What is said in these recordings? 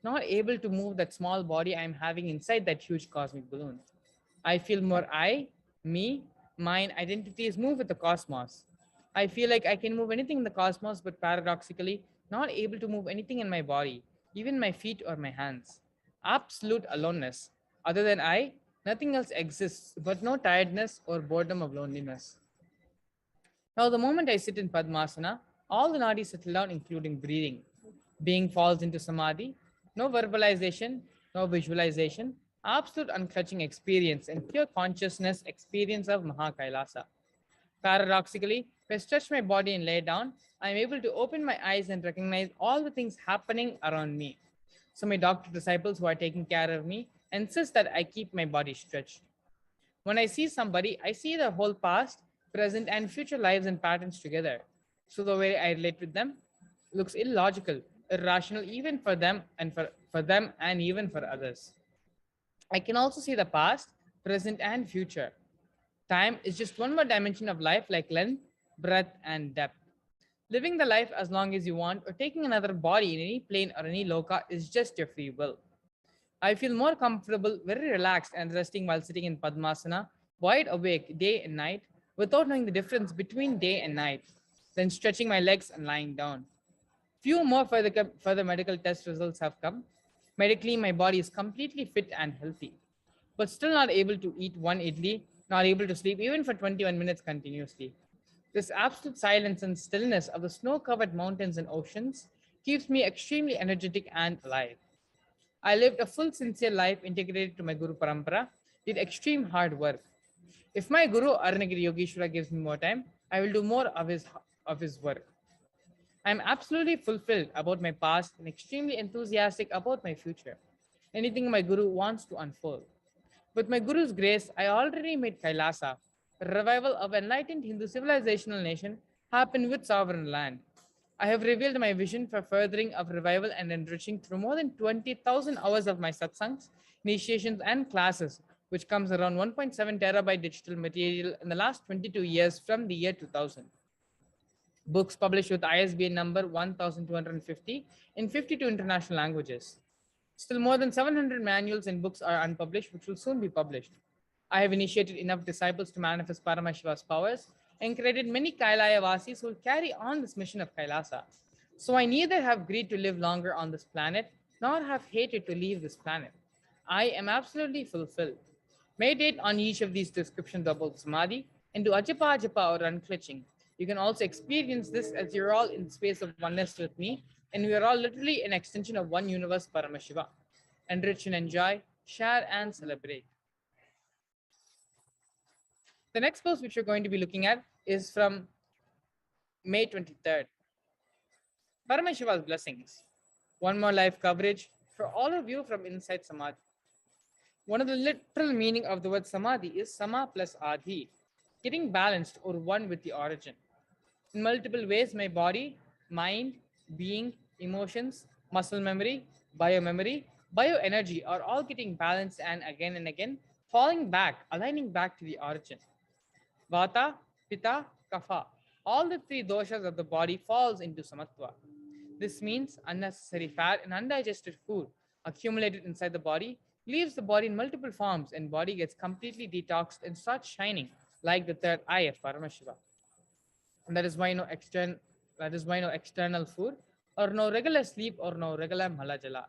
not able to move that small body I'm having inside that huge cosmic balloon. I feel more I, me, mine identities move with the cosmos. I feel like I can move anything in the cosmos, but paradoxically, not able to move anything in my body, even my feet or my hands. Absolute aloneness. Other than I, nothing else exists, but no tiredness or boredom of loneliness. Now, the moment I sit in Padmasana, all the nadis settle down, including breathing. Being falls into samadhi, no verbalization, no visualization, absolute unclutching experience and pure consciousness experience of Mahakailasa. Paradoxically, if I stretch my body and lay down, I am able to open my eyes and recognize all the things happening around me. So my doctor disciples who are taking care of me insist that I keep my body stretched. When I see somebody, I see the whole past, present, and future lives and patterns together. So the way I relate with them looks illogical, irrational, even for them and for them and even for others. I can also see the past, present, and future. Time is just one more dimension of life, like length, breadth, and depth. Living the life as long as you want, or taking another body in any plane or any loka, is just your free will. I feel more comfortable, very relaxed, and resting while sitting in Padmasana, wide awake day and night, without knowing the difference between day and night, then stretching my legs and lying down. Few more further medical test results have come. Medically, my body is completely fit and healthy, but still not able to eat one idli, not able to sleep even for 21 minutes continuously. This absolute silence and stillness of the snow covered mountains and oceans keeps me extremely energetic and alive. I lived a full, sincere life integrated to my Guru Parampara, did extreme hard work. If my Guru Aranagiri Yogeshwara gives me more time, I will do more of his work. I am absolutely fulfilled about my past and extremely enthusiastic about my future. Anything my Guru wants to unfold. With my Guru's grace, I already made Kailasa, a revival of enlightened Hindu civilizational nation, happen with sovereign land. I have revealed my vision for furthering of revival and enriching through more than 20,000 hours of my satsangs, initiations, and classes, which comes around 1.7 terabyte digital material in the last 22 years from the year 2000. Books published with ISBN number 1250 in 52 international languages. Still, more than 700 manuals and books are unpublished, which will soon be published. I have initiated enough disciples to manifest Paramashiva's powers and created many Kailaya Vasis who will carry on this mission of Kailasa. So I neither have greed to live longer on this planet, nor have hated to leave this planet. I am absolutely fulfilled. Meditate on each of these descriptions about Samadhi and do Ajapa Ajapa or unclitching. You can also experience this as you're all in the space of oneness with me, and we are all literally an extension of one universe, Paramashiva. Enrich and enjoy, share and celebrate. The next post which we're going to be looking at is from May 23rd. Paramashiva's blessings. One more live coverage for all of you from inside Samadhi. One of the literal meaning of the word Samadhi is Sama plus Adhi, getting balanced or one with the origin. In multiple ways, my body, mind, being, emotions, muscle memory, biomemory, bioenergy are all getting balanced and again, falling back, aligning back to the origin. Vata, Pitta, Kapha. All the three doshas of the body falls into Samatva. This means unnecessary fat and undigested food accumulated inside the body leaves the body in multiple forms and body gets completely detoxed and starts shining like the third eye of Paramashiva. And that is why no external food or no regular sleep or no regular malajala.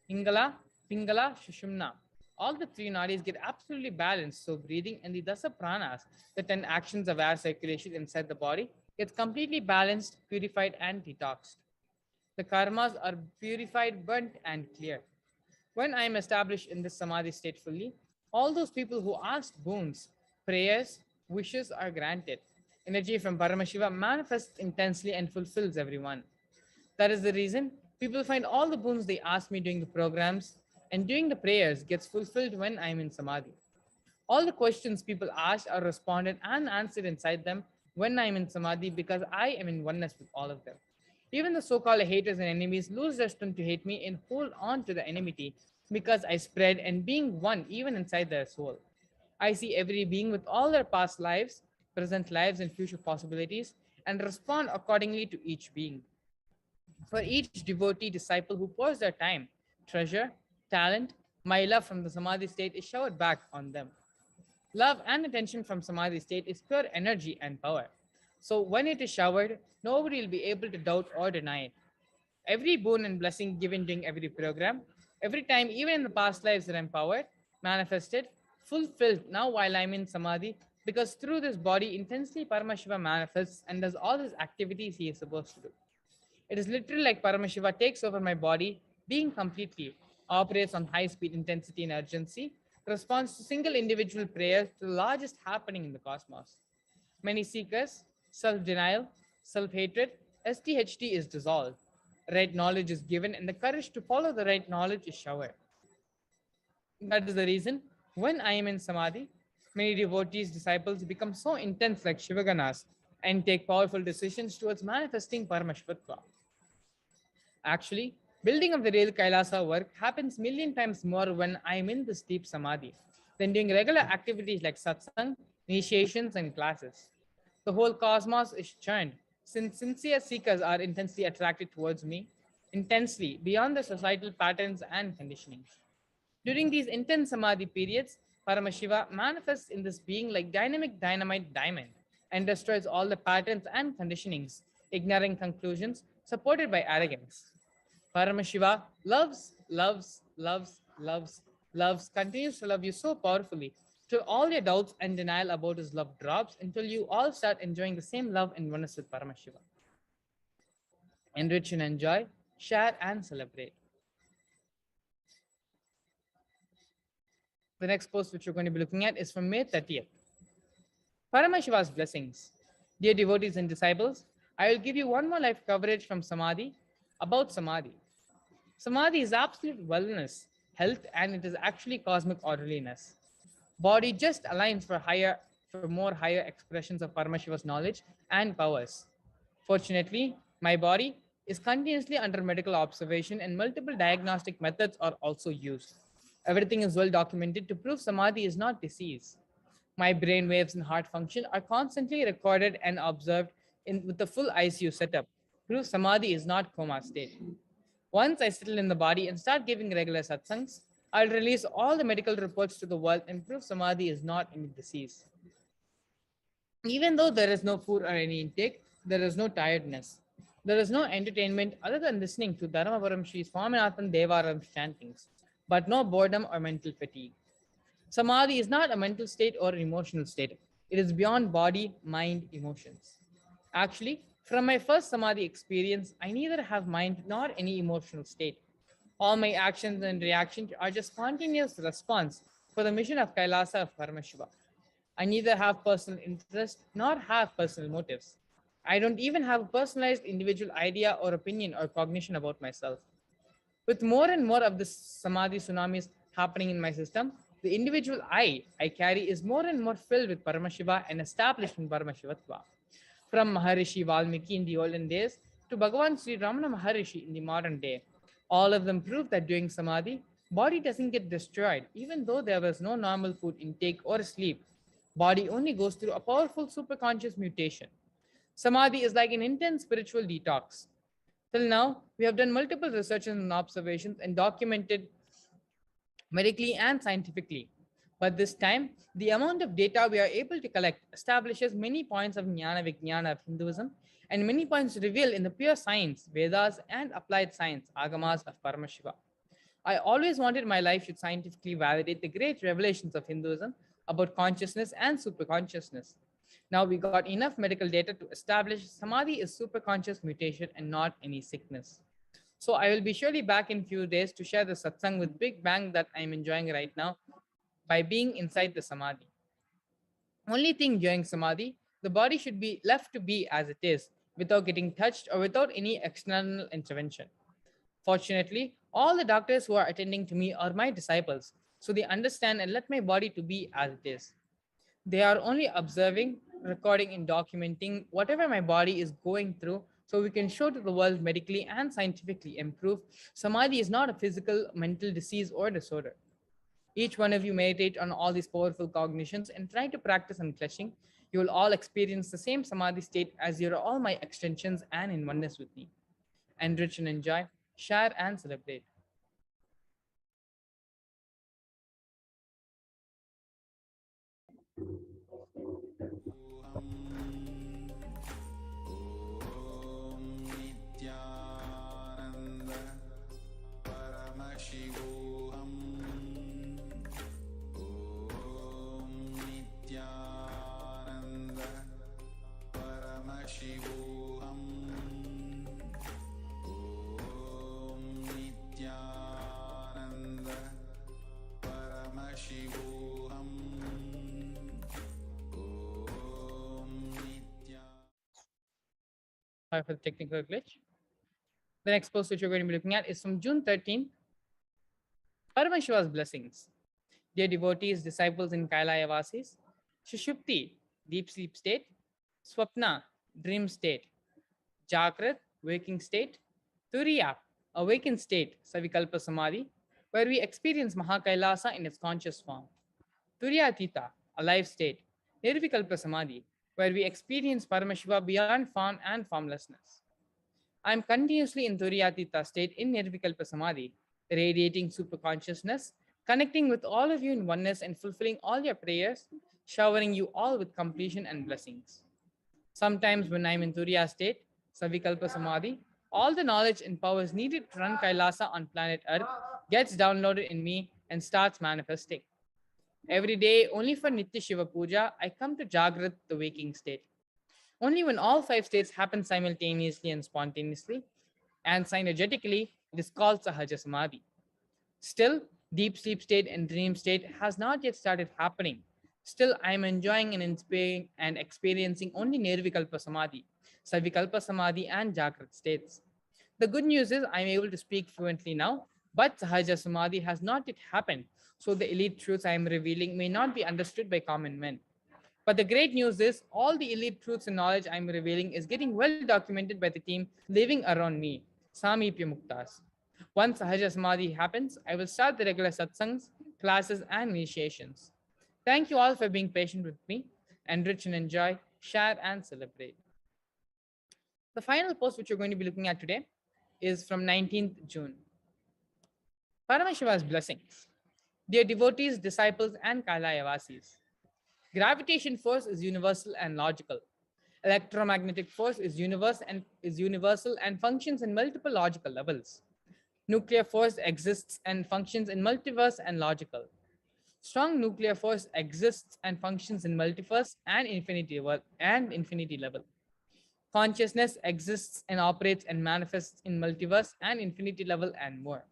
Ingala, Pingala, Shushumna. All the three nadis get absolutely balanced. So breathing and the dasa pranas, the 10 actions of air circulation inside the body, gets completely balanced, purified, and detoxed. The karmas are purified, burnt, and clear. When I am established in this samadhi state fully, all those people who asked boons, prayers, wishes are granted. Energy from Paramashiva manifests intensely and fulfills everyone. That is the reason people find all the boons they ask me during the programs and during the prayers gets fulfilled when I am in samadhi. All the questions people ask are responded and answered inside them when I am in samadhi because I am in oneness with all of them. Even the so-called haters and enemies lose their strength to hate me and hold on to the enmity because I spread and being one even inside their soul. I see every being with all their past lives, present lives, and future possibilities and respond accordingly to each being. For each devotee disciple who pours their time, treasure, talent, my love from the Samadhi state is showered back on them. Love and attention from Samadhi state is pure energy and power. So when it is showered, nobody will be able to doubt or deny it. Every boon and blessing given during every program, every time, even in the past lives that I'm empowered, manifested, fulfilled now while I'm in Samadhi, because through this body intensely Paramashiva manifests and does all his activities he is supposed to do. It is literally like Paramashiva takes over my body, being completely, operates on high speed, intensity, and urgency, responds to single individual prayer to the largest happening in the cosmos. Many seekers, self denial, self hatred, STHD is dissolved. Right knowledge is given, and the courage to follow the right knowledge is showered. That is the reason when I am in Samadhi, many devotees, disciples become so intense like Shivaganas and take powerful decisions towards manifesting Paramashvatva. Actually, building of the real Kailasa work happens million times more when I am in this deep samadhi than doing regular activities like satsang, initiations, and classes. The whole cosmos is churned since sincere seekers are intensely attracted towards me, intensely beyond the societal patterns and conditionings. During these intense samadhi periods, Paramashiva manifests in this being like dynamic dynamite diamond and destroys all the patterns and conditionings, ignoring conclusions supported by arrogance. Paramashiva loves, loves, loves, loves, loves, continues to love you so powerfully till all your doubts and denial about his love drops until you all start enjoying the same love and oneness with Paramashiva. Enrich and enjoy, share and celebrate. The next post which we're going to be looking at is from May 30th. Paramashiva's blessings. Dear devotees and disciples, I will give you one more life coverage from Samadhi about Samadhi. Samadhi is absolute wellness, health, and it is actually cosmic orderliness. Body just aligns for more higher expressions of Paramashiva's knowledge and powers. Fortunately, my body is continuously under medical observation and multiple diagnostic methods are also used. Everything is well documented to prove Samadhi is not disease. My brain waves and heart function are constantly recorded and observed with the full ICU setup. Prove Samadhi is not coma state. Once I settle in the body and start giving regular satsangs, I'll release all the medical reports to the world and prove Samadhi is not any disease. Even though there is no food or any intake, there is no tiredness. There is no entertainment other than listening to Dharmavaram Sri Swaminathan Devaram chantings, but no boredom or mental fatigue. Samadhi is not a mental state or an emotional state. It is beyond body, mind, emotions. Actually, from my first Samadhi experience, I neither have mind nor any emotional state. All my actions and reactions are just spontaneous response for the mission of Kailasa of Paramashiva. I neither have personal interest nor have personal motives. I don't even have a personalized individual idea or opinion or cognition about myself. With more and more of this Samadhi tsunamis happening in my system, the individual I carry is more and more filled with Paramashiva and established in Paramashivatva. From Maharishi Valmiki in the olden days to Bhagavan Sri Ramana Maharishi in the modern day, all of them prove that during Samadhi, body doesn't get destroyed even though there was no normal food intake or sleep. Body only goes through a powerful superconscious mutation. Samadhi is like an intense spiritual detox. Till now, we have done multiple researches and observations and documented medically and scientifically. But this time, the amount of data we are able to collect establishes many points of Jnana Vijnana of Hinduism and many points revealed in the pure science, Vedas, and applied science, Agamas of Paramashiva. I always wanted my life should scientifically validate the great revelations of Hinduism about consciousness and superconsciousness. Now we got enough medical data to establish Samadhi is superconscious mutation and not any sickness. So I will be surely back in few days to share the satsang with big bang that I'm enjoying right now by being inside the Samadhi. Only thing during Samadhi, the body should be left to be as it is without getting touched or without any external intervention. Fortunately, all the doctors who are attending to me are my disciples, so they understand and let my body to be as it is. They are only observing, recording, and documenting whatever my body is going through so we can show to the world medically and scientifically and prove Samadhi is not a physical, mental disease or disorder. Each one of you meditate on all these powerful cognitions and try to practice unclenching. You will all experience the same Samadhi state as you are all my extensions and in oneness with me. enrich and enjoy, share and celebrate. Nithyananda Paramashivoham. Om Nithyananda Paramashivoham. Om Nithyananda Paramashivoham. Om Nithyananda. Sorry for the technical glitch. The next post which we're going to be looking at is from June 13th. Paramashiva's blessings. Dear devotees, disciples in Kailaya Vasis, Shushupti, deep sleep state, Swapna, dream state, Jagrat, waking state, Turiya, awakened state, Savikalpa Samadhi, where we experience Mahakailasa in its conscious form. Turyatita, alive state, Nirvikalpa Samadhi, where we experience Paramashiva beyond form and formlessness. I am continuously in Turyatita state in Nirvikalpa Samadhi, radiating superconsciousness, connecting with all of you in oneness and fulfilling all your prayers, showering you all with completion and blessings. Sometimes when I am in Turiya state, Savikalpa Samadhi, all the knowledge and powers needed to run Kailasa on planet Earth gets downloaded in me and starts manifesting. Every day, only for Nitya Shiva Puja, I come to Jagrat, the waking state. Only when all five states happen simultaneously and spontaneously and synergetically, it is called Sahaja Samadhi. Still, deep sleep state and dream state has not yet started happening. Still, I am enjoying and experiencing only Nirvikalpa Samadhi, Savikalpa Samadhi, and Jagrat states. The good news is I am able to speak fluently now, but Sahaja Samadhi has not yet happened, so the elite truths I am revealing may not be understood by common men. But the great news is all the elite truths and knowledge I'm revealing is getting well documented by the team living around me, Samipya Muktas. Once Sahaja Samadhi happens, I will start the regular satsangs, classes, and initiations. Thank you all for being patient with me. Enrich and enjoy, share and celebrate. The final post which we're going to be looking at today is from 19th June. Paramashiva's blessings. Dear devotees, disciples, and Kailaya-vasis. Gravitation force is universal and logical. Electromagnetic force is universal and functions in multiple logical levels. Nuclear force exists and functions in multiverse and logical. Strong nuclear force exists and functions in multiverse and infinity level. Consciousness exists and operates and manifests in multiverse and infinity level and more.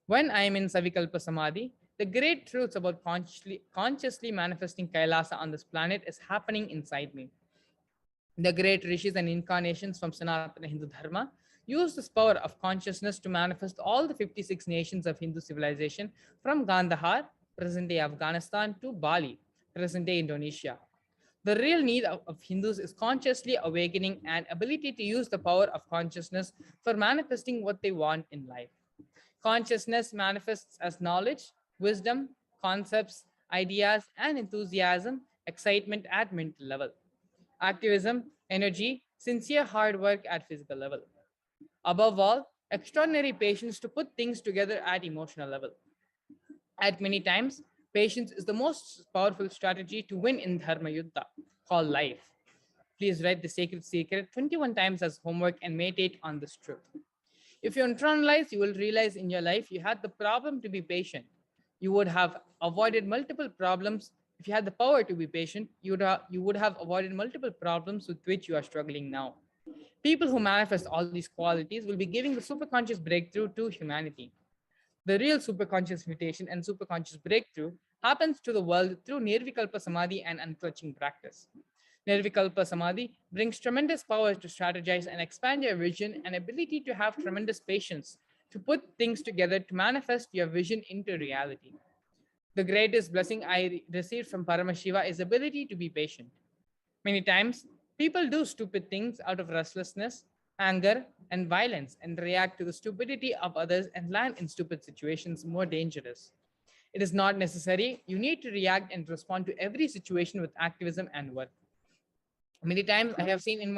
When I am in Savikalpa Samadhi, the great truths about consciously manifesting Kailasa on this planet is happening inside me. The great rishis and incarnations from Sanatana Hindu Dharma use this power of consciousness to manifest all the 56 nations of Hindu civilization from Gandhar, present-day Afghanistan, to Bali, present-day Indonesia. The real need of Hindus is consciously awakening and ability to use the power of consciousness for manifesting what they want in life. Consciousness manifests as knowledge, wisdom, concepts, ideas, and enthusiasm, excitement at mental level. Activism, energy, sincere hard work at physical level. Above all, extraordinary patience to put things together at emotional level. At many times, patience is the most powerful strategy to win in Dharma Yuddha, called life. Please write the sacred secret 21 times as homework and meditate on this truth. If you internalize, you will realize in your life you had the problem to be patient. You would have avoided multiple problems. If you had the power to be patient, you would have avoided multiple problems with which you are struggling now. People who manifest all these qualities will be giving the superconscious breakthrough to humanity. The real superconscious mutation and superconscious breakthrough happens to the world through Nirvikalpa Samadhi and unclutching practice. Nirvikalpa Samadhi brings tremendous power to strategize and expand your vision and ability to have tremendous patience to put things together to manifest your vision into reality. The greatest blessing I received from Paramashiva is ability to be patient. Many times, people do stupid things out of restlessness, anger, and violence and react to the stupidity of others and land in stupid situations more dangerous. It is not necessary. You need to react and respond to every situation with activism and work. Many times I have seen in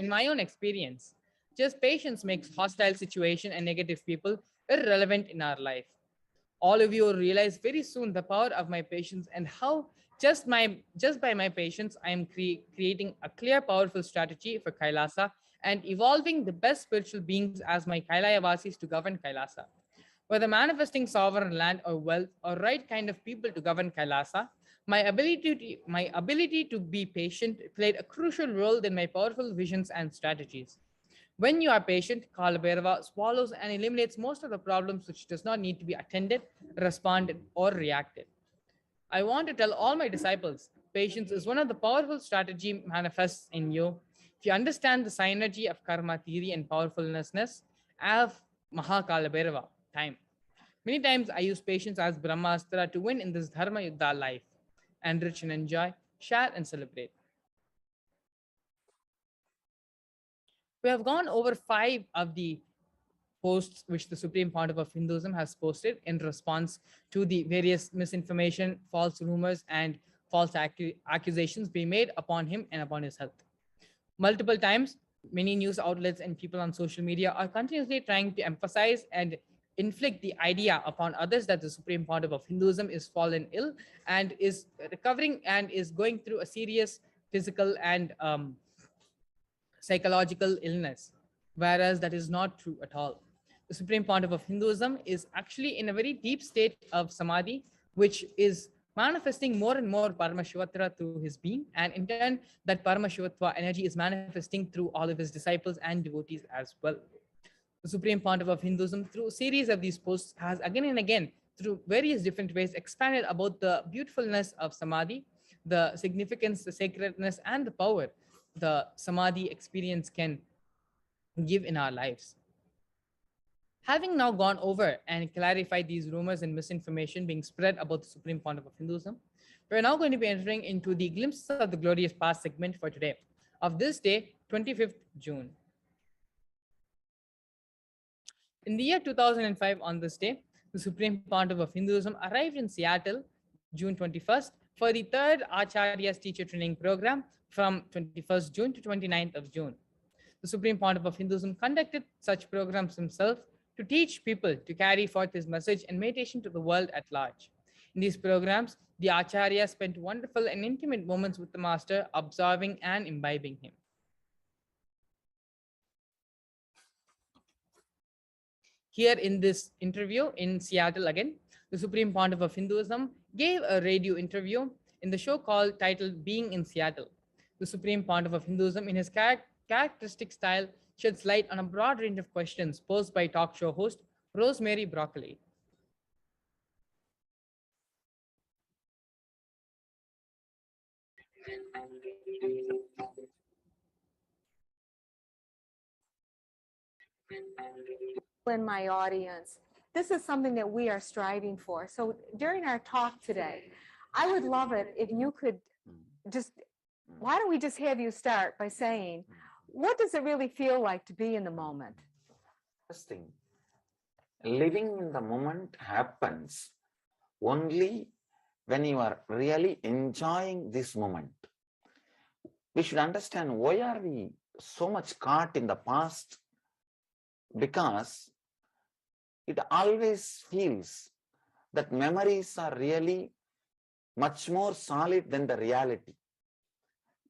my own experience, Just patience makes hostile situation and negative people irrelevant in our life. All of you will realize very soon the power of my patience and how just by my patience I am creating a clear, powerful strategy for Kailasa and evolving the best spiritual beings as my Kailayavasis to govern Kailasa. Whether manifesting sovereign land or wealth or right kind of people to govern Kailasa, my ability to be patient played a crucial role in my powerful visions and strategies. When you are patient, Kalabhairava swallows and eliminates most of the problems which does not need to be attended, responded, or reacted. I want to tell all my disciples, patience is one of the powerful strategy manifests in you. If you understand the synergy of karma theory and powerfulness of Mahakalabhairava time. Many times I use patience as Brahmastra to win in this Dharma Yuddha life, enrich and enjoy, share and celebrate. We have gone over 5 of the posts which the Supreme Pontiff of Hinduism has posted in response to the various misinformation, false rumors, and false accusations being made upon him and upon his health. Multiple times, many news outlets and people on social media are continuously trying to emphasize and inflict the idea upon others that the Supreme Pontiff of Hinduism is fallen ill and is recovering and is going through a serious physical and psychological illness, whereas that is not true at all. The Supreme Pontiff of Hinduism is actually in a very deep state of samadhi, which is manifesting more and more Paramashivatva through his being, and in turn, that Paramashivatva energy is manifesting through all of his disciples and devotees as well. The Supreme Pontiff of Hinduism, through a series of these posts, has again and again, through various different ways, expanded about the beautifulness of samadhi, the significance, the sacredness, and the power the samadhi experience can give in our lives. Having now gone over and clarified these rumors and misinformation being spread about the Supreme Pontiff of Hinduism, we are now going to be entering into the glimpses of the glorious past segment for today, of this day, 25th June. In the year 2005, on this day, the Supreme Pontiff of Hinduism arrived in Seattle, June 21st, for the third Acharya's teacher training program from 21st June to 29th of June. The Supreme Pontiff of Hinduism conducted such programs himself to teach people to carry forth his message and meditation to the world at large. In these programs, the Acharya spent wonderful and intimate moments with the Master, observing and imbibing him. Here in this interview in Seattle again, the Supreme Pontiff of Hinduism gave a radio interview in the show called titled Being in Seattle. The Supreme Pontiff of Hinduism, in his characteristic style, sheds light on a broad range of questions posed by talk show host Rosemary Broccoli. In my audience, this is something that we are striving for. So during our talk today, I would love it if you could just, why don't we just have you start by saying, what does it really feel like to be in the moment? First thing, living in the moment happens only when you are really enjoying this moment. We should understand why are we so much caught in the past, because it always feels that memories are really much more solid than the reality.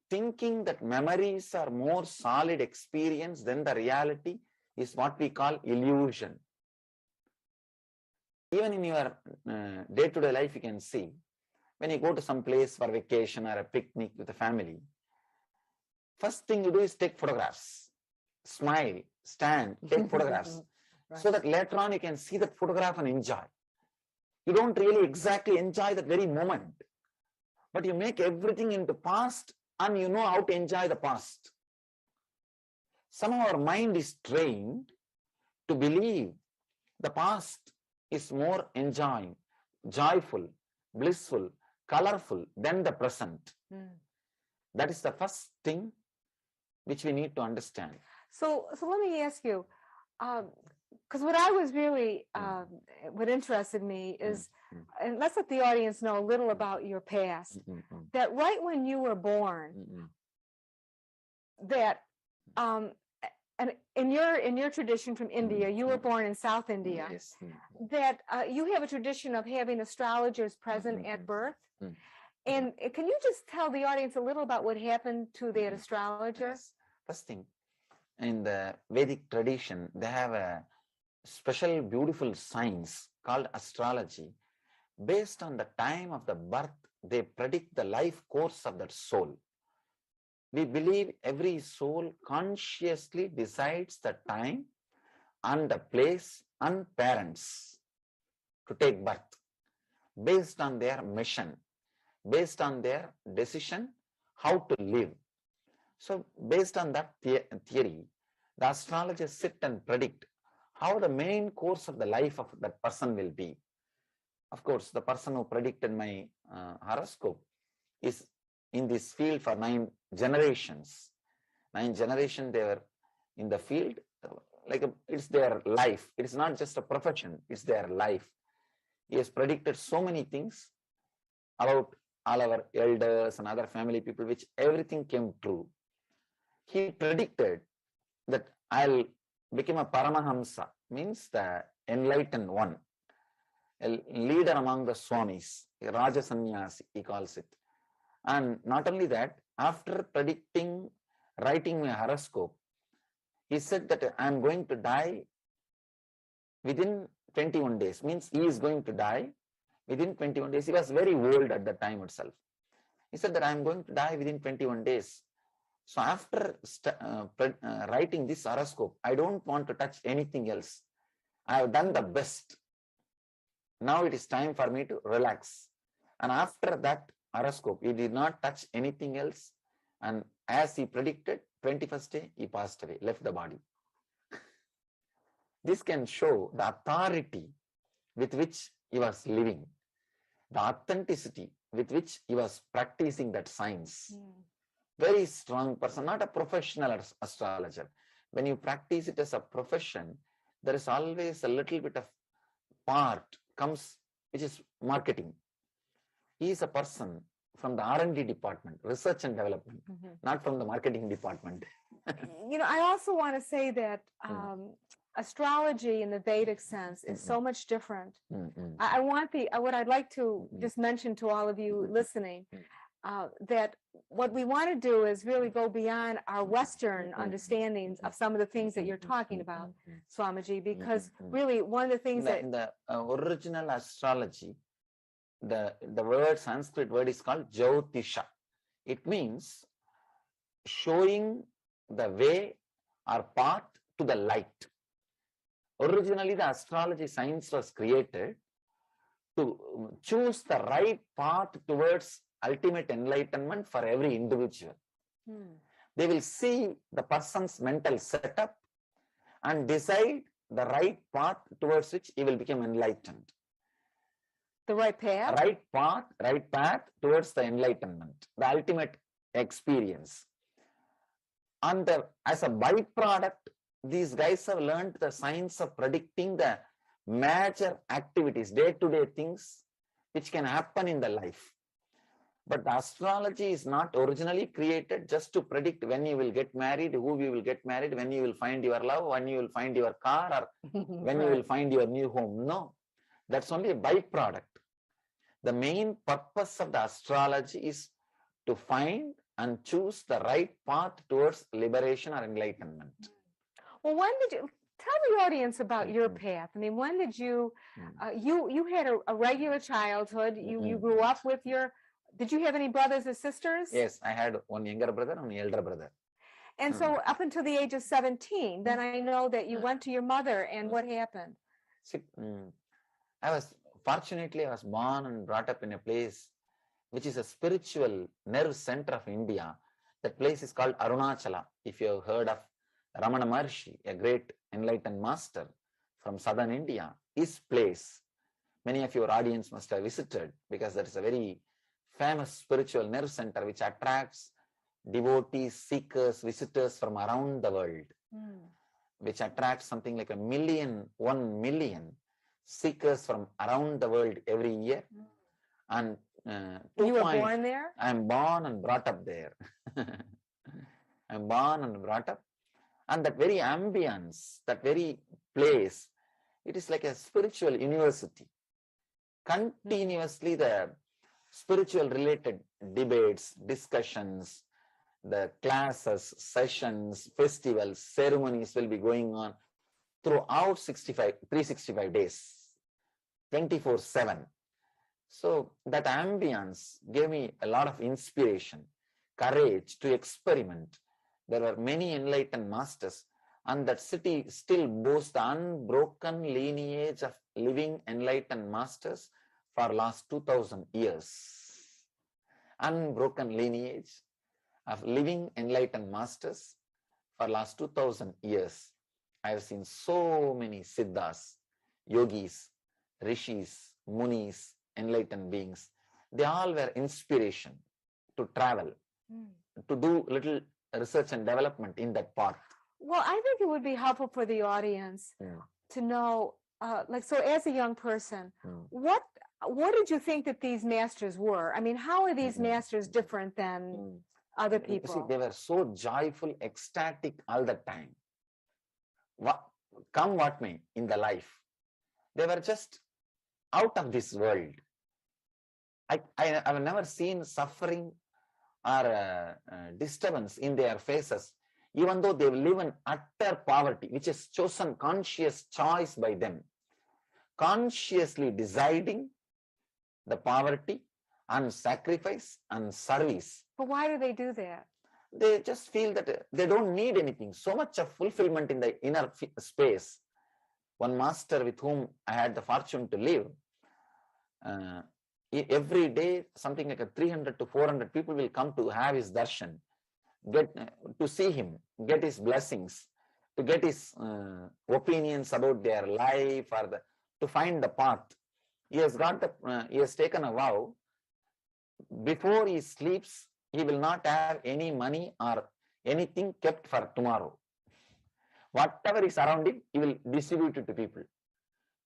Thinking that memories are more solid experience than the reality is what we call illusion. Even in your day-to-day life, you can see, when you go to some place for vacation or a picnic with a family, first thing you do is take photographs, smile, stand, take photographs, right, so that later on you can see that photograph and enjoy. You don't really exactly enjoy that very moment, but you make everything into past and you know how to enjoy the past. Somehow our mind is trained to believe the past is more enjoying, joyful, blissful, colorful than the present. That is the first thing which we need to understand. So let me ask you, because what I was really, what interested me is, and let's let the audience know a little about your past, that right when you were born, that and in your tradition from India, you were born in South India, Yes. that you have a tradition of having astrologers present at birth. And can you just tell the audience a little about what happened to that astrologer? Yes. First thing, in the Vedic tradition, they have a special beautiful science called astrology. Based on the time of the birth, they predict the life course of that soul. We believe every soul consciously decides the time and the place and parents to take birth based on their mission, based on their decision how to live. So based on that theory, the astrologers sit and predict how the main course of the life of that person will be. Of course, the person who predicted my horoscope is in this field for 9 generations. 9 generations they were in the field, it's their life. It's not just a profession, it's their life. He has predicted so many things about all our elders and other family people, which everything came true. He predicted that I'll become a Paramahamsa, means the enlightened one, a leader among the Swamis, a Raja Sannyasi, he calls it. And not only that, after predicting, writing my horoscope, he said that I'm going to die within 21 days, means he is going to die within 21 days. He was very old at the time itself. He said that I'm going to die within 21 days. So after writing this horoscope, I don't want to touch anything else. I have done the best. Now it is time for me to relax. And after that horoscope, he did not touch anything else. And as he predicted, 21st day, he passed away, left the body. This can show the authority with which he was living, the authenticity with which he was practicing that science. Very strong person, not a professional astrologer. When you practice it as a profession, there is always a little bit of part comes, which is marketing. He is a person from the R&D department, research and development, not from the marketing department. I also want to say that astrology in the Vedic sense is so much different. I want what I'd like to just mention to all of you listening, that what we want to do is really go beyond our Western understandings of some of the things that you're talking about, Swamiji, because really one of the things in the original astrology, the word, Sanskrit word is called Jyotisha. It means showing the way or path to the light. Originally, the astrology science was created to choose the right path towards ultimate enlightenment for every individual. They will see the person's mental setup and decide the right path towards which he will become enlightened. The right path? Right path towards the enlightenment, the ultimate experience. And as a byproduct, these guys have learned the science of predicting the major activities, day-to-day things which can happen in the life. But the astrology is not originally created just to predict when you will get married, who you will get married, when you will find your love, when you will find your car, or when you will find your new home. No, that's only a byproduct. The main purpose of the astrology is to find and choose the right path towards liberation or enlightenment. Well, when did you tell the audience about your path? I mean, when did you you had a regular childhood? You grew up with your. Did you have any brothers or sisters? Yes, I had one younger brother and an elder brother. And so up until the age of 17, then I know that you went to your mother, and what happened? See, fortunately, I was born and brought up in a place which is a spiritual nerve center of India. That place is called Arunachala. If you have heard of Ramana Maharshi, a great enlightened master from southern India, his place, many of your audience must have visited, because there is a very famous spiritual nerve center which attracts devotees, seekers, visitors from around the world, which attracts something like 1 million seekers from around the world every year. And you were born there? I'm born and brought up there. I'm born and brought up. And that very ambience, that very place, it is like a spiritual university. Continuously the spiritual related debates, discussions, the classes, sessions, festivals, ceremonies will be going on throughout 365 days, 24/7. So that ambience gave me a lot of inspiration, courage to experiment. There were many enlightened masters, and that city still boasts the unbroken lineage of living enlightened masters for last 2000 years. Unbroken lineage of living enlightened masters for last 2000 years. I have seen so many siddhas, yogis, rishis, munis, enlightened beings. They all were inspiration to travel, to do little research and development in that path. Well, I think it would be helpful for the audience to know, like, so as a young person, what did you think that these masters were? I mean, how are these masters different than other You see, people? they were so joyful, ecstatic all the time. Come what may in the life, they were just out of this world. I have never seen suffering or disturbance in their faces, even though they live in utter poverty, which is chosen conscious choice by them, consciously deciding the poverty and sacrifice and service. But why do they do that? They just feel that they don't need anything, so much of fulfillment in the inner space. One master with whom I had the fortune to live, every day something like 300 to 400 people will come to have his darshan, to see him, get his blessings, to get his opinions about their life, or to find the path. He has taken a vow, before he sleeps, he will not have any money or anything kept for tomorrow. Whatever is around him, he will distribute it to people,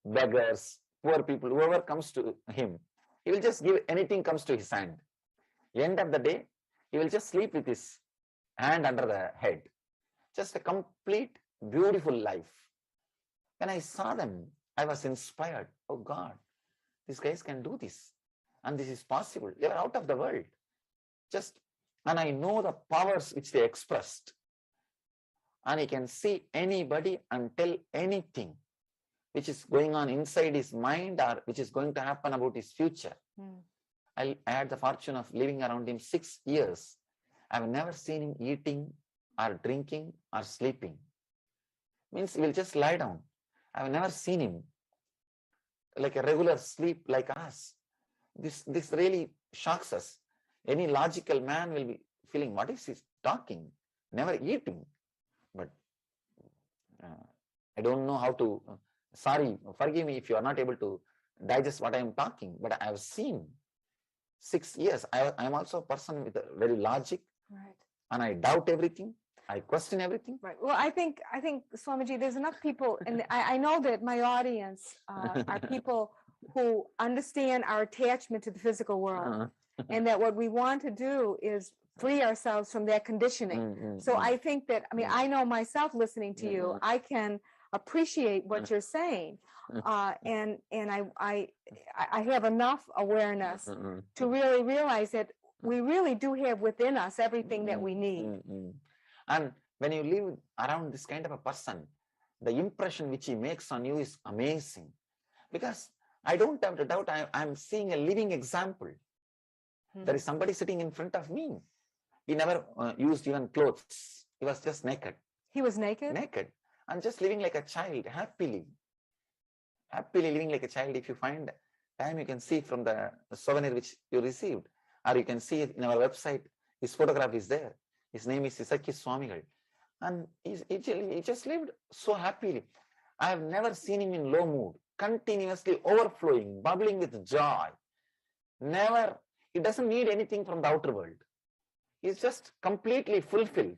beggars, poor people, whoever comes to him. He will just give anything comes to his hand. End of the day, he will just sleep with his hand under the head. Just a complete, beautiful life. When I saw them, I was inspired. Oh God, these guys can do this. And this is possible. They are out of the world. And I know the powers which they expressed. And he can see anybody and tell anything which is going on inside his mind or which is going to happen about his future. I had the fortune of living around him 6 years. I've never seen him eating or drinking or sleeping. Means he will just lie down. I've never seen him like a regular sleep like us. This really shocks us. Any logical man will be feeling, what is he talking? Never eating. But I don't know how to, sorry, forgive me if you are not able to digest what I am talking, but I have seen 6 years. I am also a person with a very logic, Right. and I doubt everything. I question everything. Right. Well, I think Swamiji, there's enough people, and I know that my audience are people who understand our attachment to the physical world, and that what we want to do is free ourselves from that conditioning. So I think that, I mean, I know myself listening to you, I can appreciate what you're saying, and I have enough awareness to really realize that we really do have within us everything that we need. And when you live around this kind of a person, the impression which he makes on you is amazing. Because I don't have to doubt, I'm seeing a living example. There is somebody sitting in front of me. He never used even clothes. He was just naked. He was naked? Naked. And just living like a child, happily. Happily living like a child. If you find time, you can see from the souvenir which you received. Or you can see it in our website. His photograph is there. His name is Isaki Swamigal. And he just lived so happily. I have never seen him in low mood, continuously overflowing, bubbling with joy. Never, he doesn't need anything from the outer world. He's just completely fulfilled.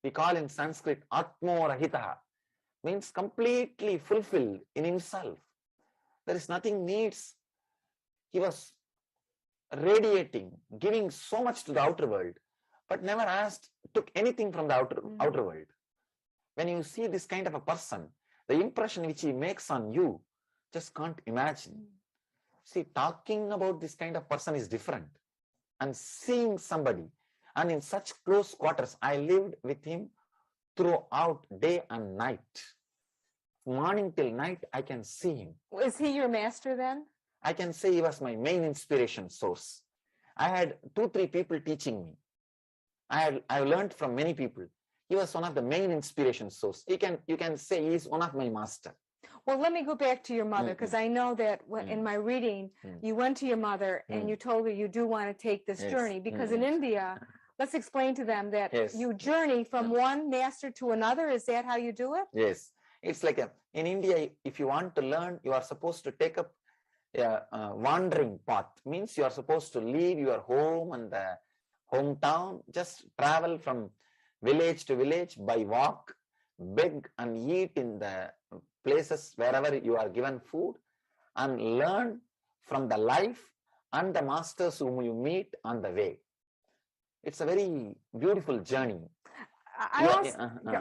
We call in Sanskrit Atmo Rahitaha, means completely fulfilled in himself. There is nothing needs. He was radiating, giving so much to the outer world, but never took anything from the outer world. When you see this kind of a person, the impression which he makes on you, just can't imagine. See, talking about this kind of person is different. And seeing somebody, and in such close quarters, I lived with him throughout day and night. Morning till night, I can see him. Is he your master then? I can say he was my main inspiration source. I had 2-3 people teaching me. I learned from many people. He was one of the main inspiration source. You can say he is one of my master. Well, let me go back to your mother, because I know that in my reading, you went to your mother and you told her you do want to take this Yes. journey, because in India, let's explain to them that Yes. you journey from one master to another. Is that how you do it? Yes, it's like in India, if you want to learn, you are supposed to take up a wandering path. Means you are supposed to leave your home and the hometown, just travel from village to village by walk, beg and eat in the places wherever you are given food, and learn from the life and the masters whom you meet on the way. It's a very beautiful journey.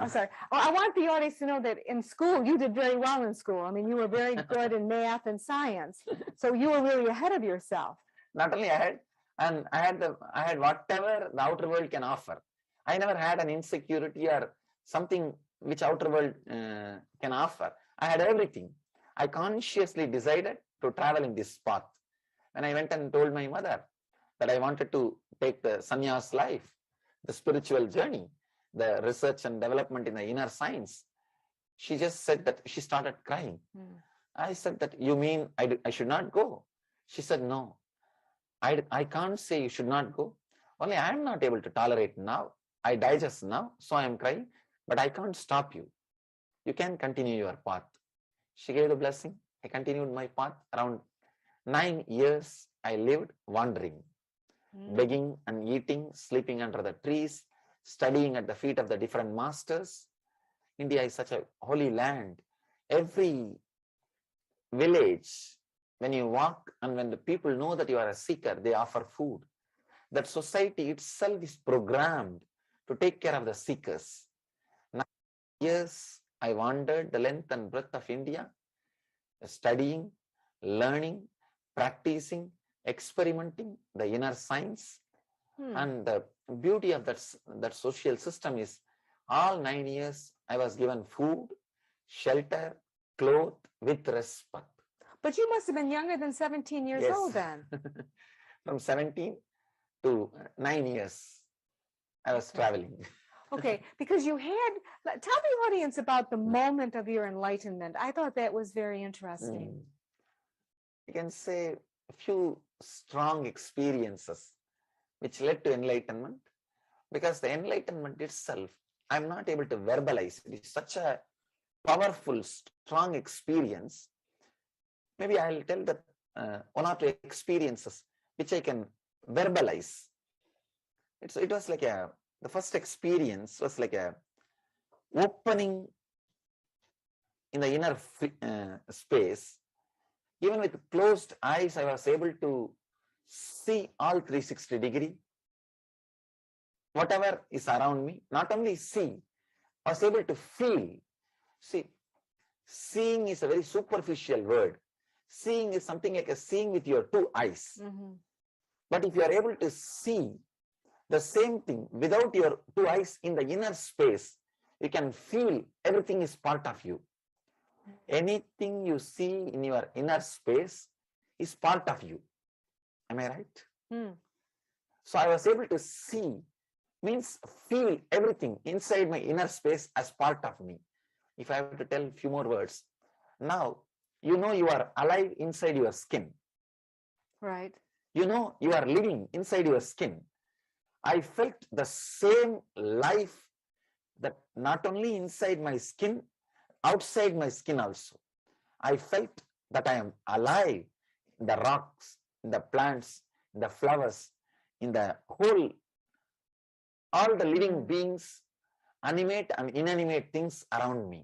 Sorry. I want the audience to know that in school, you did very well in school. I mean, you were very good in math and science. So you were really ahead of yourself. Not only ahead, and I had whatever the outer world can offer. I never had an insecurity or something which outer world can offer. I had everything. I consciously decided to travel in this path. When I went and told my mother that I wanted to take the sannyas life, the spiritual journey, the research and development in the inner science, she just said that she started crying. I said that, you mean I should not go? She said, no, I can't say you should not go. Only I am not able to tolerate now. I digest now, so I am crying, but I can't stop you. You can continue your path. She gave the blessing. I continued my path. Around 9 years, I lived wandering, begging and eating, sleeping under the trees, studying at the feet of the different masters. India is such a holy land. Every village, when you walk and when the people know that you are a seeker, they offer food. That society itself is programmed to take care of the seekers. 9 years, I wandered the length and breadth of India, studying, learning, practicing, experimenting the inner science. And the beauty of that social system is all 9 years I was given food, shelter, clothes with respect. But you must have been younger than 17 years old then. From 17 to 9 years, I was traveling. Okay, because you had, tell the audience about the moment of your enlightenment. I thought that was very interesting. You can say a few strong experiences which led to enlightenment, because the enlightenment itself, I'm not able to verbalize. It is such a powerful, strong experience. Maybe I'll tell that one or two experiences which I can verbalize. It was like the first experience was like a opening in the inner space. Even with closed eyes, I was able to see all 360 degree. Whatever is around me, not only see, I was able to feel. See, seeing is a very superficial word. Seeing is something like a seeing with your 2 eyes. But if you are able to see the same thing without your 2 eyes in the inner space, you can feel everything is part of you. Anything you see in your inner space is part of you. Am I right? So I was able to see, means feel everything inside my inner space as part of me. If I have to tell a few more words, now you know you are alive inside your skin. Right. You know you are living inside your skin. I felt the same life, that not only inside my skin, outside my skin also. I felt that I am alive in the rocks, in the plants, in the flowers, in the whole, all the living beings, animate and inanimate things around me.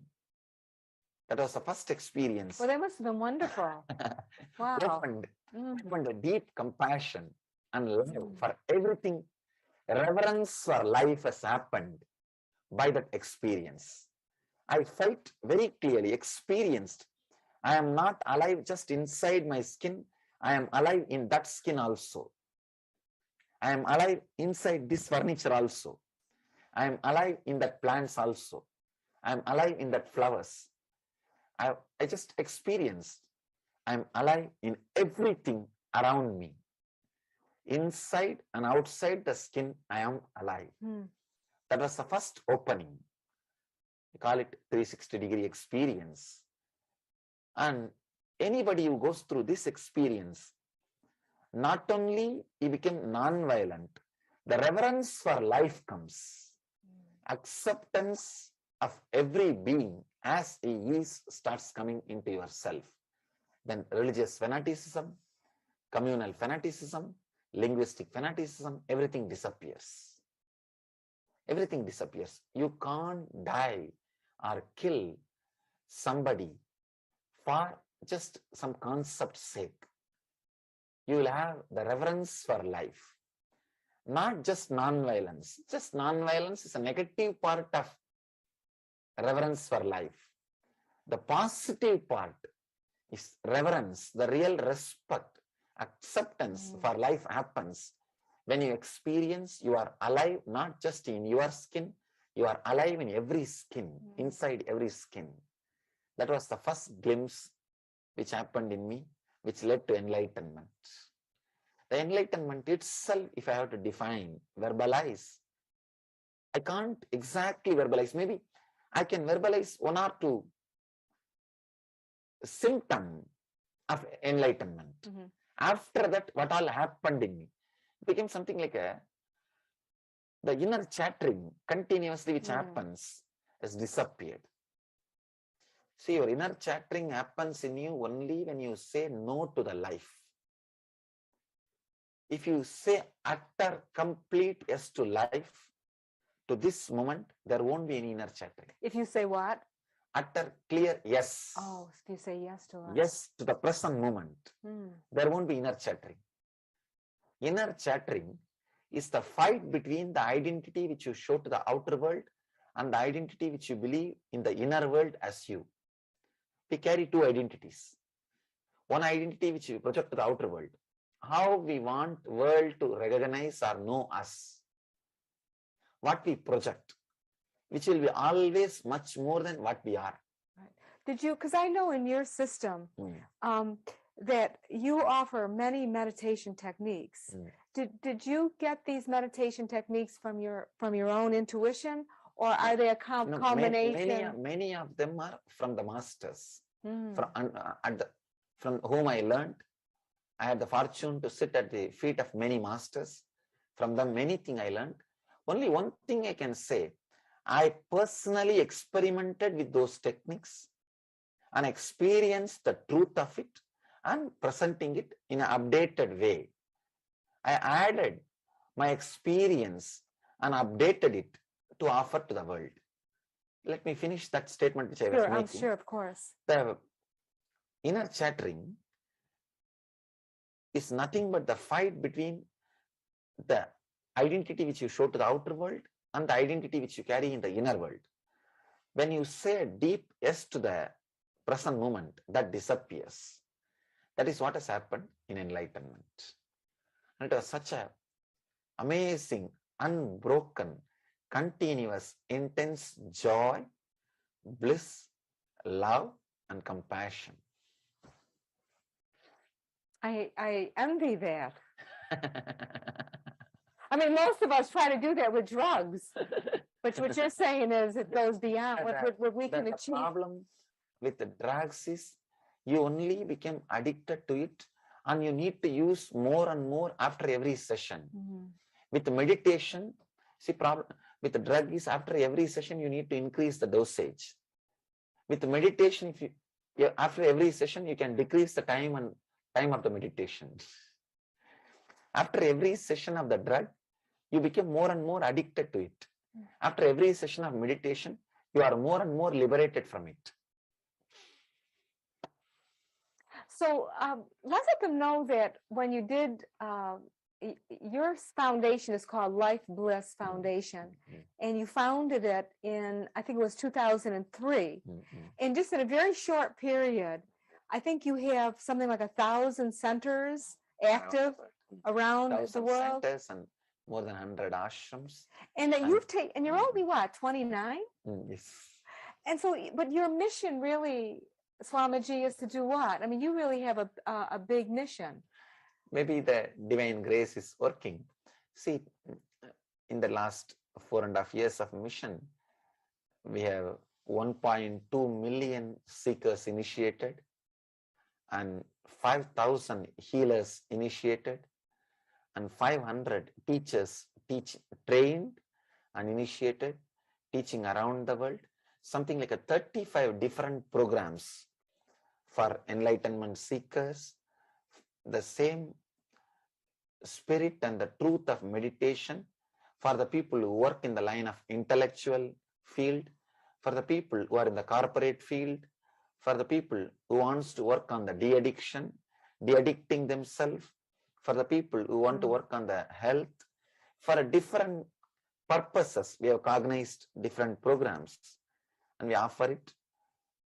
That was the first experience. Well, that must have been wonderful. Wow. Opened a deep compassion and love for everything. Reverence for life has happened by that experience. I felt very clearly, experienced. I am not alive just inside my skin. I am alive in that skin also. I am alive inside this furniture also. I am alive in that plants also. I am alive in that flowers. I just experienced. I am alive in everything around me. Inside and outside the skin, I am alive. That was the first opening. We call it 360-degree experience. And anybody who goes through this experience, not only he became non-violent, the reverence for life comes. Acceptance of every being as he is starts coming into yourself. Then religious fanaticism, communal fanaticism, linguistic fanaticism, everything disappears. Everything disappears. You can't die or kill somebody for just some concept's sake. You will have the reverence for life. Not just non-violence. Just non-violence is a negative part of reverence for life. The positive part is reverence, the real respect, acceptance for life happens when you experience you are alive, not just in your skin, you are alive in every skin, inside every skin. That was the first glimpse which happened in me, which led to enlightenment. The enlightenment itself, if I have to define, verbalize, I can't exactly verbalize. Maybe I can verbalize one or two symptoms of enlightenment. After that, what all happened in me? It became something like the inner chattering continuously which happens has disappeared. See, your inner chattering happens in you only when you say no to the life. If you say utter, complete yes to life, to this moment, there won't be any inner chattering. If you say what? Utter, clear yes. Oh, if you say yes to us. Yes to the present moment, there won't be inner chattering. Inner chattering is the fight between the identity which you show to the outer world and the identity which you believe in the inner world as you. We carry two identities. One identity which we project to the outer world. How we want world to recognize or know us. What we project, which will be always much more than what we are. Right. Did you, because I know in your system that you offer many meditation techniques. Did you get these meditation techniques from your own intuition, or are they a combination? Many of them are from the masters, from whom I learned. I had the fortune to sit at the feet of many masters. From them, many things I learned. Only one thing I can say, I personally experimented with those techniques and experienced the truth of it and presenting it in an updated way. I added my experience and updated it to offer to the world. Let me finish that statement which I was making. I'm sure, of course. The inner chattering is nothing but the fight between the identity which you show to the outer world and the identity which you carry in the inner world. When you say a deep yes to the present moment, that disappears. That is what has happened in enlightenment. And it was such an amazing, unbroken, continuous, intense joy, bliss, love, and compassion. I envy that. I mean, most of us try to do that with drugs, but what you're saying is it goes beyond what we can achieve. The problem with the drugs is you only become addicted to it and you need to use more and more after every session. With the meditation, see, problem with the drug is after every session you need to increase the dosage. With the meditation, if you after every session you can decrease the time of the meditation. After every session of the drug, you become more and more addicted to it. After every session of meditation, you are more and more liberated from it. So let them know that when you did your foundation is called Life Bliss Foundation, and you founded it in, I think it was 2003. And just in a very short period, I think you have something like 1,000 centers active around the 1,000 world. centers and more than 100 ashrams. And that you've taken, and you're only what, 29? Yes. And so, but your mission really, Swamiji, is to do what? I mean, you really have a big mission. Maybe the divine grace is working. See, in the last 4.5 years of mission, we have 1.2 million seekers initiated and 5,000 healers initiated and 500 teachers trained and initiated, teaching around the world, something like 35 different programs for enlightenment seekers. The same spirit and the truth of meditation for the people who work in the line of intellectual field, for the people who are in the corporate field, for the people who wants to work on the de-addiction, de-addicting themselves, for the people who want to work on the health, for different purposes. We have cognized different programs and we offer it.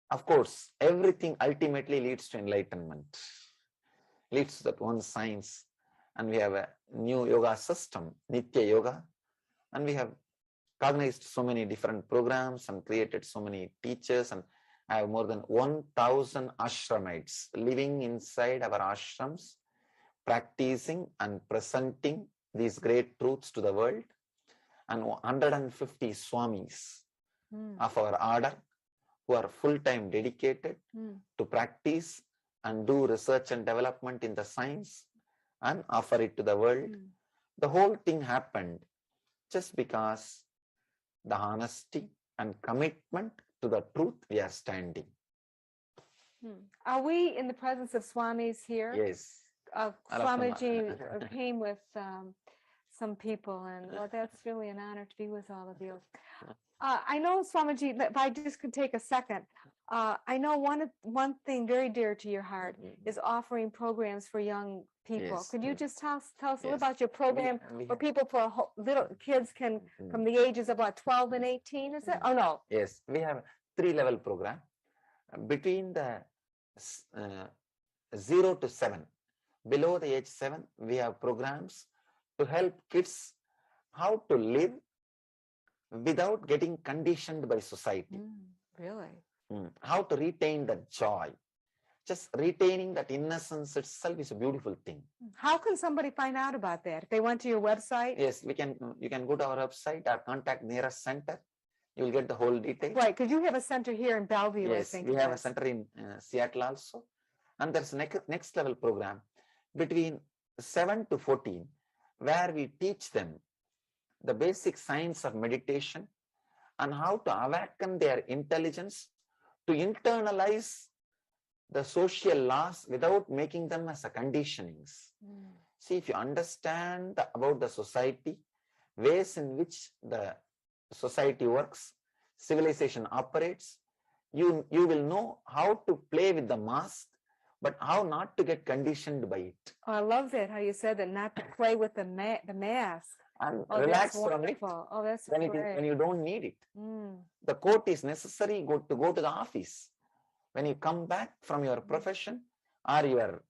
Of course, everything ultimately leads to enlightenment, leads to that one science. And we have a new yoga system, Nitya Yoga, and we have cognized so many different programs and created so many teachers, and I have more than 1,000 ashramites living inside our ashrams, practicing and presenting these great truths to the world, and 150 swamis of our order who are full-time dedicated to practice and do research and development in the science and offer it to the world. The whole thing happened just because the honesty and commitment to the truth we are standing. Are we in the presence of Swamis here? Yes. Swamiji came with some people, and well, that's really an honor to be with all of you. I know, Swamiji, if I just could take a second, I know one thing very dear to your heart is offering programs for young people. Yes. Could you just tell us a little Yes. about your program where people for little kids can, from the ages of what, 12 and 18, is it? Oh, no. Yes, we have a 3-level program. Between the 0 to 7, below the age 7, we have programs to help kids how to live without getting conditioned by society. Really? How to retain that joy. Just retaining that innocence itself is a beautiful thing. How can somebody find out about that? If they went to your website? Yes, you can go to our website or contact nearest center. You will get the whole detail. Right, because you have a center here in Bellevue, yes, I think. We have a center in Seattle also. And there's a next level program between 7 to 14, where we teach them the basic science of meditation and how to awaken their intelligence to internalize the social laws without making them as a conditionings. See, if you understand about the society, ways in which the society works, civilization operates, you will know how to play with the mask, but how not to get conditioned by it. Oh, I love that, how you said that, not to play with the mask. And Oh, relax that's from it wonderful. Oh, that's when great. you don't need it. The coat is necessary to go to the office. When you come back from your profession or your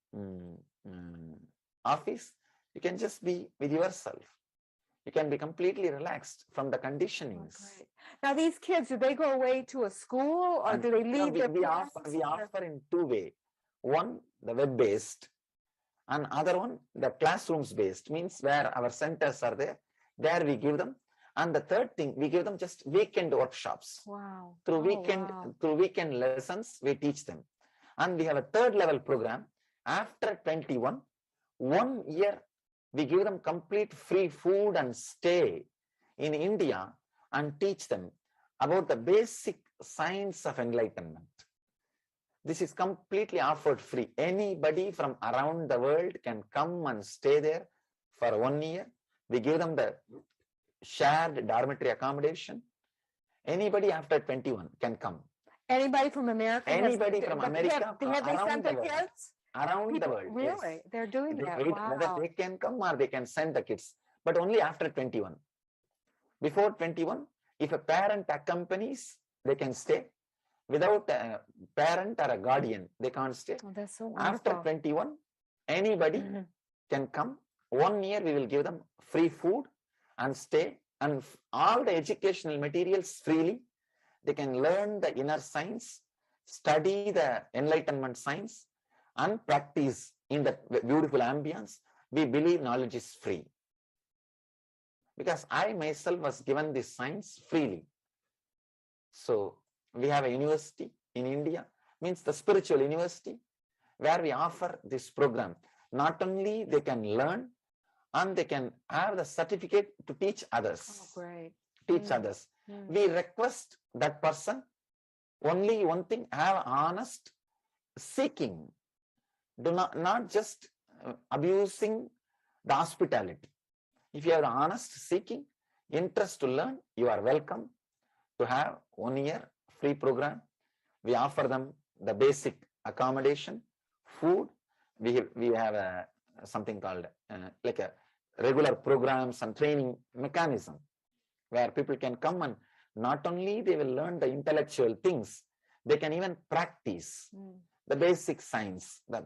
office, you can just be with yourself. You can be completely relaxed from the conditionings. Oh, now, these kids, do they go away to a school or do they leave their parents? We offer in 2 ways. One, the web-based, and other one, the classrooms-based, means where our centers are there. There we give them. And the third thing, we give them just weekend workshops. Wow. Through weekend lessons, we teach them. And we have a 3rd level program. After 21, 1 year, we give them complete free food and stay in India and teach them about the basic science of enlightenment. This is completely offered free. Anybody from around the world can come and stay there for 1 year. We give them the shared dormitory accommodation. Anybody after 21 can come. Anybody from America? Anybody from America, Have they around sent the their world. kids? around the People, world. Yes. really, they're doing They that. wait whether Wow. they can come or they can send the kids, but only after 21. Before 21, if a parent accompanies, they can stay. Without a parent or a guardian, they can't stay. Oh, that's so After wonderful. 21, anybody Mhm. can come. 1 year, we will give them free food and stay, and all the educational materials freely. They can learn the inner science, study the enlightenment science, and practice in the beautiful ambience. We believe knowledge is free. Because I myself was given this science freely. So we have a university in India, means the spiritual university, where we offer this program. Not only they can learn, and they can have the certificate to teach others. Oh, great. Teach others. We request that person only one thing: have honest seeking. Do not just abusing the hospitality. If you have honest seeking, interest to learn, you are welcome to have 1 year free program. We offer them the basic accommodation, food. We have something called like a regular programs and training mechanism, where people can come and not only they will learn the intellectual things, they can even practice the basic science, the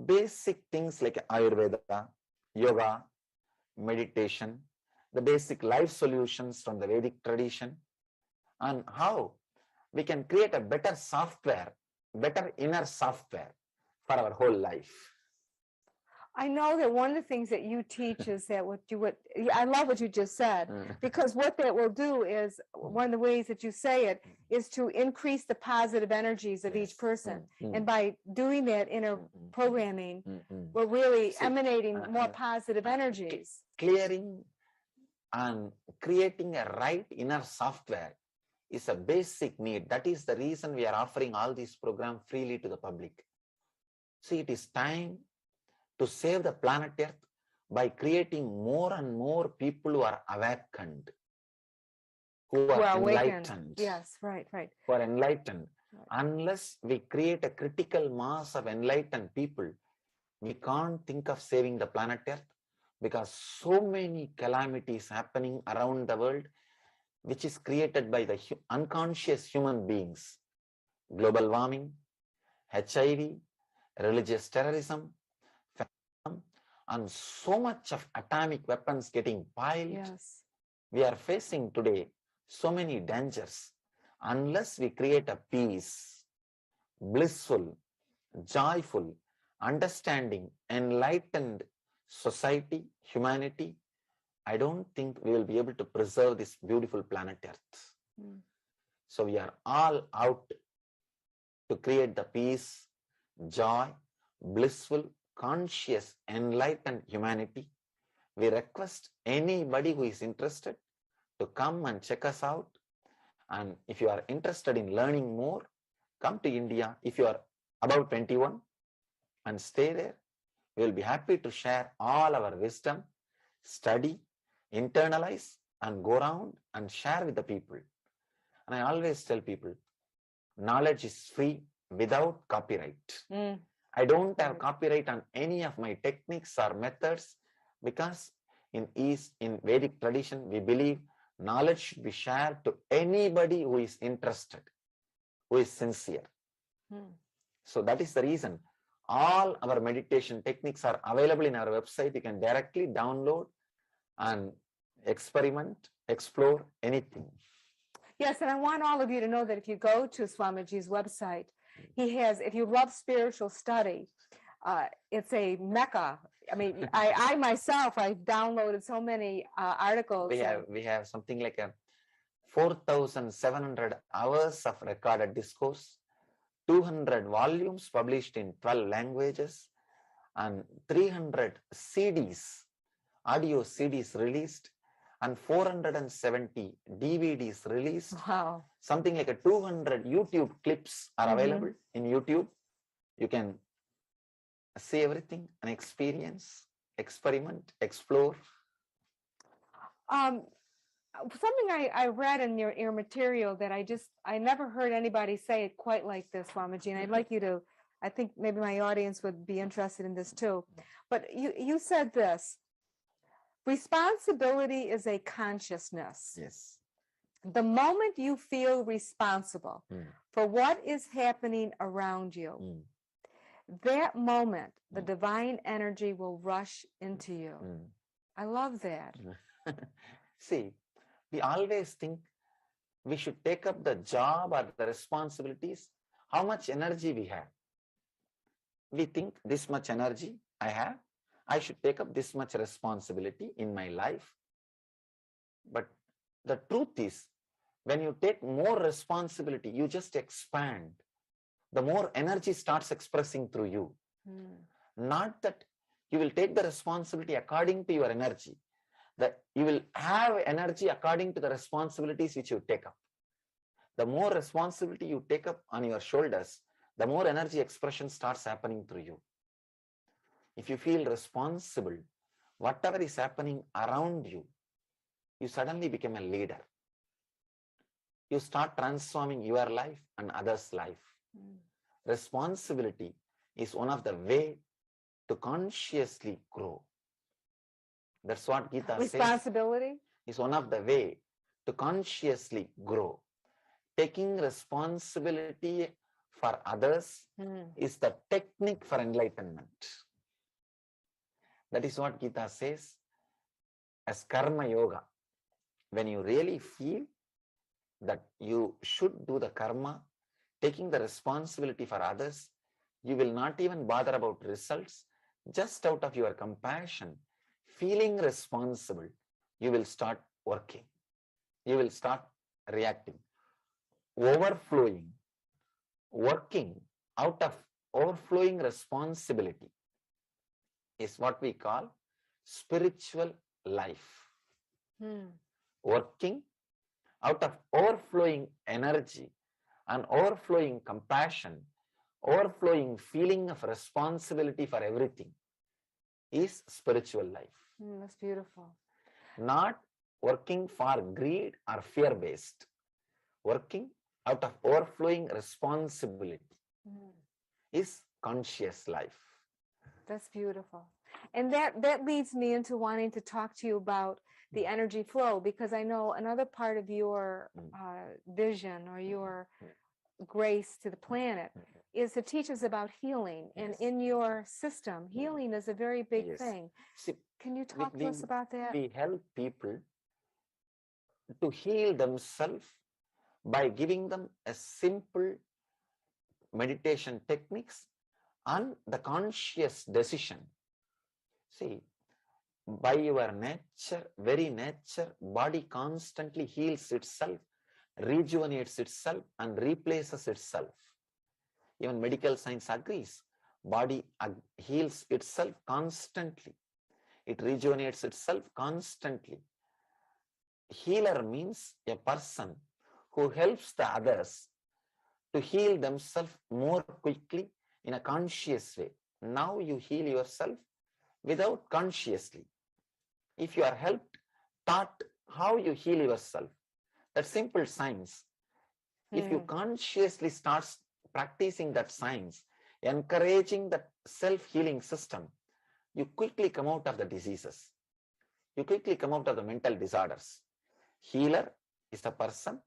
basic things like Ayurveda, yoga, meditation, the basic life solutions from the Vedic tradition, and how we can create a better software, better inner software for our whole life. I know that one of the things that you teach is that I love what you just said, because what that will do is, one of the ways that you say it is to increase the positive energies of each person. And by doing that inner programming, we're really emanating more positive energies. Clearing and creating a right inner software is a basic need. That is the reason we are offering all these programs freely to the public. See, it is time to save the planet Earth by creating more and more people who are awakened, who are enlightened. Yes, right. Who are enlightened. Unless we create a critical mass of enlightened people, we can't think of saving the planet Earth, because so many calamities happening around the world, which is created by the unconscious human beings. Global warming, HIV, religious terrorism, and so much of atomic weapons getting piled. Yes. We are facing today so many dangers. Unless we create a peace, blissful, joyful, understanding, enlightened society, humanity, I don't think we will be able to preserve this beautiful planet Earth. So we are all out to create the peace, joy, blissful, conscious, enlightened humanity. We request anybody who is interested to come and check us out. And if you are interested in learning more, come to India. If you are above 21 and stay there, we will be happy to share all our wisdom, study, internalize, and go around and share with the people. And I always tell people, knowledge is free without copyright. I don't have copyright on any of my techniques or methods, because in Vedic tradition, we believe knowledge should be shared to anybody who is interested, who is sincere. So that is the reason all our meditation techniques are available in our website. You can directly download and experiment, explore anything. Yes, and I want all of you to know that if you go to Swamiji's website, he has, if you love spiritual study, it's a mecca. I mean, I myself, I've downloaded so many articles. We have something like 4,700 hours of recorded discourse, 200 volumes published in 12 languages, and 300 CDs, audio CDs released, and 470 DVDs released. Wow. Something like 200 YouTube clips are available in YouTube. You can see everything and experience, experiment, explore. Something I read in your material that I never heard anybody say it quite like this, Swamiji, and I'd like you to I think maybe my audience would be interested in this too. But you said this, responsibility is a consciousness. Yes. The moment you feel responsible Mm. for what is happening around you, Mm. that moment, the Mm. divine energy will rush into you. Mm. I love that. See, we always think we should take up the job or the responsibilities, how much energy we have. We think this much energy I have, I should take up this much responsibility in my life. But the truth is, when you take more responsibility, you just expand. The more energy starts expressing through you. Not that you will take the responsibility according to your energy, that you will have energy according to the responsibilities which you take up. The more responsibility you take up on your shoulders, the more energy expression starts happening through you. If you feel responsible, whatever is happening around you, you suddenly become a leader. You start transforming your life and others' life. Responsibility is one of the way to consciously grow. That's what Gita says. Responsibility Is one of the way to consciously grow. Taking responsibility for others is the technique for enlightenment. That is what Gita says as karma yoga. When you really feel that you should do the karma, taking the responsibility for others, you will not even bother about results. Just out of your compassion, feeling responsible, you will start working. You will start reacting. Overflowing, working out of overflowing responsibility is what we call spiritual life. Working out of overflowing energy and overflowing compassion, overflowing feeling of responsibility for everything is spiritual life. That's beautiful. Not working for greed or fear-based. Working out of overflowing responsibility is conscious life. That's beautiful. And that leads me into wanting to talk to you about the energy flow, because I know another part of your vision or your grace to the planet is to teach us about healing. And in your system, healing is a very big thing. See, can you talk to us about that? We help people to heal themselves by giving them a simple meditation techniques and the conscious decision. See, by your nature, very nature, body constantly heals itself, rejuvenates itself and replaces itself. Even medical science agrees, body heals itself constantly. It rejuvenates itself constantly. Healer means a person who helps the others to heal themselves more quickly in a conscious way. Now you heal yourself without consciously. If you are helped, taught how you heal yourself, that simple science, if you consciously start practicing that science, encouraging that self-healing system, you quickly come out of the diseases. You quickly come out of the mental disorders. Healer is the person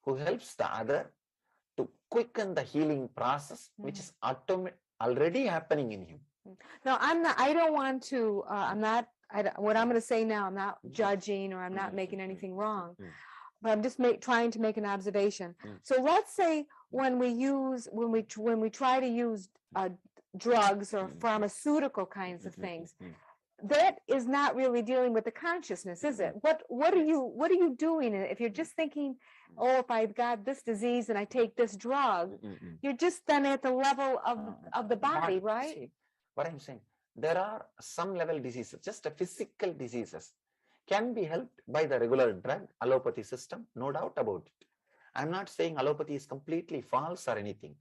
who helps the other to quicken the healing process, which is already happening in him. No, I don't want to, what I'm going to say now, I'm not judging or I'm not making anything wrong, but I'm just trying to make an observation. So let's say when we try to use drugs or pharmaceutical kinds of things, that is not really dealing with the consciousness, is it? What are you doing if you're just thinking, oh, if I've got this disease and I take this drug, you're just then at the level of the body, right? See, what I'm saying, there are some level diseases, just a physical diseases, can be helped by the regular drug allopathy system, no doubt about it. I'm not saying allopathy is completely false or anything,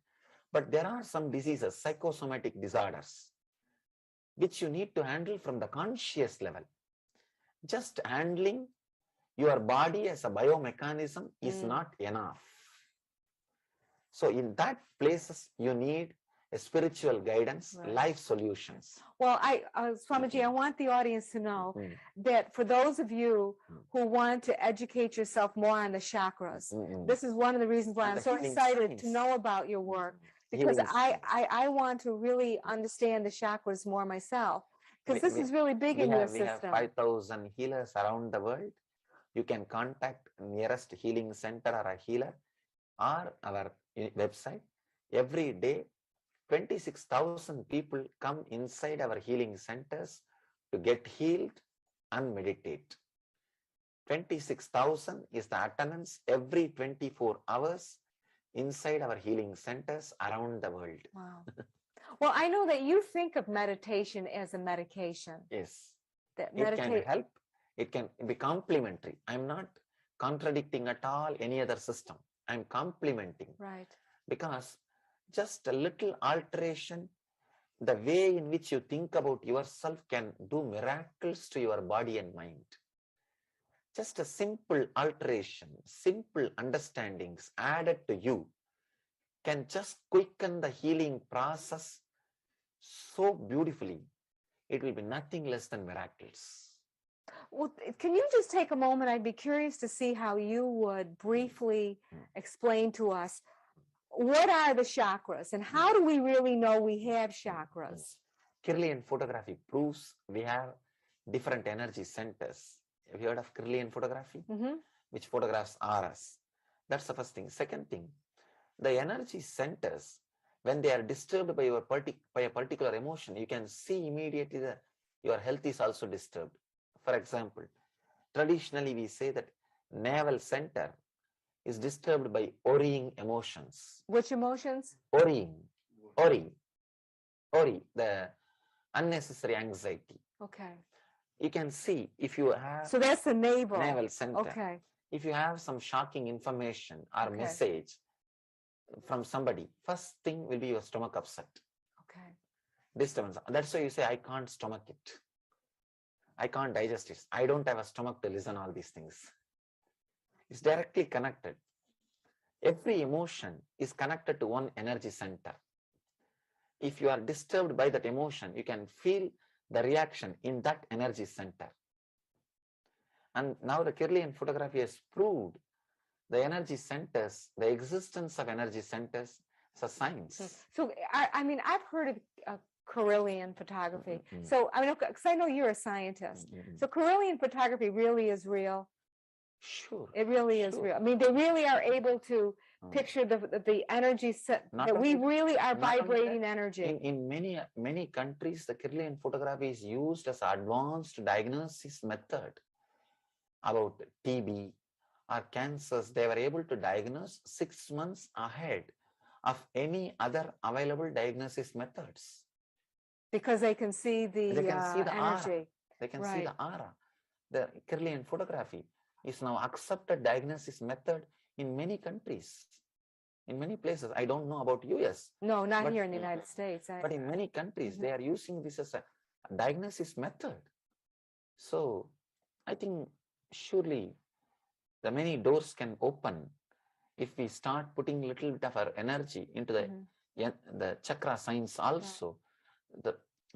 but there are some diseases, psychosomatic disorders, which you need to handle from the conscious level. Just handling your body as a biomechanism is not enough. So in that places, you need a spiritual guidance, Right. life solutions. Well, Swamiji, I want the audience to know Mm, that for those of you Mm. who want to educate yourself more on the chakras, mm, mm. this is one of the reasons why And I'm the so healing excited to science. know about your work, because Healing science. I want to really understand the chakras more myself, because this is really big in your We have system. 5,000 healers around the world. You can contact nearest healing center or a healer or our website. Every day, 26,000 people come inside our healing centers to get healed and meditate. 26,000 is the attendance every 24 hours inside our healing centers around the world. Wow. Well, I know that you think of meditation as a medication. Yes, That it can meditate. help. It can be complementary. I'm not contradicting at all any other system. I'm complementing, Right. because just a little alteration, the way in which you think about yourself can do miracles to your body and mind. Just a simple alteration, simple understandings added to you can just quicken the healing process so beautifully. It will be nothing less than miracles. Well, can you just take a moment? I'd be curious to see how you would briefly explain to us what are the chakras and how do we really know we have chakras? Kirlian photography proves we have different energy centers. Have you heard of Kirlian photography? Which photographs auras? That's the first thing. Second thing, the energy centers, when they are disturbed by a particular emotion, you can see immediately that your health is also disturbed. For example, traditionally we say that navel center is disturbed by worrying emotions. Which emotions? Worry, the unnecessary anxiety. Okay. You can see if you have So that's the navel center. Okay. If you have some shocking information or Okay. message from somebody, first thing will be your stomach upset. Okay. Disturbance. That's why you say, I can't stomach it. I can't digest it. I don't have a stomach to listen all these things. It's directly connected. Every emotion is connected to one energy center. If you are disturbed by that emotion, you can feel the reaction in that energy center. And now the Kirlian photography has proved the energy centers, the existence of energy centers is a science. So, I mean, I've heard of Carillion photography. Mhm. So, I mean, because I know you're a scientist. So Carillion photography really is real. Sure. It really is Sure. real. I mean, they really are able to picture the energy set Not that we only- really are not only vibrating energy. In many countries, the Kirlian photography is used as advanced diagnosis method about TB or cancers. They were able to diagnose 6 months ahead of any other available diagnosis methods. Because they can see the, They can see the aura. energy. They can see Right. the aura. The Kirlian photography is now accepted diagnosis method in many countries, in many places. I don't know about US, No, not But- here in the United States. but in many countries, they are using this as a diagnosis method. So I think surely the many doors can open if we start putting a little bit of our energy into the chakra science also.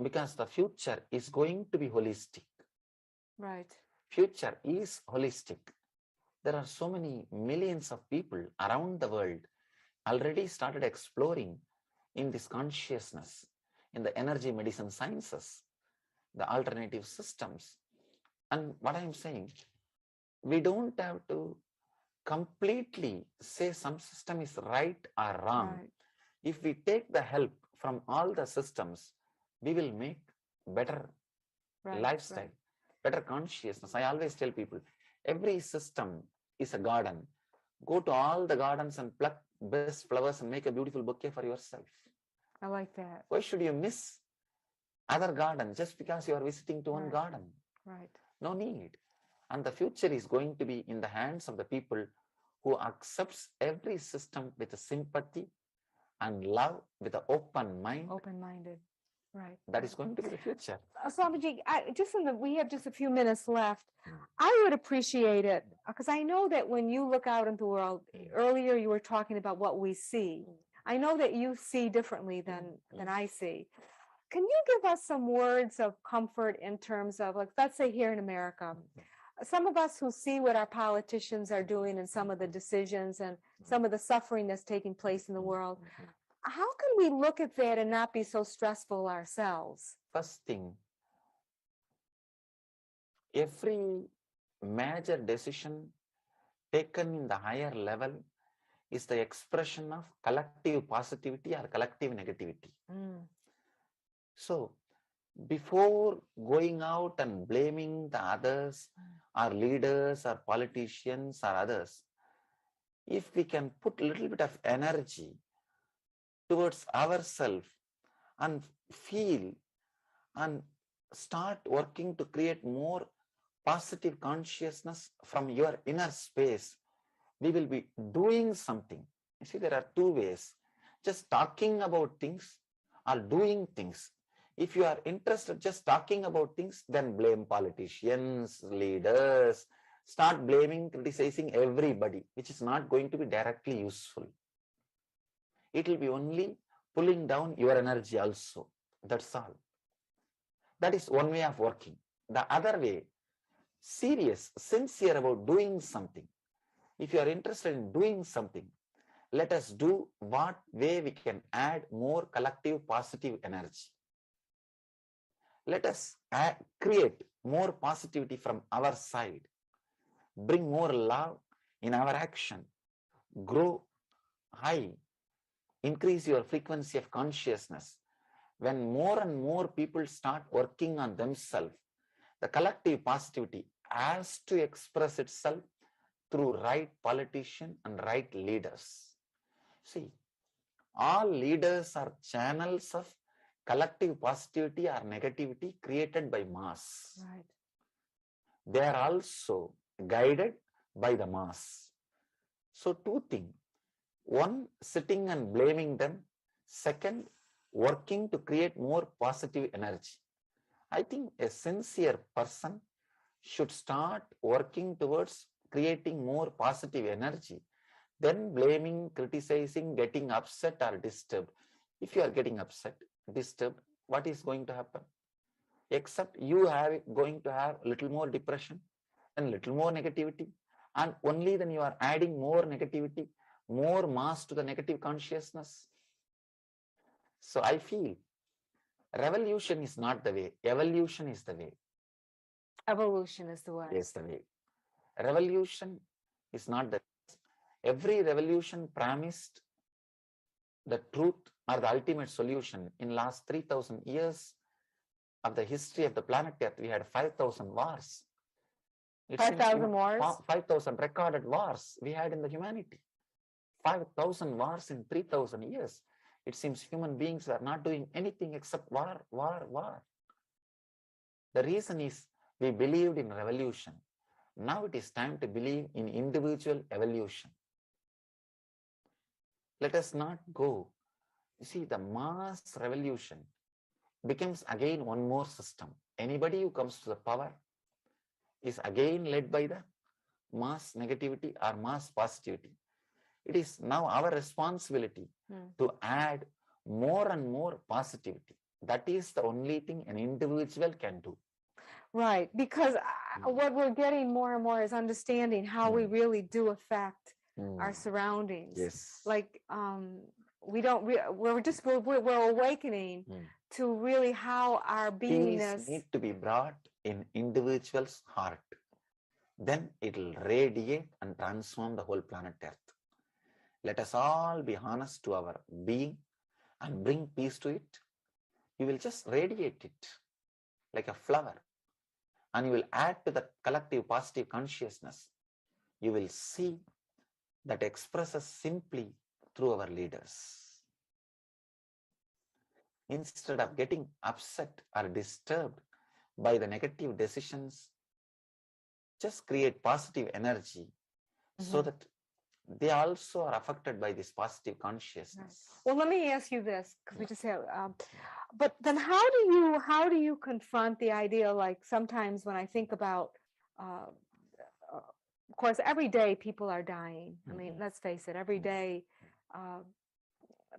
Because the future is going to be holistic. Right. Future is holistic. There are so many millions of people around the world already started exploring in this consciousness, in the energy medicine sciences, the alternative systems. And what I'm saying, we don't have to completely say some system is right or wrong. Right. If we take the help from all the systems, we will make better Right. lifestyle, better consciousness. I always tell people, every system is a garden. Go to all the gardens and pluck best flowers and make a beautiful bouquet for yourself. I like that. Why should you miss other gardens just because you are visiting to one Right. garden? Right. No need. And the future is going to be in the hands of the people who accepts every system with a sympathy and love, with an open mind. Open-minded. Right. That is going to be the future. Swamiji, we have just a few minutes left. I would appreciate it because I know that when you look out into the world, earlier you were talking about what we see. I know that you see differently than I see. Can you give us some words of comfort in terms of, like, let's say here in America, some of us who see what our politicians are doing and some of the decisions and some of the suffering that's taking place in the world, how can we look at that and not be so stressful ourselves? First thing, every major decision taken in the higher level is the expression of collective positivity or collective negativity. So before going out and blaming the others or leaders or politicians or others, if we can put a little bit of energy towards ourselves and feel and start working to create more positive consciousness from your inner space, we will be doing something. You see, there are two ways, just talking about things or doing things. If you are interested just talking about things, then blame politicians, leaders, start blaming, criticizing everybody, which is not going to be directly useful. It will be only pulling down your energy also. That's all. That is one way of working. The other way, serious, sincere about doing something. If you are interested in doing something, let us do what way we can add more collective positive energy. Let us create more positivity from our side, bring more love in our action, grow high, increase your frequency of consciousness. When more and more people start working on themselves, the collective positivity has to express itself through right politician and right leaders. See, all leaders are channels of collective positivity or negativity created by mass. Right. They are also guided by the mass. So two things. One, sitting and blaming them. Second, working to create more positive energy. I think a sincere person should start working towards creating more positive energy, then blaming, criticizing, getting upset or disturbed. If you are getting upset, disturbed, what is going to happen? Except you are going to have a little more depression and little more negativity, and only then you are adding more negativity, more mass to the negative consciousness. So I feel revolution is not the way, evolution is the way. Evolution is the way. Is the way. Revolution is not the way. Every revolution promised the truth or the ultimate solution. In last 3,000 years of the history of the planet Earth, we had 5,000 wars. 5,000 wars? 5,000 recorded wars we had in the humanity. 5,000 wars in 3,000 years. It seems human beings were not doing anything except war, war, war. The reason is we believed in revolution. Now it is time to believe in individual evolution. Let us not go. You see, the mass revolution becomes again one more system. Anybody who comes to the power is again led by the mass negativity or mass positivity. It is now our responsibility to add more and more positivity. That is the only thing an individual can do. Right, because what we're getting more and more is understanding how we really do affect our surroundings. Yes. Like we're awakening to really how our beingness Peace need to be brought in individual's heart. Then it will radiate and transform the whole planet Earth. Let us all be honest to our being and bring peace to it. You will just radiate it like a flower, and you will add to the collective positive consciousness. You will see that expresses simply through our leaders. Instead of getting upset or disturbed by the negative decisions, just create positive energy so that they also are affected by this positive consciousness. Well, let me ask you this, because we just have, but then how do you confront the idea, like sometimes when I think about, of course, every day people are dying. I mean, let's face it, every day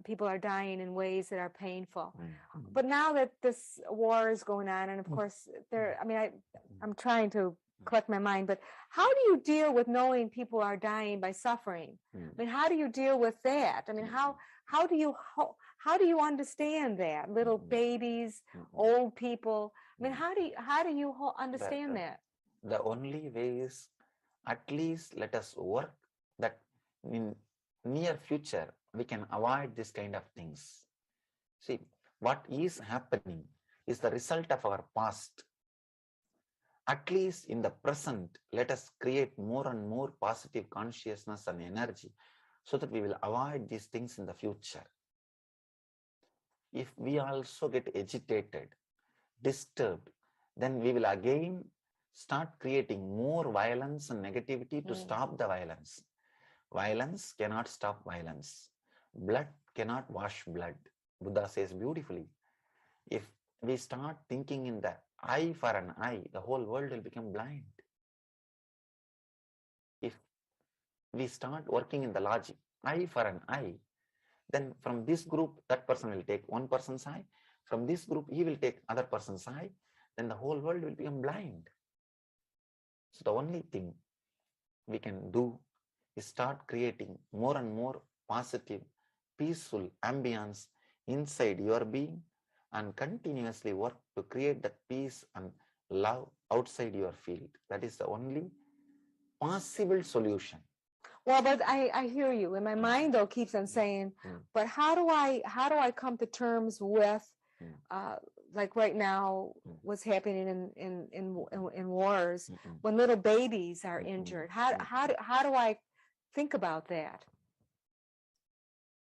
people are dying in ways that are painful. Mm. But now that this war is going on, and of course, I'm trying to collect my mind, but how do you deal with knowing people are dying by suffering? I mean, how do you deal with that? I mean, how do you understand that? Little babies, old people. I mean, how do you understand that? The only way is, at least let us work that in near future we can avoid this kind of things. See, what is happening is the result of our past. At least in the present, let us create more and more positive consciousness and energy so that we will avoid these things in the future. If we also get agitated, disturbed, then we will again start creating more violence and negativity to stop the violence. Violence cannot stop violence. Blood cannot wash blood. Buddha says beautifully, if we start thinking in the eye for an eye, the whole world will become blind. If we start working in the logic, eye for an eye, then from this group, that person will take one person's eye. From this group, he will take other person's eye. Then the whole world will become blind. So the only thing we can do is start creating more and more positive, peaceful ambience inside your being and continuously work to create that peace and love outside your field. That is the only possible solution. Well, but I hear you. And my mind though keeps on saying, but how do I come to terms with like right now what's happening in wars when little babies are injured? How do I think about that?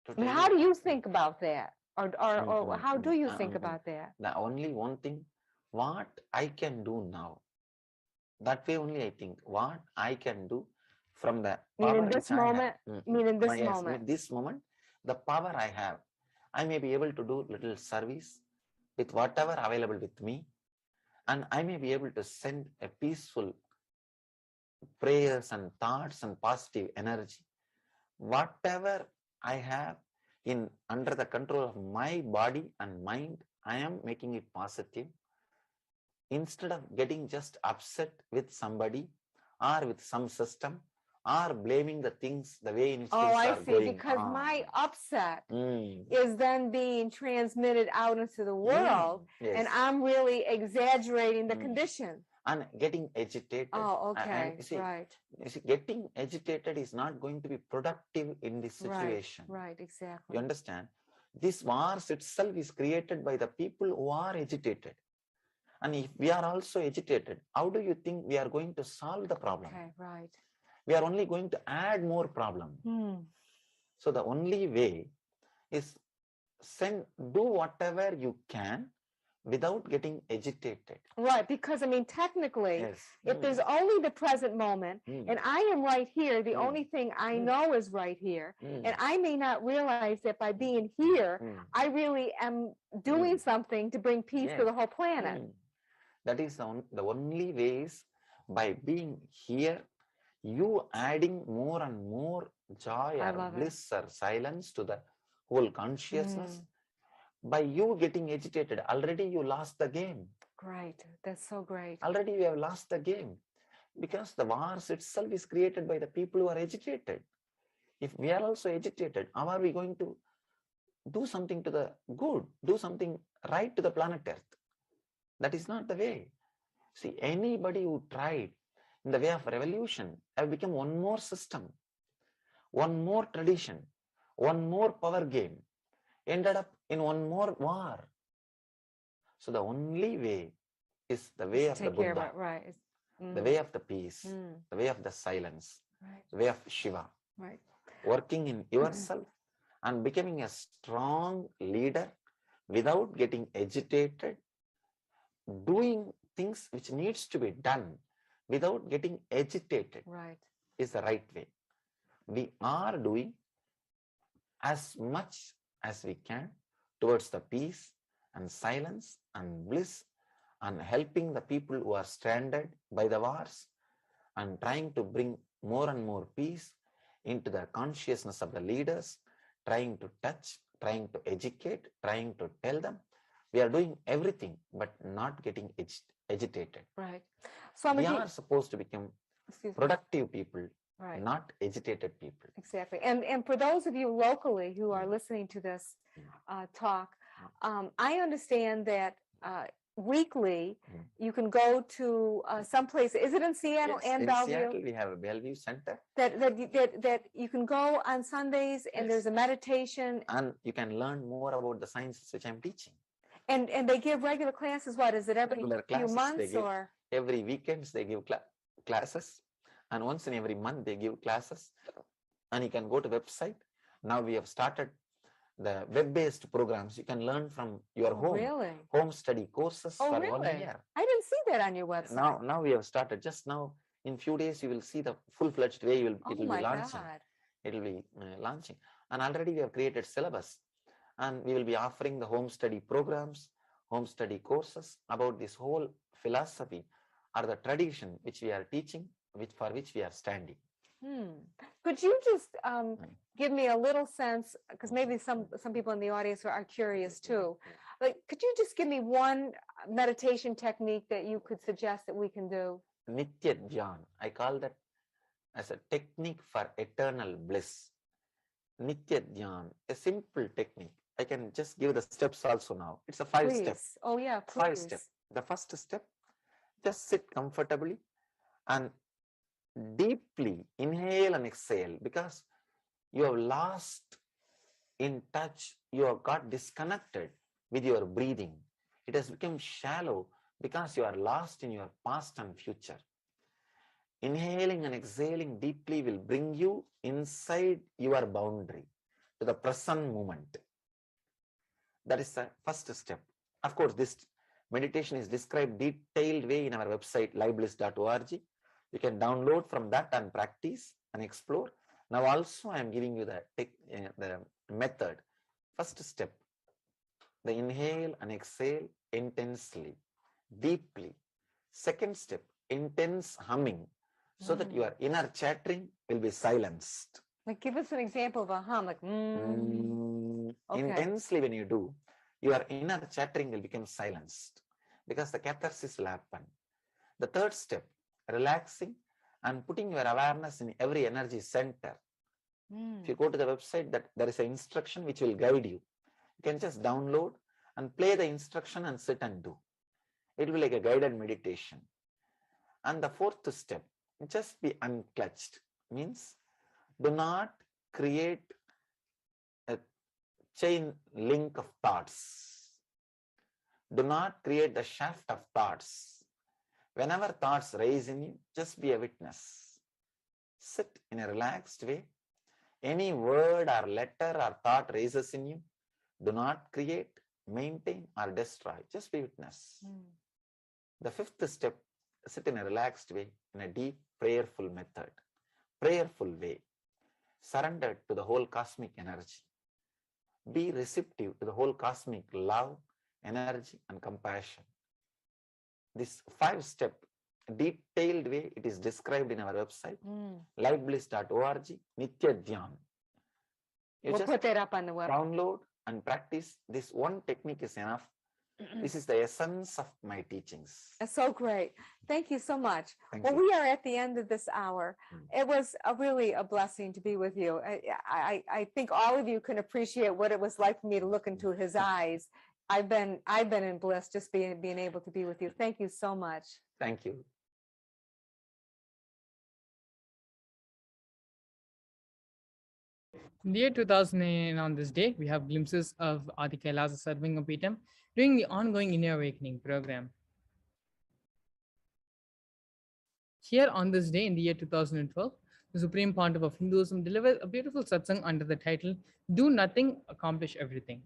I mean, how do you think about that? Or how do you think about that? The only one thing, what I can do now. That way only I think, what I can do from the power in this moment, this moment, the power I have, I may be able to do little service with whatever available with me, and I may be able to send a peaceful prayers and thoughts and positive energy. Whatever I have in under the control of my body and mind, I am making it positive. Instead of getting just upset with somebody or with some system or blaming the things the way in which things are going because on. my upset is then being transmitted out into the world, and I'm really exaggerating the condition. And getting agitated. Oh, okay, and see, right. You see, getting agitated is not going to be productive in this situation. Right, exactly. You understand? This wars itself is created by the people who are agitated. And if we are also agitated, how do you think we are going to solve the problem? Okay, right. We are only going to add more problem. So the only way is do whatever you can without getting agitated. Right, because I mean, technically, if there's only the present moment, and I am right here, the only thing I know is right here, and I may not realize that by being here, I really am doing something to bring peace to the whole planet. That is the only ways. By being here, you adding more and more joy or bliss or silence to the whole consciousness. By you getting agitated, already you lost the game. Great, that's so great. Already you have lost the game, because the wars itself is created by the people who are agitated. If we are also agitated, how are we going to do something to the good, do something right to the planet Earth? That is not the way. See, anybody who tried in the way of revolution have become one more system, one more tradition, one more power game, ended up in one more war. So the only way is the way of the Buddha, right. The way of the peace, the way of the silence, the way of Shiva, working in yourself and becoming a strong leader without getting agitated, doing things which needs to be done without getting agitated is the right way. We are doing as much as we can towards the peace and silence and bliss, and helping the people who are stranded by the wars, and trying to bring more and more peace into the consciousness of the leaders, trying to touch trying to educate, trying to tell them. We are doing everything, but not getting agitated. Right. We Swamiji, are supposed to become excuse me. productive people, Right. not agitated people. Exactly. And for those of you locally who are listening to this talk, I understand that weekly you can go to some place. Is it in Seattle Yes, and in Bellevue? Seattle, we have a Bellevue Center, That you can go on Sundays and there's a meditation and you can learn more about the sciences which I'm teaching. and they give regular classes. What is it, every Regular few classes they months give. or? Every weekends they give classes, and once in every month they give classes, and you can go to website. Now we have started the web-based programs. You can learn from your home. Really? Home study courses Oh, for really? 1 year. I didn't see that on your website. Now we have started. Just now, in few days, you will see the full-fledged way. It will be my launching. God. It will be launching, and already we have created syllabus, and we will be offering the home study programs, home study courses about this whole philosophy or the tradition which we are teaching, for which we are standing. Could you just give me a little sense, because maybe some people in the audience are curious too. Like, could you just give me one meditation technique that you could suggest that we can do? Nitya Dhyan, I call that as a technique for eternal bliss. Nitya Dhyan, a simple technique. I can just give the steps also now. It's a 5-step. Please. Oh yeah, please. 5-step. The first step, just sit comfortably and deeply inhale and exhale, because you have lost in touch, you have got disconnected with your breathing. It has become shallow because you are lost in your past and future. Inhaling and exhaling deeply will bring you inside your boundary to the present moment. That is the first step. Of course, this meditation is described detailed way in our website livebliss.org. You can download from that and practice and explore. Now also I am giving you the method. First step, the inhale and exhale intensely, deeply. Second step, intense humming, so that your inner chattering will be silenced. Like, give us an example of a hum, like Okay. Intensely when you do, your inner chattering will become silenced, because the catharsis will happen. The third step, relaxing and putting your awareness in every energy center. If you go to the website, that there is an instruction which will guide you. You can just download and play the instruction and sit and do. It will be like a guided meditation. And the fourth step, just be unclutched, means do not create a chain link of thoughts. Do not create the shaft of thoughts. Whenever thoughts rise in you, just be a witness. Sit in a relaxed way. Any word or letter or thought raises in you, do not create, maintain or destroy. Just be witness. The fifth step, sit in a relaxed way, in a deep prayerful method, prayerful way, surrendered to the whole cosmic energy. Be receptive to the whole cosmic love, energy and compassion. This 5-step detailed way, it is described in our website, livebliss.org, Nitya Dhyan. You We'll just put that up on the web. download and practice. This one technique is enough. This is the essence of my teachings. That's so great. Thank you so much. Thank Well, you. we are at the end of this hour. It was really a blessing to be with you. I think all of you can appreciate what it was like for me to look into his eyes. I've been in bliss just being able to be with you. Thank you so much. Thank you. In the year 2009, on this day, we have glimpses of Adi Kailasa Sarvangapeetam during the ongoing Inner Awakening program. Here on this day in the year 2012, the Supreme Pontiff of Hinduism delivered a beautiful satsang under the title, Do Nothing, Accomplish Everything.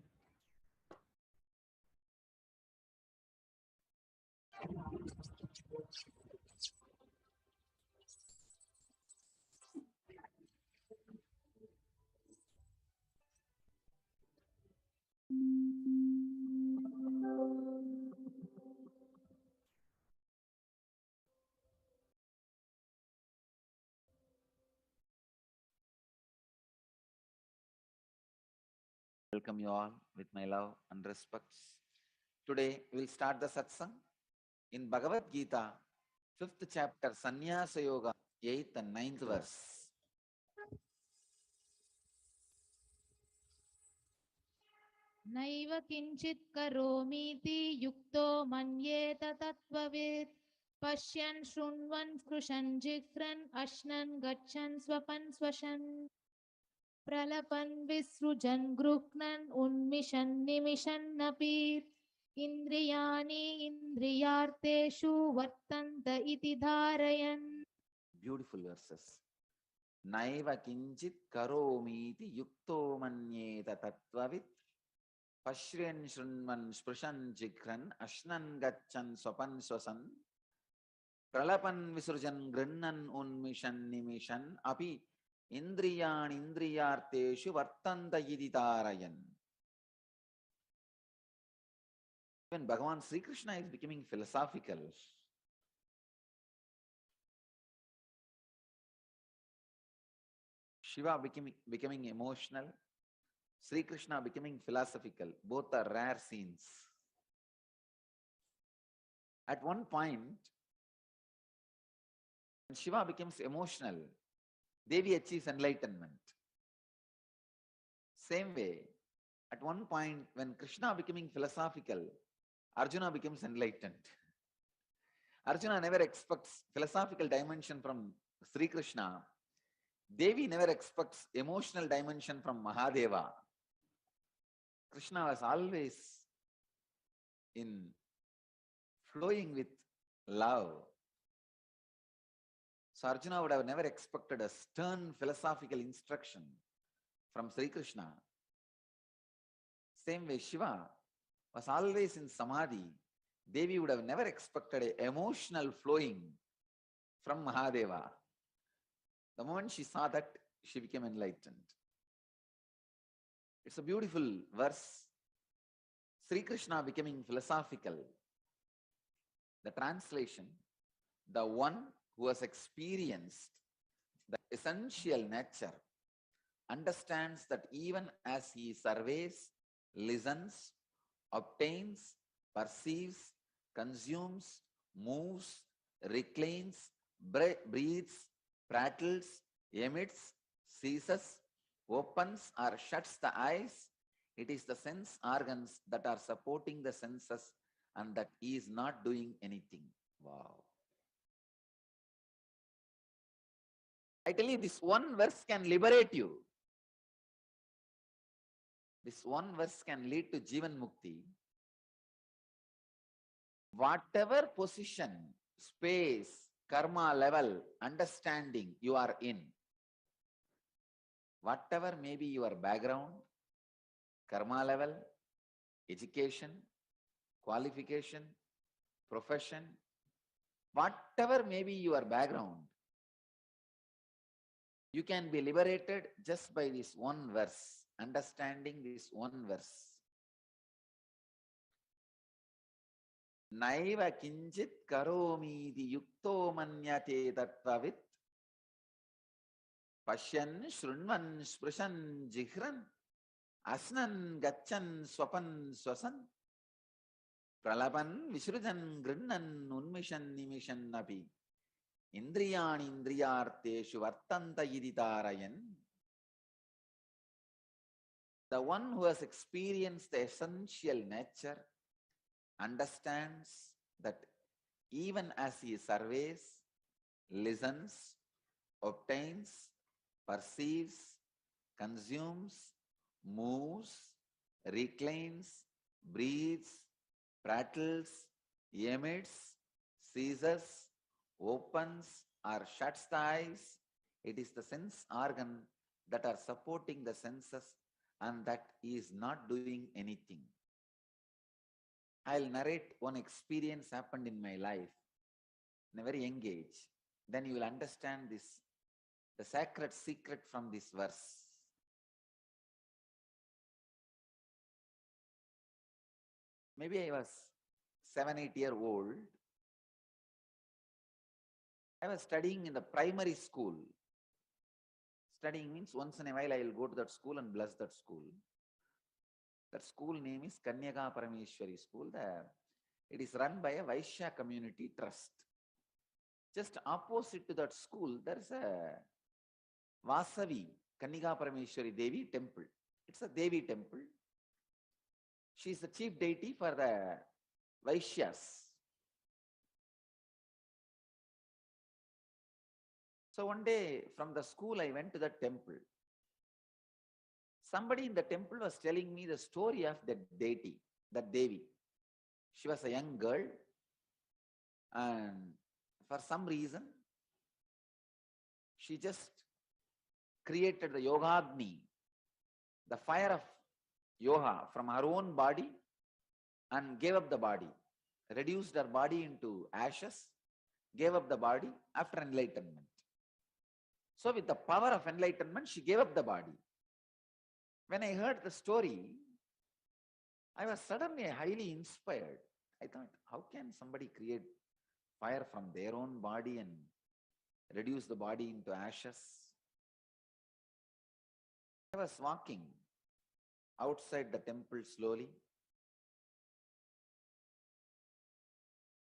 Welcome you all with my love and respects. Today we will start the satsang in Bhagavad Gita, 5th chapter, Sannyasa Yoga, 8th and 9th verse. नैव किञ्चित् करोमीति युक्तो मन्येत तत्त्ववित् पश्यन् शृण्वन् स्पृशन् जिघ्रन् अश्नन् गच्छन् स्वपन् स्वशन् प्रलपन् विसृजन् गृह्णन् उन्मिषन् निमिषन्नपि इन्द्रियाणि इन्द्रियार्थेषु वर्तन्त इति धारयन्. Beautiful verses. Naiva kinchit karomiti yukto manyeta tattvavit Pashyan shrunvan sprishan jikran ashnan gachan swapan swasan Pralapan visrujan grinnan unmishan nimishan api Indriyan indriyarteshu vartanta yiditarayan. When Bhagavan Sri Krishna is becoming philosophical, Shiva becoming emotional, Sri Krishna becoming philosophical, both are rare scenes. At one point, when Shiva becomes emotional, Devi achieves enlightenment. Same way, at one point when Krishna becoming philosophical, Arjuna becomes enlightened. Arjuna never expects philosophical dimension from Sri Krishna. Devi never expects emotional dimension from Mahadeva. Krishna was always in flowing with love. So Arjuna would have never expected a stern philosophical instruction from Sri Krishna. Same way Shiva was always in Samadhi. Devi would have never expected an emotional flowing from Mahadeva. The moment she saw that, she became enlightened. It's a beautiful verse. Sri Krishna becoming philosophical. The translation, the one who has experienced the essential nature understands that even as he surveys, listens, obtains, perceives, consumes, moves, reclines, breathes, prattles, emits, ceases, opens or shuts the eyes, it is the sense organs that are supporting the senses and that he is not doing anything. Wow. I tell you, this one verse can liberate you. This one verse can lead to Jivan Mukti. Whatever position, space, karma level, understanding you are in, whatever may be your background, karma level, education, qualification, profession, whatever may be your background, you can be liberated just by this one verse, understanding this one verse. Naiva kinchit karomiti yukto manyate tattvavit Pashyan shrunvan sprishan jighran asnan gachan swapan swasan Pralapan visrujan grinnan unmishan nimishan api Indriyani indriyarteshu vartanta yiditarayan. The one who has experienced the essential nature understands that even as he surveys, listens, obtains, perceives, consumes, moves, reclines, breathes, prattles, emits, ceases, opens or shuts the eyes, it is the sense organ that are supporting the senses and that he is not doing anything. I'll narrate one experience happened in my life in a very young age. Then you will understand this, the sacred secret from this verse. Maybe I was 7-8 years old. I was studying in the primary school. Studying means once in a while I will go to that school and bless that school. That school name is Kanyaka Parameshwari School. It is run by a Vaishya community trust. Just opposite to that school, there is a Vasavi Kanyaka Parameshwari Devi temple. It's a Devi temple. She is the chief deity for the Vaishyas. So one day from the school, I went to the temple. Somebody in the temple was telling me the story of that deity, that Devi. She was a young girl, and for some reason, she just created the Yogagni, the fire of yoga, from her own body and gave up the body, reduced her body into ashes, gave up the body after enlightenment. So with the power of enlightenment, she gave up the body. When I heard the story, I was suddenly highly inspired. I thought, how can somebody create fire from their own body and reduce the body into ashes? I was walking outside the temple slowly.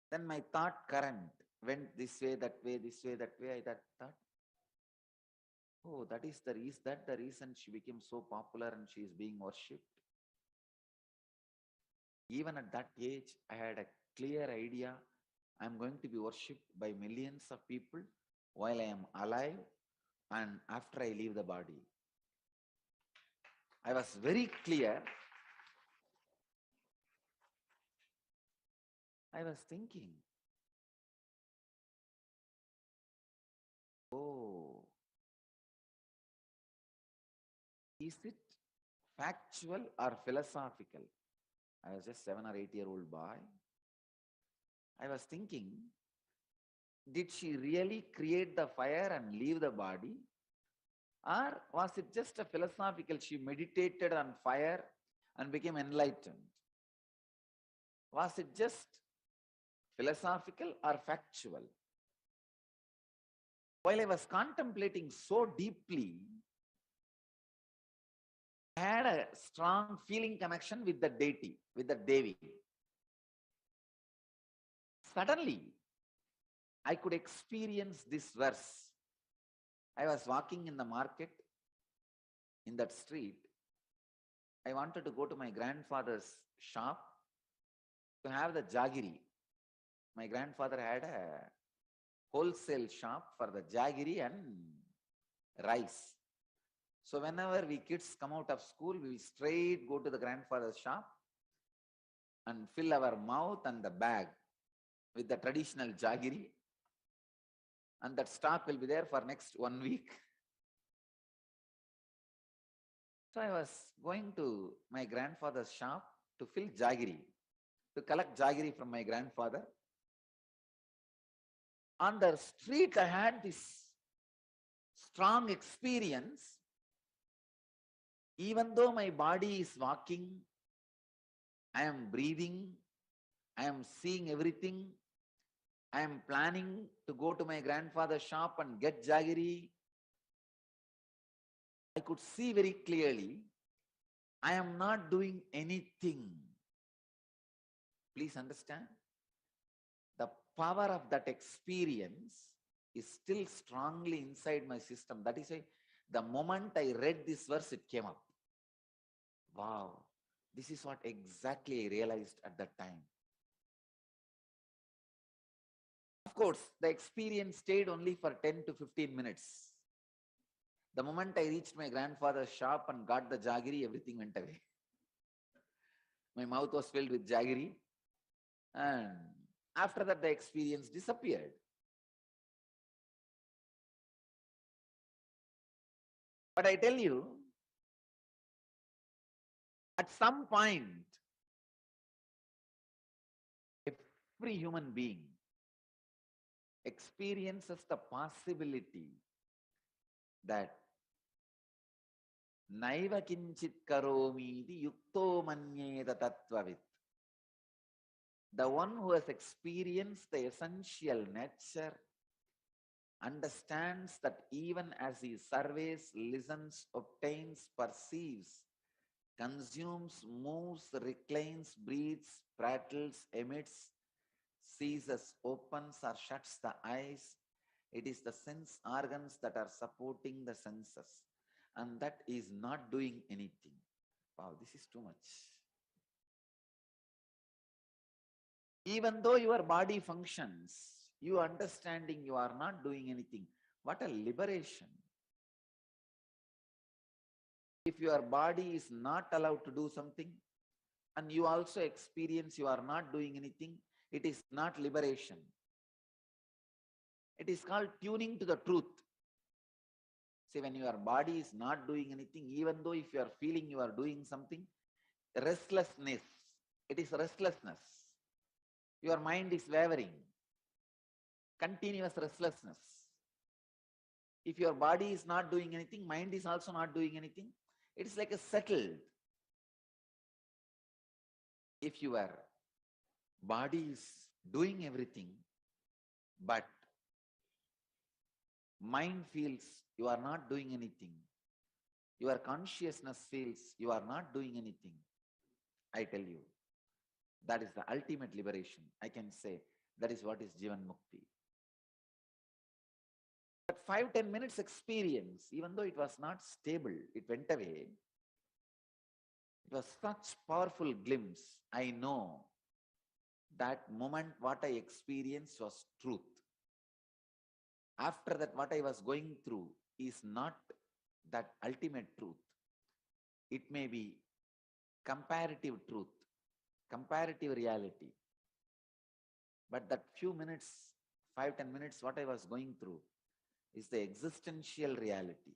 Then my thought current went this way, that way, this way, that way. I thought, oh, that is the reason she became so popular and she is being worshipped. Even at that age, I had a clear idea. I'm going to be worshipped by millions of people while I am alive and after I leave the body. I was very clear. I was thinking, oh, is it factual or philosophical? I was just 7 or 8-year-old boy. I was thinking, did she really create the fire and leave the body? Or was it just a philosophical, she meditated on fire and became enlightened? Was it just philosophical or factual? While I was contemplating so deeply, I had a strong feeling connection with the deity, with the Devi. Suddenly, I could experience this verse. I was walking in the market, in that street. I wanted to go to my grandfather's shop to have the jaggery. My grandfather had a wholesale shop for the jaggery and rice. So whenever we kids come out of school, we straight go to the grandfather's shop and fill our mouth and the bag with the traditional jaggery, and that stock will be there for next 1 week. So I was going to my grandfather's shop to fill jaggery, to collect jaggery from my grandfather. On the street, I had this strong experience. Even though my body is walking, I am breathing, I am seeing everything, I am planning to go to my grandfather's shop and get jaggery. I could see very clearly, I am not doing anything. Please understand, the power of that experience is still strongly inside my system. That is why the moment I read this verse, it came up. Wow, this is what exactly I realized at that time. Of course, the experience stayed only for 10 to 15 minutes. The moment I reached my grandfather's shop and got the jaggery, everything went away. My mouth was filled with jaggery, and after that, the experience disappeared. But I tell you, at some point, every human being experiences the possibility that naiva kinchit karomiti yukto manyeta tattvavit. The one who has experienced the essential nature understands that even as he surveys, listens, obtains, perceives, consumes, moves, reclines, breathes, prattles, emits, seizes, opens or shuts the eyes. It is the sense organs that are supporting the senses, and that is not doing anything. Wow, this is too much. Even though your body functions, you understanding you are not doing anything. What a liberation. If your body is not allowed to do something, and you also experience you are not doing anything, it is not liberation. It is called tuning to the truth. See, when your body is not doing anything, even though if you are feeling you are doing something, restlessness, it is restlessness. Your mind is wavering, continuous restlessness. If your body is not doing anything, mind is also not doing anything. It is like a settled. If your body is doing everything, but mind feels you are not doing anything, your consciousness feels you are not doing anything, I tell you, that is the ultimate liberation. I can say that is what is Jivan Mukti. But 5-10 minutes experience, even though it was not stable, it went away. It was such powerful glimpse. I know that moment what I experienced was truth. After that, what I was going through is not that ultimate truth. It may be comparative truth, comparative reality. But that few minutes, 5-10 minutes, what I was going through is the existential reality.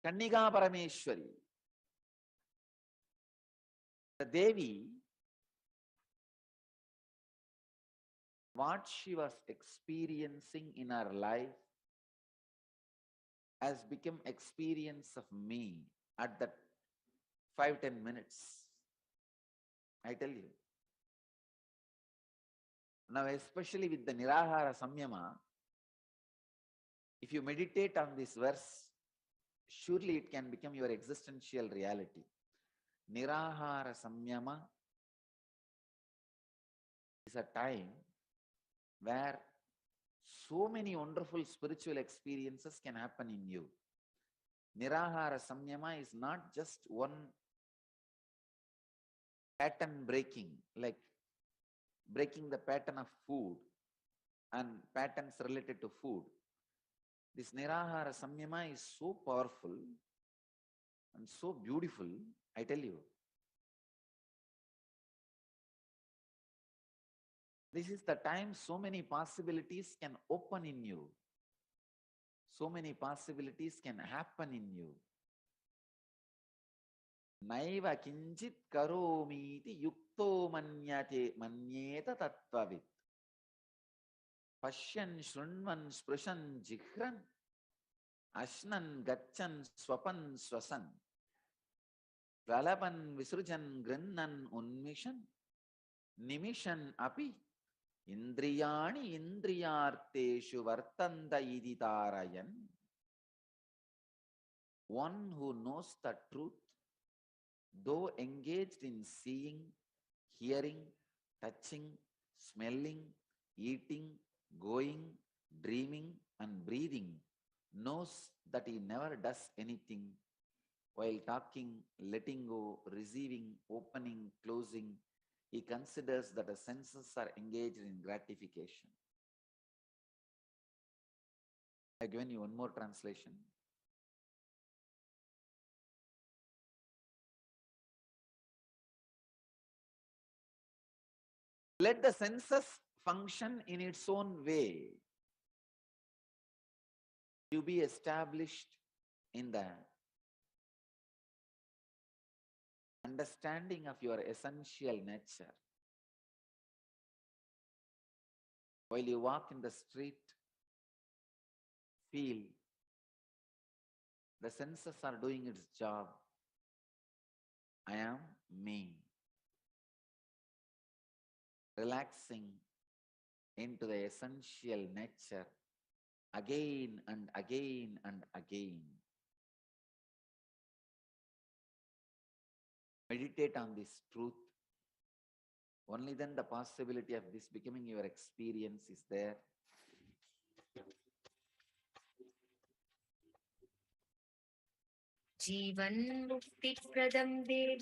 Kannika Parameshwari, the Devi, what she was experiencing in her life has become experience of me at that 5-10 minutes. I tell you. Now, especially with the Nirahara Samyama, if you meditate on this verse, surely it can become your existential reality. Nirahara Samyama is a time where so many wonderful spiritual experiences can happen in you. Nirahara Samyama is not just one pattern breaking, like breaking the pattern of food and patterns related to food. This Nirahara Samyama is so powerful and so beautiful, I tell you. This is the time so many possibilities can open in you. So many possibilities can happen in you. Naiva kinchit karomiti yukto manyeta tattvavit. Pashyan shrunvan sprushan jihran. Ashnan gachan swapan swasan. Pralapan visrujan grinnan unmishan. Nimishan api. Indriyani indriyarteshu vartanda iditarayan. One who knows the truth, though engaged in seeing, hearing, touching, smelling, eating, going, dreaming, and breathing, knows that he never does anything while talking, letting go, receiving, opening, closing. He considers that the senses are engaged in gratification. I've given you one more translation. Let the senses function in its own way. You be established in the understanding of your essential nature. While you walk in the street, feel the senses are doing its job. I am me. Relaxing into the essential nature again and again and again. meditate on this truth, only then the possibility of this becoming your experience is there.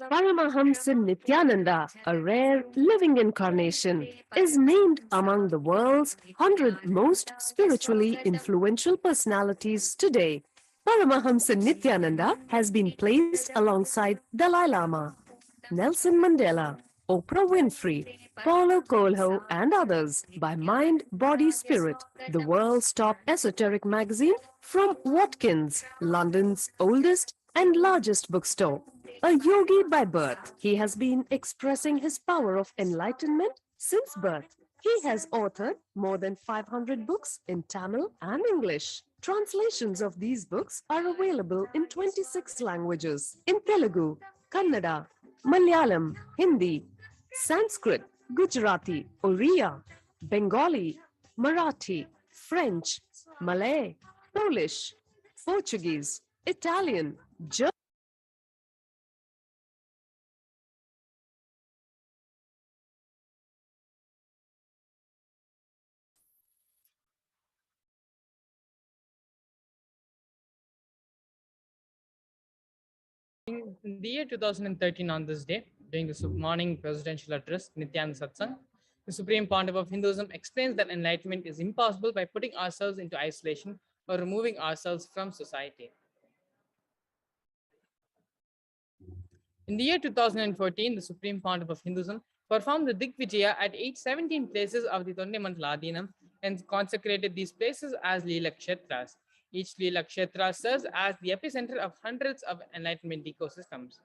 Paramahamsa Nithyananda, a rare living incarnation, is named among the world's 100 most spiritually influential personalities today. Paramahamsa Nithyananda has been placed alongside Dalai Lama, Nelson Mandela, Oprah Winfrey, Paulo Coelho, and others by Mind, Body, Spirit, the world's top esoteric magazine from Watkins, London's oldest and largest bookstore. A yogi by birth, he has been expressing his power of enlightenment since birth. He has authored more than 500 books in Tamil and English. Translations of these books are available in 26 languages in Telugu, Kannada, Malayalam, Hindi, Sanskrit, Gujarati, Oriya, Bengali, Marathi, French, Malay, Polish, Portuguese, Italian, German. In the year 2013, on this day, during the morning presidential address, Nithyananda Satsang, the Supreme Pontiff of Hinduism explains that enlightenment is impossible by putting ourselves into isolation or removing ourselves from society. In the year 2014, the Supreme Pontiff of Hinduism performed the Digvijaya at 17 places of the Tondemantala Adinam and consecrated these places as Leela Kshetras. Each Leela Kshetra serves as the epicenter of hundreds of enlightenment ecosystems.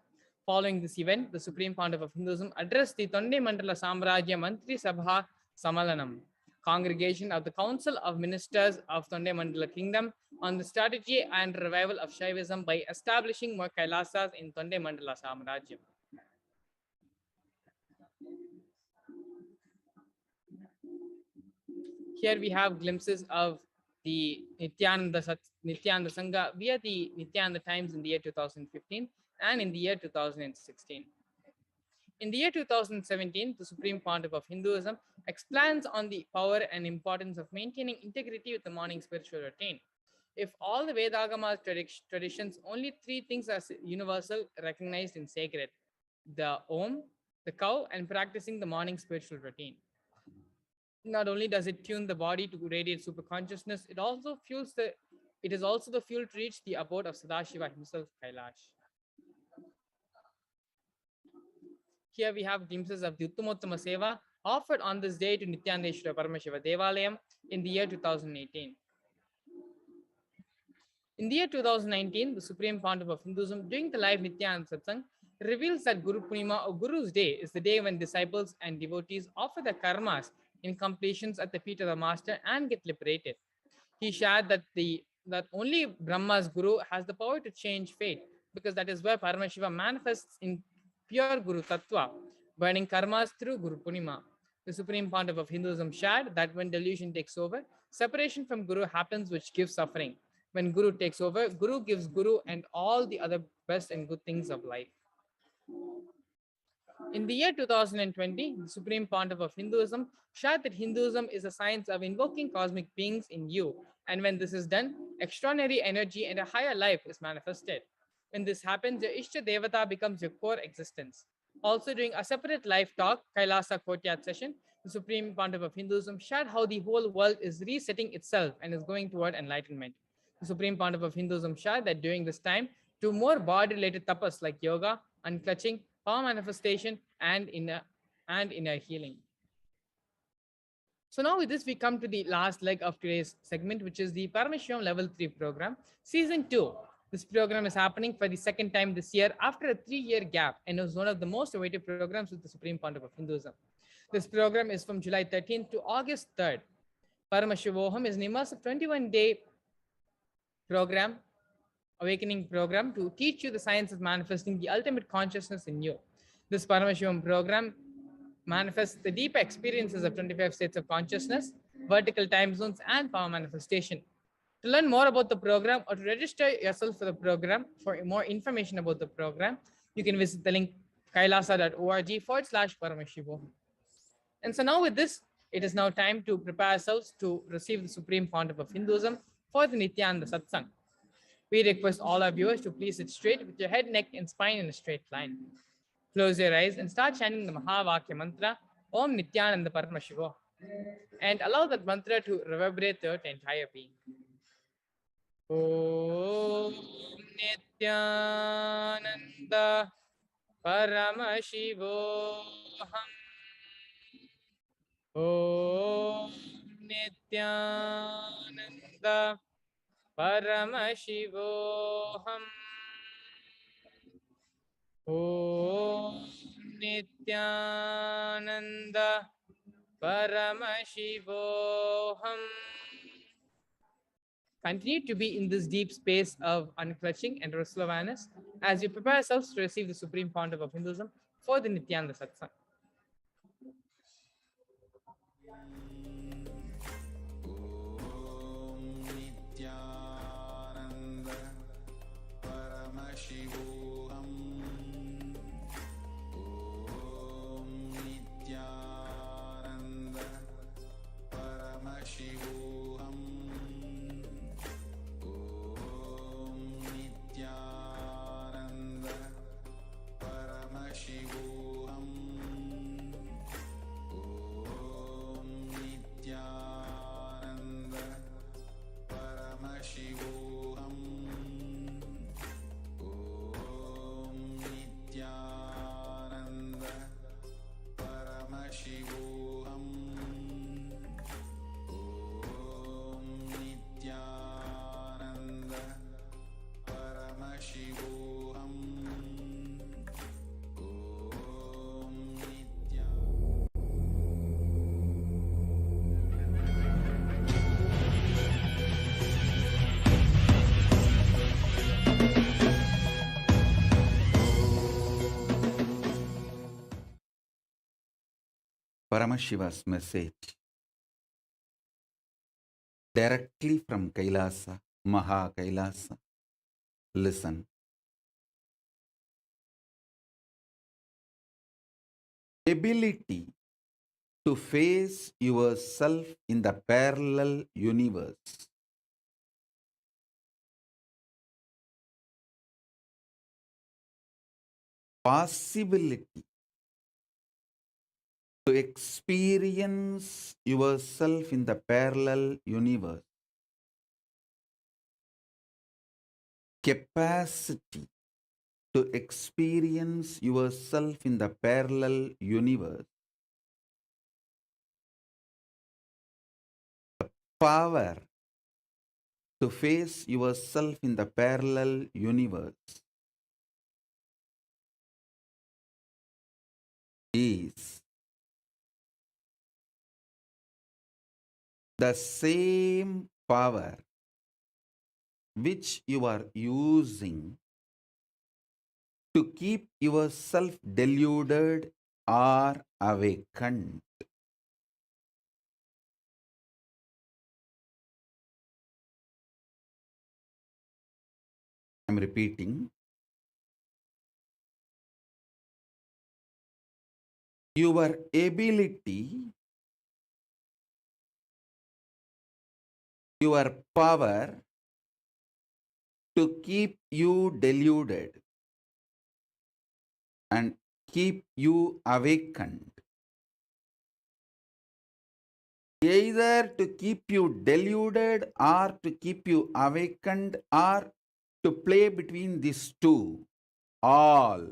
Following this event, the Supreme Pontiff of Hinduism addressed the Tondemantala Samrajya Mantri Sabha Samalanam, congregation of the Council of Ministers of Tondemantala Kingdom, on the strategy and revival of Shaivism by establishing more Kailasas in Tondemantala Samrajya. Here we have glimpses of the Nithyananda Sangha via the Nithyananda Times in the year 2015 and in the year 2016. In the year 2017, the Supreme Pontiff of Hinduism expands on the power and importance of maintaining integrity with the morning spiritual routine. If all the Vedagama traditions, only three things are universal, recognized and sacred: the Om, the cow, and practicing the morning spiritual routine. Not only does it tune the body to radiate superconsciousness, it is also the fuel to reach the abode of Sadashiva himself, Kailash. Here we have glimpses of the Uttomottama Seva offered on this day to Nithyananda Paramashiva Devalayam in the year 2018. In the year 2019, the Supreme Pontiff of Hinduism, during the live Nithyananda Satsang, reveals that Guru Purnima or Guru's Day is the day when disciples and devotees offer their karmas in completions at the feet of the Master and get liberated. He shared that only Brahma's Guru has the power to change fate, because that is where Paramashiva manifests in pure Guru Tattva, burning karmas through Guru Purnima. The Supreme Pontiff of Hinduism shared that when delusion takes over, separation from Guru happens, which gives suffering. When Guru takes over, Guru gives Guru and all the other best and good things of life. In the year 2020, the Supreme Pontiff of Hinduism shared that Hinduism is a science of invoking cosmic beings in you, and when this is done, extraordinary energy and a higher life is manifested. When this happens, your Ishta Devata becomes your core existence. Also, during a separate live talk, Kailasa Courtyard session, the Supreme Pontiff of Hinduism shared how the whole world is resetting itself and is going toward enlightenment. The Supreme Pontiff of Hinduism shared that during this time, do more body-related tapas like yoga, unclutching, power manifestation, and inner healing. So now with this, we come to the last leg of today's segment, which is the Paramashivoham Level 3 program, Season 2. This program is happening for the second time this year after a 3-year gap, and is one of the most awaited programs with the Supreme Pontiff of Hinduism. This program is from July 13th to August 3rd. Paramashivoham is an immersive 21-day program, awakening program, to teach you the science of manifesting the ultimate consciousness in you. This Paramashivoham program manifests the deep experiences of 25 states of consciousness, vertical time zones, and power manifestation. To learn more about the program or to register yourself for the program, for more information about the program, you can visit the link kailasa.org/Paramashivoham. And so now with this, it is now time to prepare ourselves to receive the supreme fount of Hinduism for the Nithyananda Satsang. We request all our viewers to please sit straight with your head, neck, and spine in a straight line. Close your eyes and start chanting the Mahavakya mantra, Om Nithyananda Paramashivoham, and allow that mantra to reverberate throughout the entire being. Om Nithyananda Paramashivoham. Om Nithyananda Paramashivoham. Om Nithyananda Paramashivoham. Continue to be in this deep space of unclutching and restful awareness as you prepare yourselves to receive the supreme fount of Hinduism for the Nithyananda Satsang. Om Nithyananda Paramashivoham. Om Nithyananda Paramashivoham. Om Nithyananda Paramashivoham. Om Nithyananda Paramashivoham. Om Nithyananda Paramashivoham. Om Nithyananda Paramashivoham. Om Nithyananda. Paramashiva's message directly from Kailasa, Maha Kailasa. Listen. Ability to face yourself in the parallel universe. Possibility to experience yourself in the parallel universe. Capacity to experience yourself in the parallel universe. Power to face yourself in the parallel universe is the same power which you are using to keep yourself deluded or awakened. I'm repeating. Your ability, your power to keep you deluded and keep you awakened. Either to keep you deluded or to keep you awakened or to play between these two, all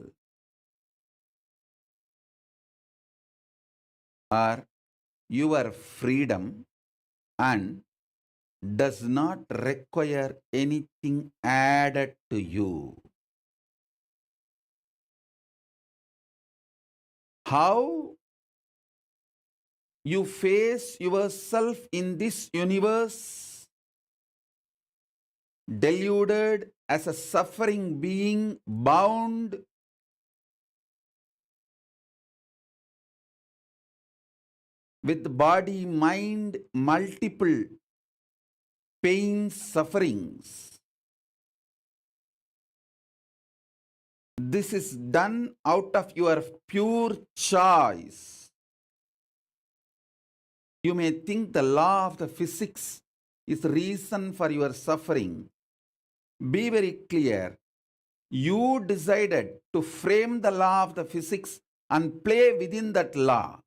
are your freedom and does not require anything added to you. How you face yourself in this universe, deluded as a suffering being, bound with body, mind, multiple pains, sufferings. This is done out of your pure choice. You may think the law of the physics is the reason for your suffering. Be very clear. You decided to frame the law of the physics and play within that law.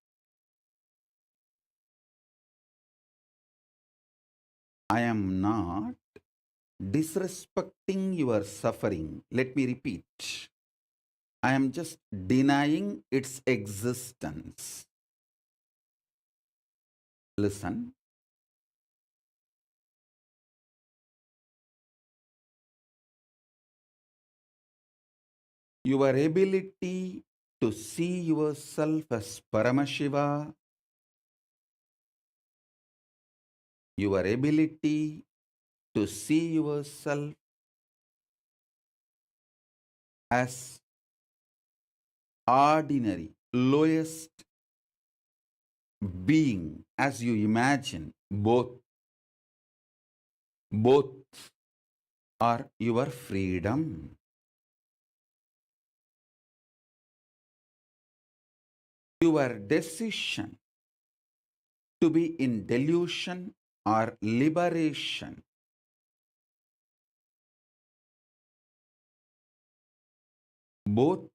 I am not disrespecting your suffering. Let me repeat. I am just denying its existence. Listen. Your ability to see yourself as Paramashiva, your ability to see yourself as ordinary, lowest being as you imagine, both are your freedom. Your decision to be in delusion or liberation, both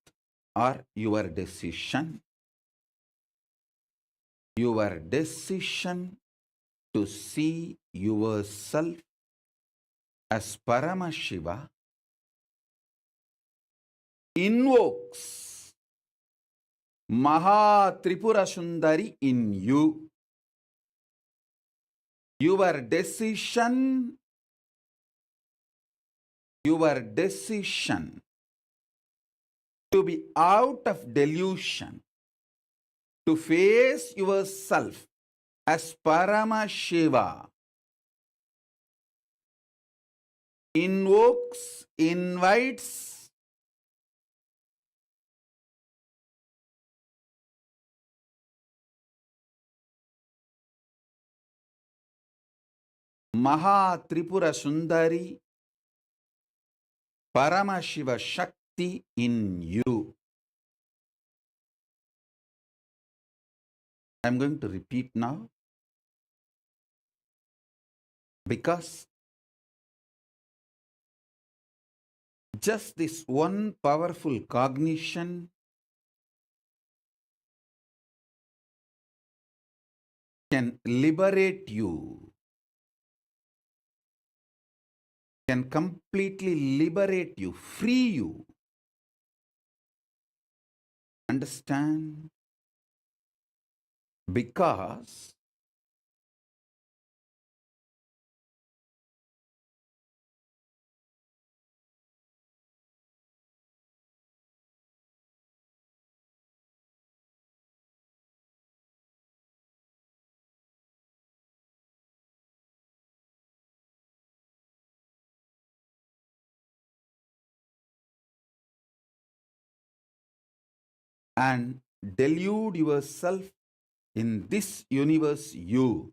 are your decision. Your decision to see yourself as Paramashiva invokes Maha Tripura Sundari in you. Your decision to be out of delusion, to face yourself as Paramashiva, invites Maha Tripura Sundari Paramashiva Shakti in you. I am going to repeat now because just this one powerful cognition can liberate you, can completely liberate you, free you. Understand? Because and delude yourself in this universe you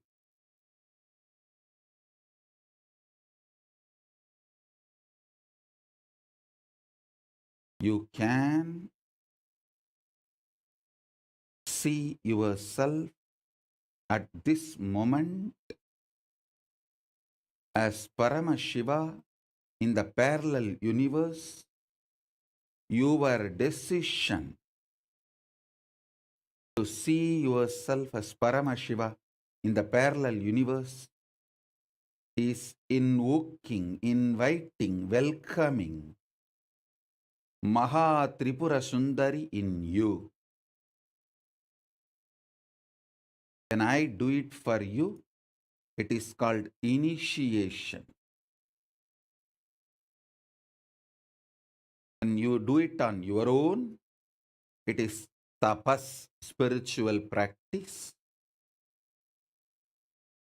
can see yourself at this moment as Paramashiva in the parallel universe. Your decision to see yourself as Paramashiva in the parallel universe is invoking, inviting, welcoming Maha Tripura Sundari in you. When I do it for you, it is called initiation. When you do it on your own, it is tapas, spiritual practice.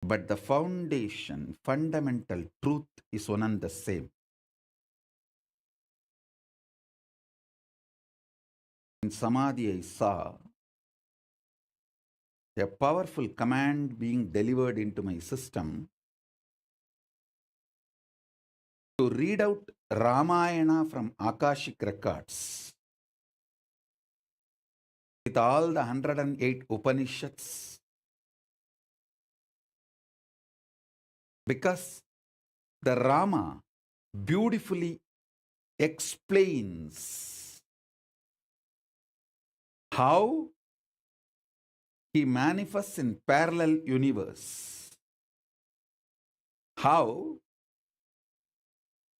But the foundation, fundamental truth is one and the same. In Samadhi, I saw a powerful command being delivered into my system. to read out Ramayana from Akashic records with all the 108 Upanishads, because the Rama beautifully explains how he manifests in parallel universe, how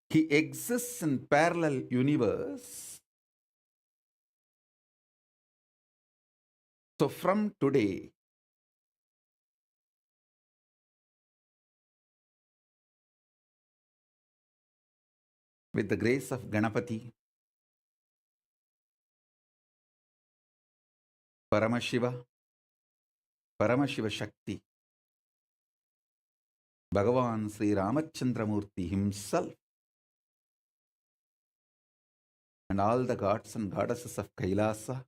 he exists in parallel universe. So from today, with the grace of Ganapati, Paramashiva, Paramashiva Shakti, Bhagavan Sri Ramachandramurti himself, and all the gods and goddesses of Kailasa,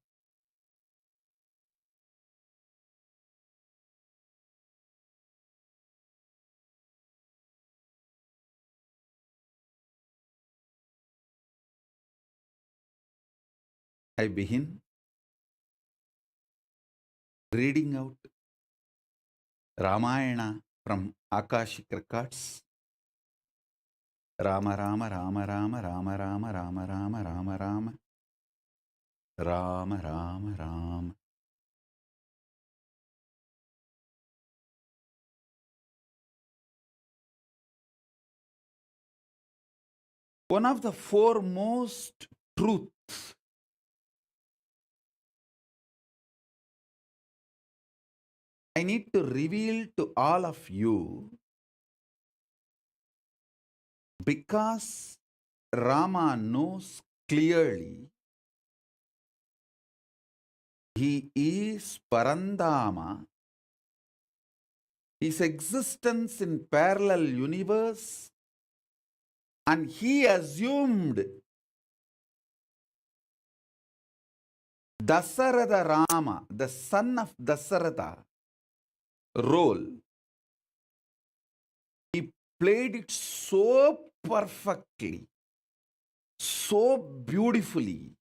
I begin reading out Ramayana from Akashic records. Rama Rama Rama Rama Rama Rama Rama Rama Rama Rama Rama Rama Rama. One of the foremost truths I need to reveal to all of you, because Rama knows clearly he is Parandama, his existence in parallel universe, and he assumed Dasaratha Rama, the son of Dasaratha, role. He played it so perfectly, so beautifully,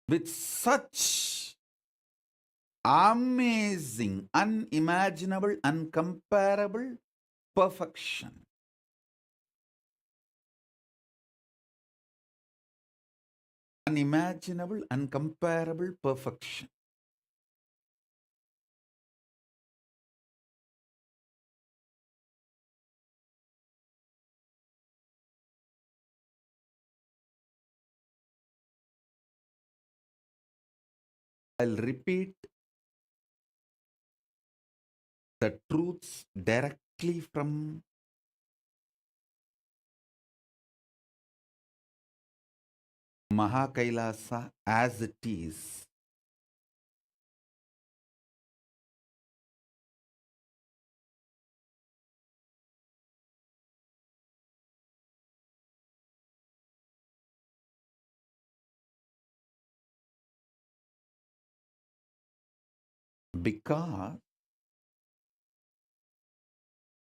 with such amazing, unimaginable, uncomparable perfection. Unimaginable, uncomparable perfection. I'll repeat the truths directly from Mahakailasa as it is. Because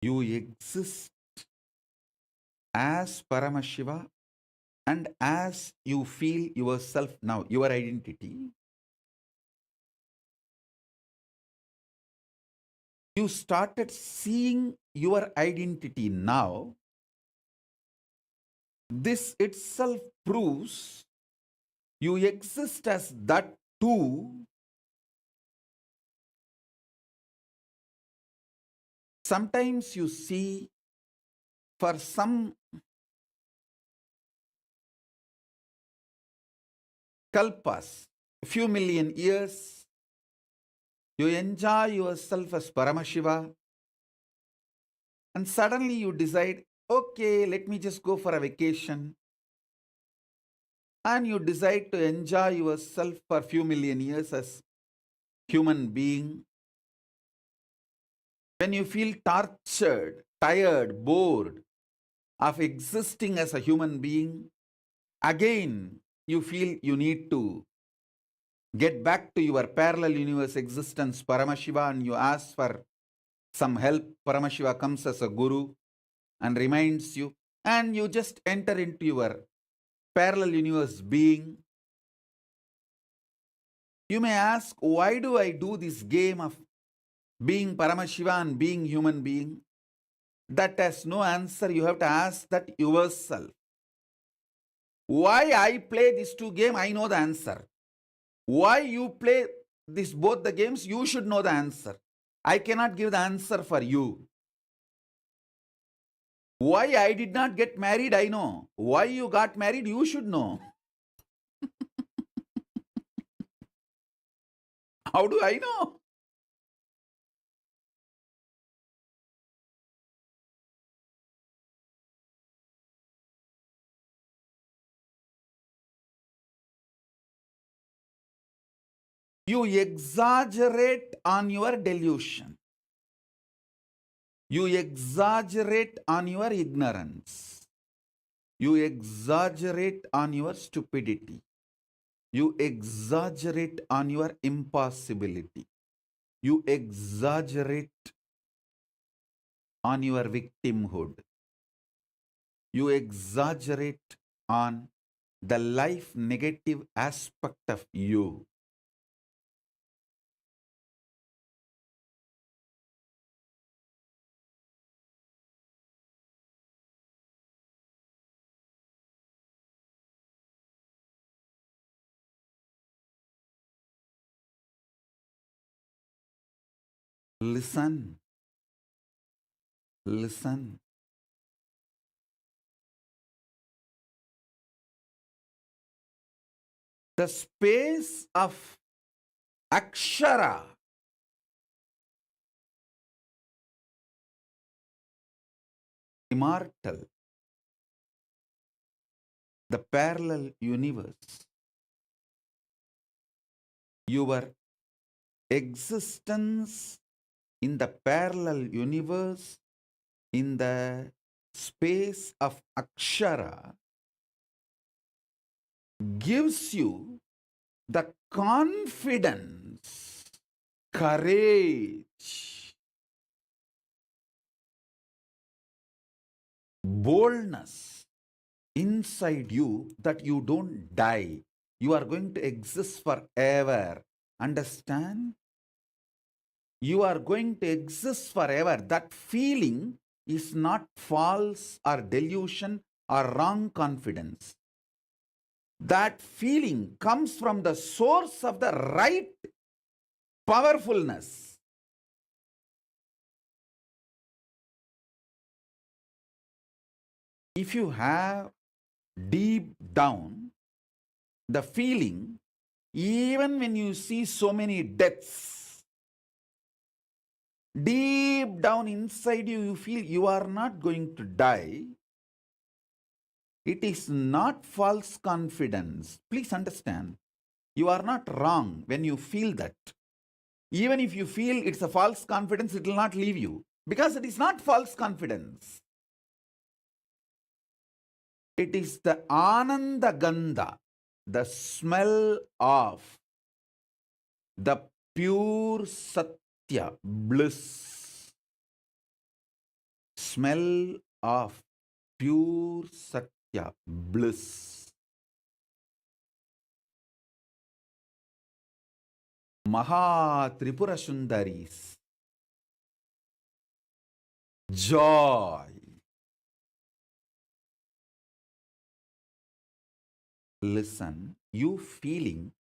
you exist as Paramashiva, and as you feel yourself now, your identity, you started seeing your identity now. This itself proves you exist as that too. Sometimes you see, for some kalpas, a few million years, you enjoy yourself as Paramashiva, and suddenly you decide, okay, let me just go for a vacation. And you decide to enjoy yourself for a few million years as human being. When you feel tortured, tired, bored of existing as a human being, again you feel you need to get back to your parallel universe existence, Paramashiva, and you ask for some help. Paramashiva comes as a guru and reminds you, and you just enter into your parallel universe being. You may ask, why do I do this game of being Paramashiva and being human being? That has no answer. You have to ask that yourself. Why I play these two games, I know the answer. Why you play both the games, you should know the answer. I cannot give the answer for you. Why I did not get married, I know. Why you got married, you should know. How do I know? You exaggerate on your delusion. You exaggerate on your ignorance. You exaggerate on your stupidity. You exaggerate on your impossibility. You exaggerate on your victimhood. You exaggerate on the life negative aspect of you. Listen. Listen. The space of Akshara, immortal, the parallel universe, your existence in the parallel universe, in the space of Akshara, gives you the confidence, courage, boldness inside you that you don't die. You are going to exist forever. Understand? You are going to exist forever. That feeling is not false or delusion or wrong confidence. That feeling comes from the source of the right powerfulness. If you have deep down the feeling, even when you see so many deaths, deep down inside you, you feel you are not going to die. It is not false confidence. Please understand, you are not wrong when you feel that. Even if you feel it's a false confidence, it will not leave you because it is not false confidence. It is the Ananda Gandha, the smell of the pure Satya, bliss. Smell of pure Satya, bliss. Maha Tripura Sundaris, joy. Listen, you feeling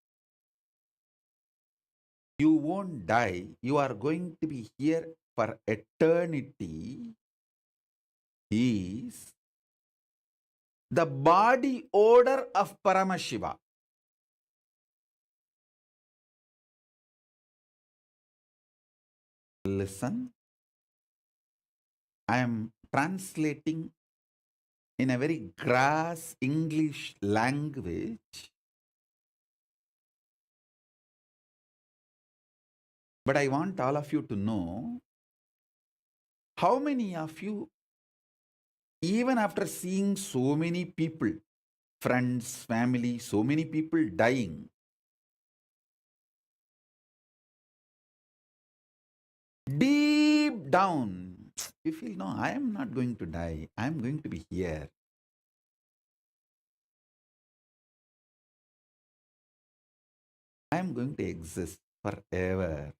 you won't die, you are going to be here for eternity is the body odor of Paramashiva. Listen, I am translating in a very crass English language, but I want all of you to know how many of you, even after seeing so many people, friends, family, so many people dying, deep down, You feel, no, I am not going to die. I am going to be here. I am going to exist forever.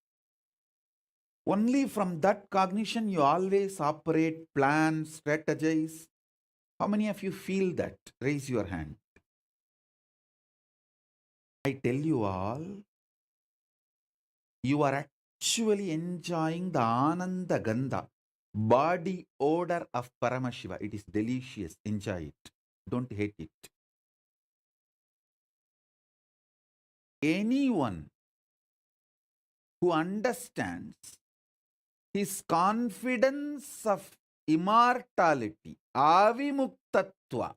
Only from that cognition you always operate, plan, strategize. How many of you feel that? Raise your hand. I tell you all, you are actually enjoying the Ananda Gandha, body odor of Paramashiva. It is delicious. Enjoy it. Don't hate it. Anyone who understands his confidence of immortality, avimuktatva,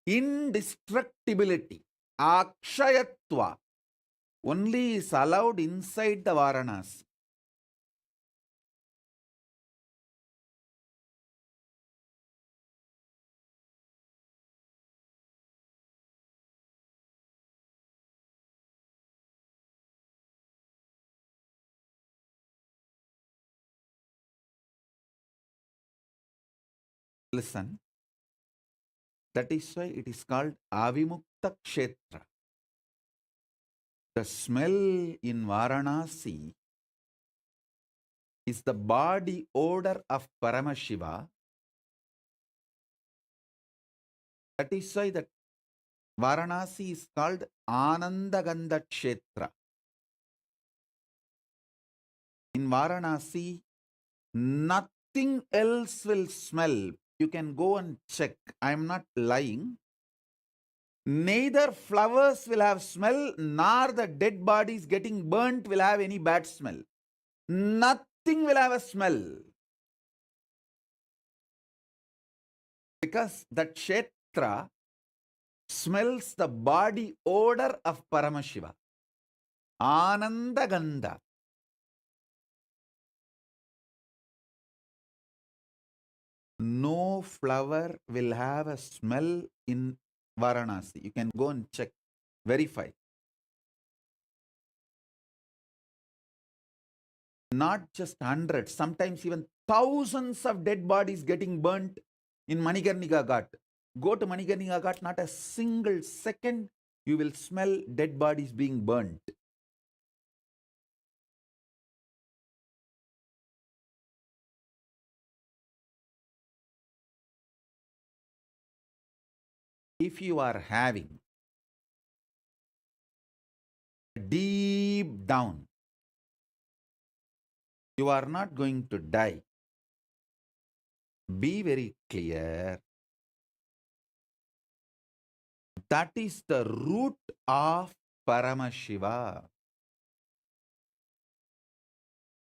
indestructibility, akshayatva, only is allowed inside the Varanasi. Listen, that is why it is called Avimukta Kshetra. The smell in Varanasi is the body odor of Paramashiva. That is why that Varanasi is called Anandagandha Kshetra. In Varanasi, nothing else will smell. You can go and check. I am not lying. Neither flowers will have smell, nor the dead bodies getting burnt will have any bad smell. Nothing will have a smell. Because that Kshetra smells the body odor of Paramashiva. Ananda Gandha. No flower will have a smell in Varanasi. You can go and check, verify. Not just hundreds, sometimes even thousands of dead bodies getting burnt in Manikarnika Ghat. Go to Manikarnika Ghat, not a single second you will smell dead bodies being burnt. If you are having deep down, you are not going to die. Be very clear. That is the root of Paramashiva.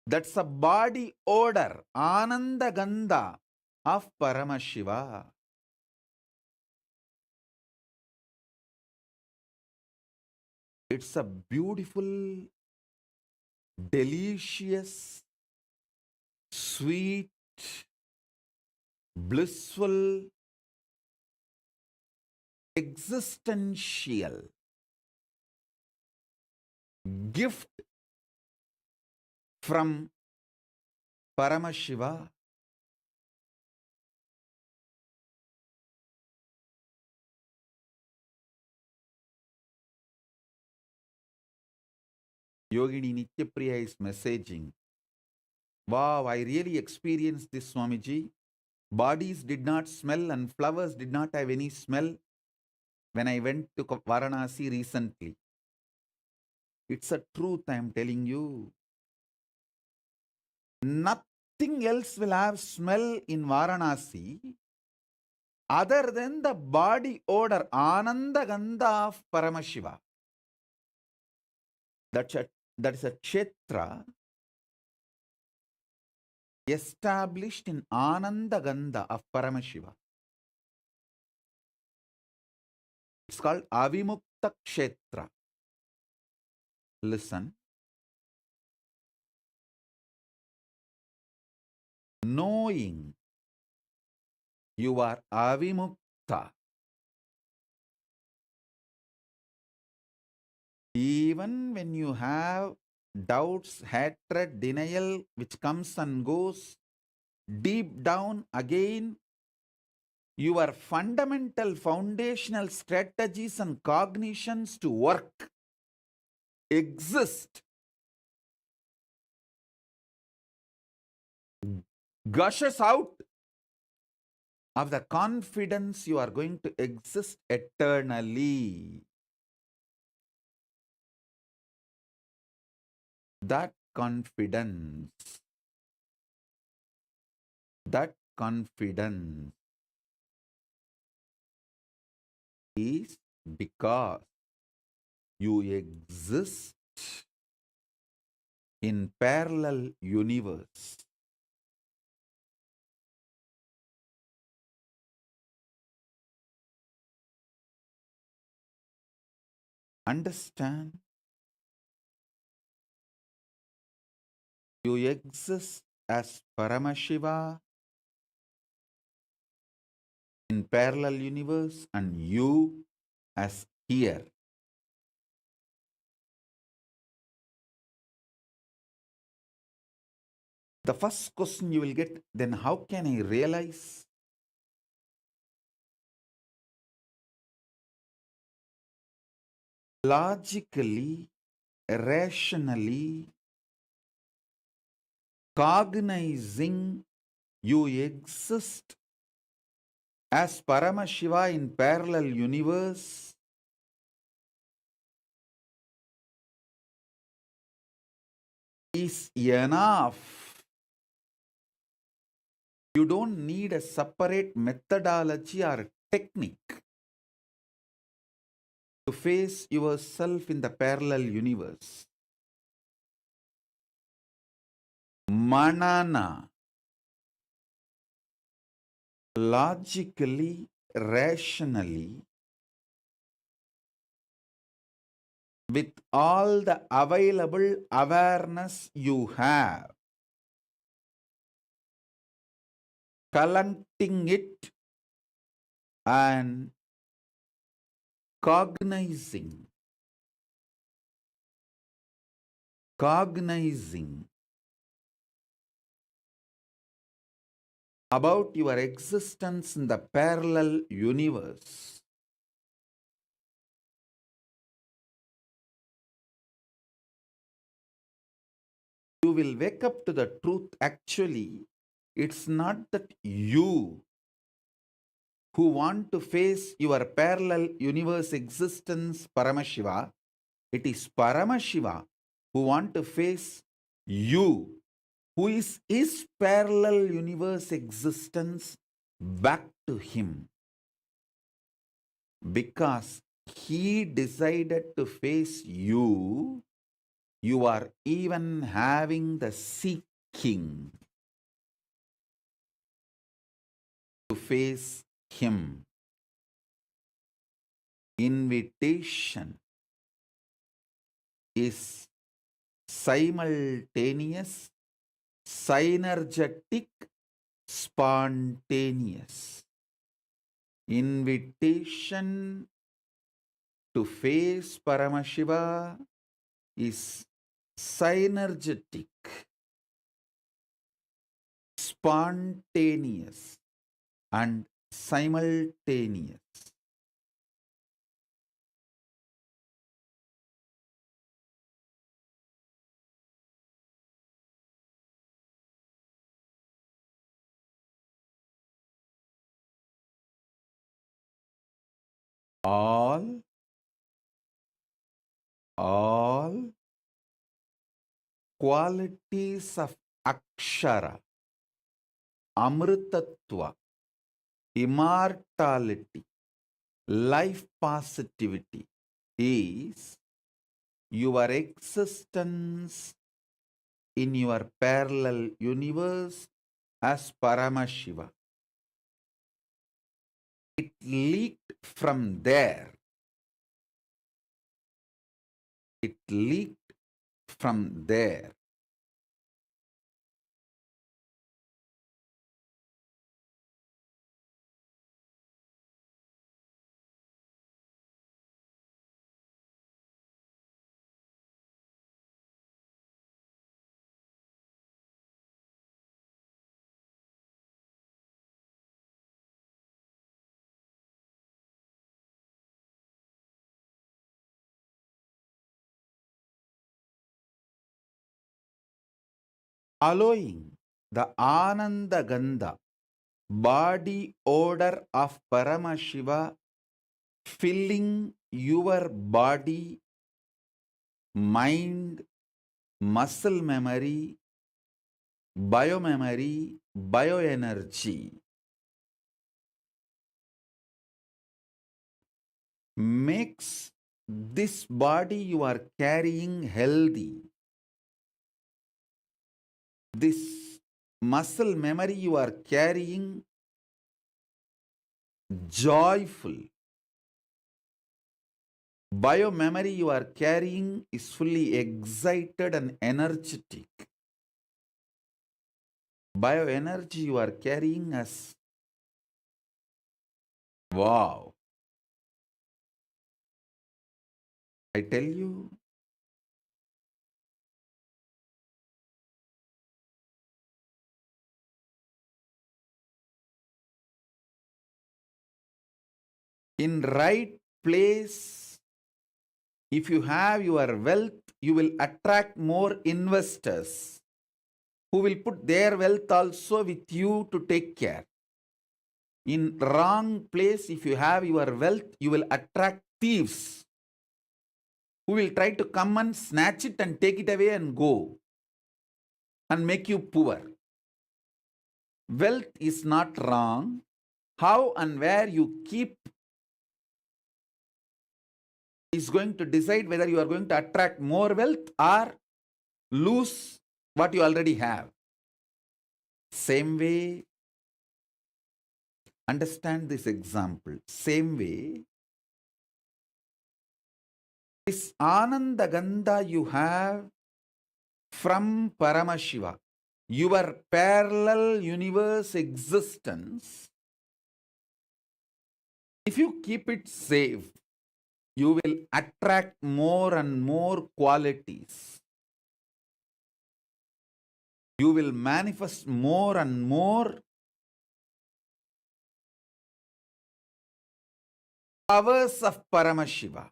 That's a body odor, Ananda Gandha of Paramashiva. It's a beautiful, delicious, sweet, blissful, existential gift from Paramashiva. Yogini Nityapriya is messaging, wow, I really experienced this, Swamiji. Bodies did not smell and flowers did not have any smell when I went to Varanasi recently. It's a truth I am telling you. Nothing else will have smell in Varanasi other than the body odor, Ananda Gandha of Paramashiva. That is a kshetra established in Ananda Gandha of Paramashiva. It's called Avimukta Kshetra. Listen. Knowing you are avimukta, even when you have doubts, hatred, denial, which comes and goes, deep down again, your fundamental foundational strategies and cognitions to work exist, gushes out of the confidence you are going to exist eternally. That confidence is because you exist in parallel universe. Understand? You exist as Paramashiva in parallel universe and you as here. The first question you will get, then how can I realize? Logically, rationally, cognizing you exist as Paramashiva in parallel universe is enough. You don't need a separate methodology or technique to face yourself in the parallel universe. Manana, logically, rationally, with all the available awareness you have, collecting it and cognizing about your existence in the parallel universe. You will wake up to the truth. Actually, it's not that you who want to face your parallel universe existence, Paramashiva. It is Paramashiva who want to face you, who is his parallel universe existence, back to him. Because he decided to face you, you are even having the seeking to face him. Invitation is simultaneous, synergetic, spontaneous. Invitation to face Paramashiva is synergetic, spontaneous, and simultaneous. All qualities of Akshara, Amritatva, immortality, life positivity is your existence in your parallel universe as Paramashiva. It leaked from there. It leaked from there. allowing the Ananda Gandha, body odor of Paramashiva, filling your body, mind, muscle memory, biomemory, bioenergy, makes this body you are carrying healthy. This muscle memory you are carrying joyful. Biomemory you are carrying is fully excited and energetic. Bioenergy you are carrying as wow. I tell you, in right place, if you have your wealth, you will attract more investors who will put their wealth also with you to take care. In wrong place, if you have your wealth, you will attract thieves who will try to come and snatch it and take it away and go and make you poor. Wealth is not wrong. How and where you keep is going to decide whether you are going to attract more wealth or lose what you already have. Same way, understand this example. Same way, this Ananda Gandha you have from Paramashiva, your parallel universe existence, if you keep it safe, you will attract more and more qualities. You will manifest more and more powers of Paramashiva.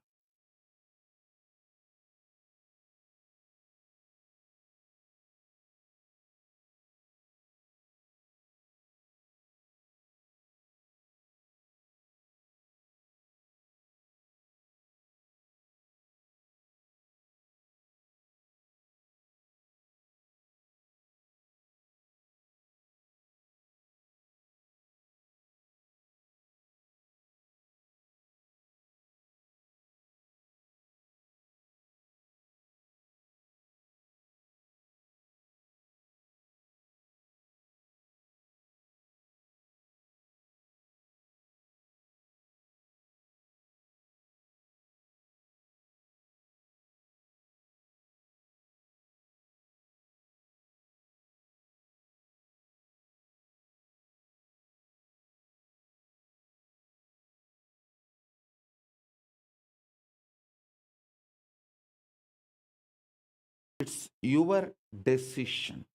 It's your decision.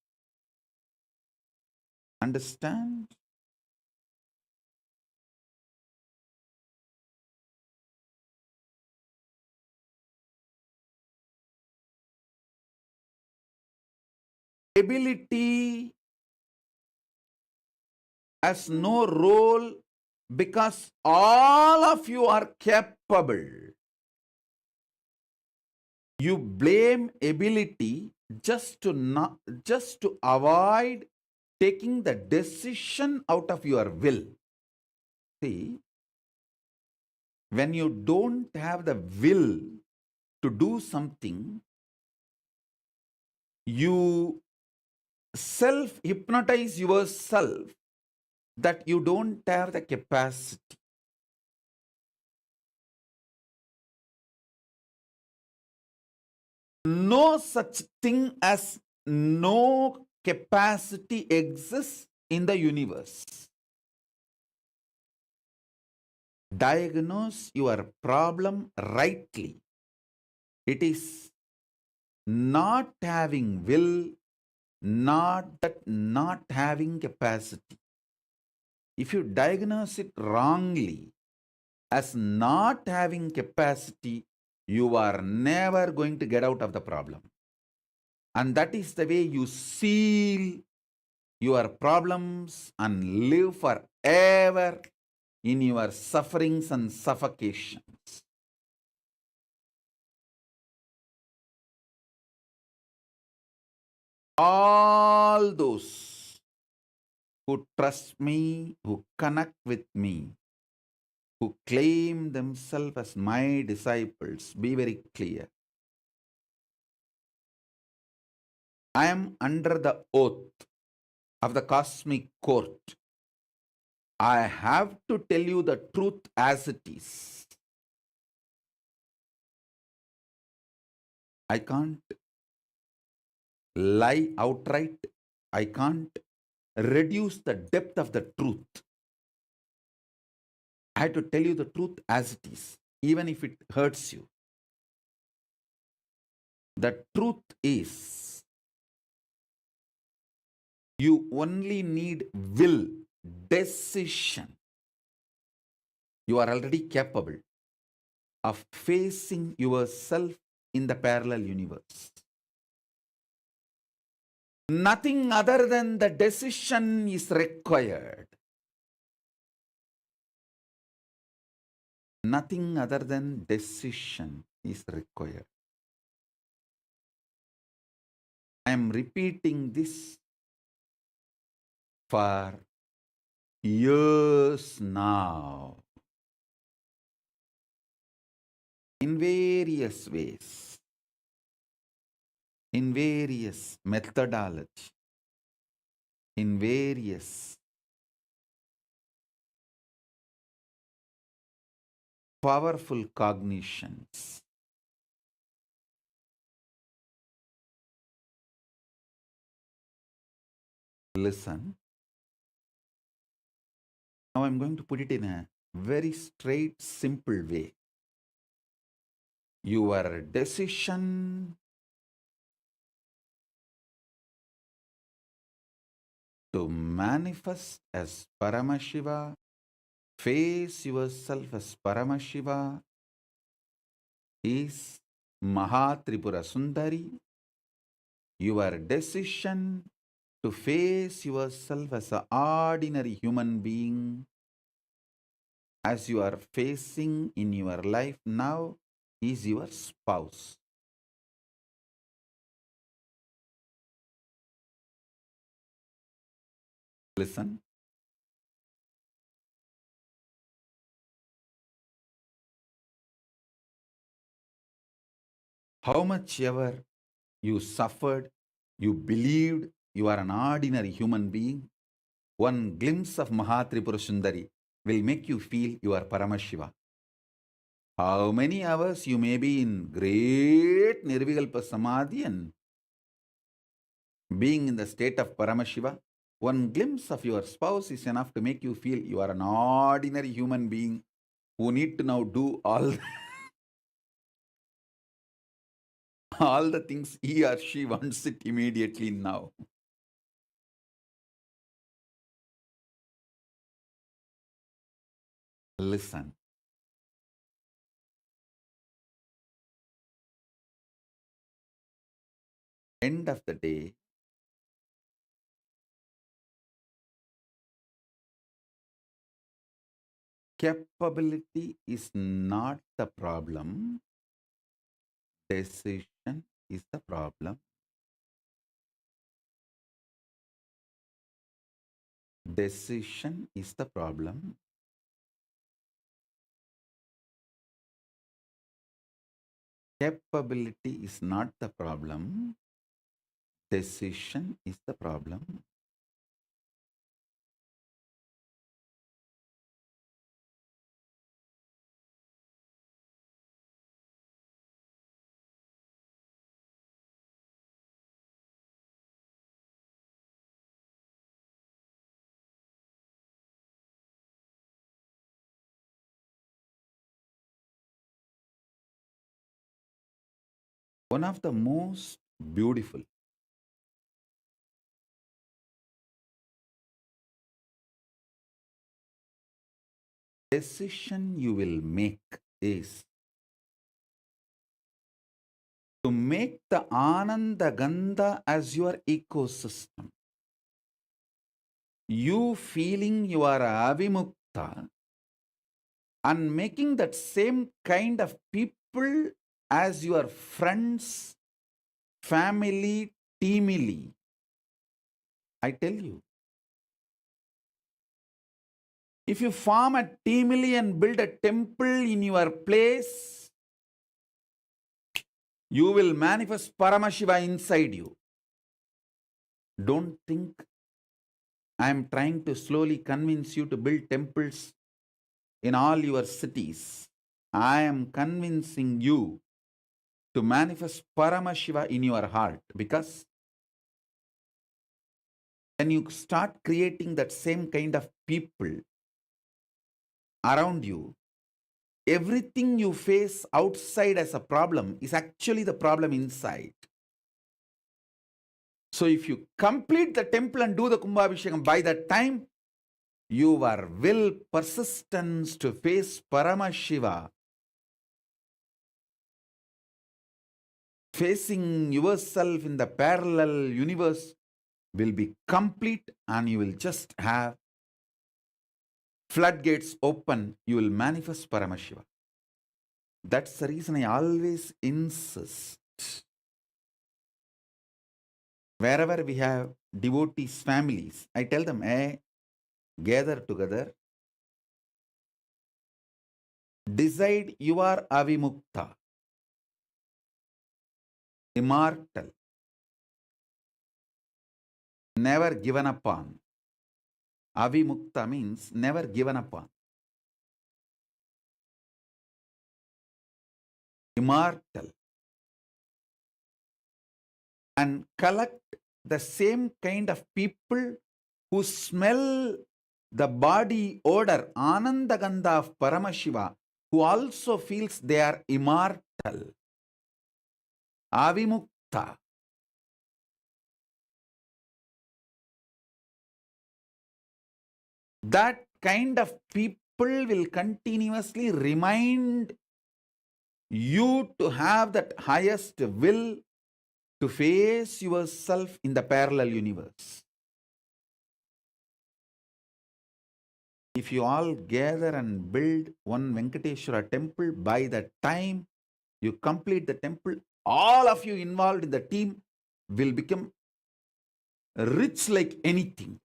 Understand? Ability has no role because all of you are capable. You blame ability just to avoid taking the decision out of your will. See, when you don't have the will to do something, you self-hypnotize yourself that you don't have the capacity. No such thing as no capacity exists in the universe. Diagnose your problem rightly. It is not having will, not having capacity. If you diagnose it wrongly as not having capacity, you are never going to get out of the problem. And that is the way you seal your problems and live forever in your sufferings and suffocations. All those who trust me, who connect with me, who claim themselves as my disciples, be very clear. I am under the oath of the cosmic court. I have to tell you the truth as it is. I can't lie outright. I can't reduce the depth of the truth. I have to tell you the truth as it is, even if it hurts you. The truth is, you only need will, decision. You are already capable of facing yourself in the parallel universe. Nothing other than the decision is required. Nothing other than decision is required. I am repeating this for years now, in various ways, in various methodology, in various powerful cognitions. Listen. Now I'm going to put it in a very straight, simple way. Your decision to manifest as Paramashiva, face yourself as Paramashiva, is Mahatripura Sundari. Your decision to face yourself as an ordinary human being, as you are facing in your life now, is your spouse. Listen. How much ever you suffered, you believed you are an ordinary human being, one glimpse of Mahatripura Sundari will make you feel you are Paramashiva. How many hours you may be in great Nirvikalpa Samadhi and being in the state of Paramashiva, one glimpse of your spouse is enough to make you feel you are an ordinary human being who need to now do all, all the things he or she wants it immediately now. Listen. End of the day, capability is not the problem, decision is the problem. Decision is the problem. Capability is not the problem. Decision is the problem. One of the most beautiful decision you will make is to make the Ananda Gandha as your ecosystem. You feeling you are avimukta and making that same kind of people as your friends, family, teamily. I tell you, if you form a teamily and build a temple in your place, you will manifest Paramashiva inside you. Don't think I am trying to slowly convince you to build temples in all your cities. I am convincing you to manifest Paramashiva in your heart, because when you start creating that same kind of people around you, everything you face outside as a problem is actually the problem inside. So if you complete the temple and do the Kumbhabhishekam, by that time, your will, persistence to face Paramashiva, facing yourself in the parallel universe, will be complete, and you will just have floodgates open. You will manifest Paramashiva. That's the reason I always insist. Wherever we have devotees, families, I tell them, hey, gather together. Decide you are avimukta, immortal, never given upon. Avimukta means never given upon. Immortal. And collect the same kind of people who smell the body odor, Ananda Gandha of Paramashiva, who also feels they are immortal. Avimukta. That kind of people will continuously remind you to have that highest will to face yourself in the parallel universe. If you all gather and build one Venkateshwara temple, by the time you complete the temple, all of you involved in the team will become rich like anything.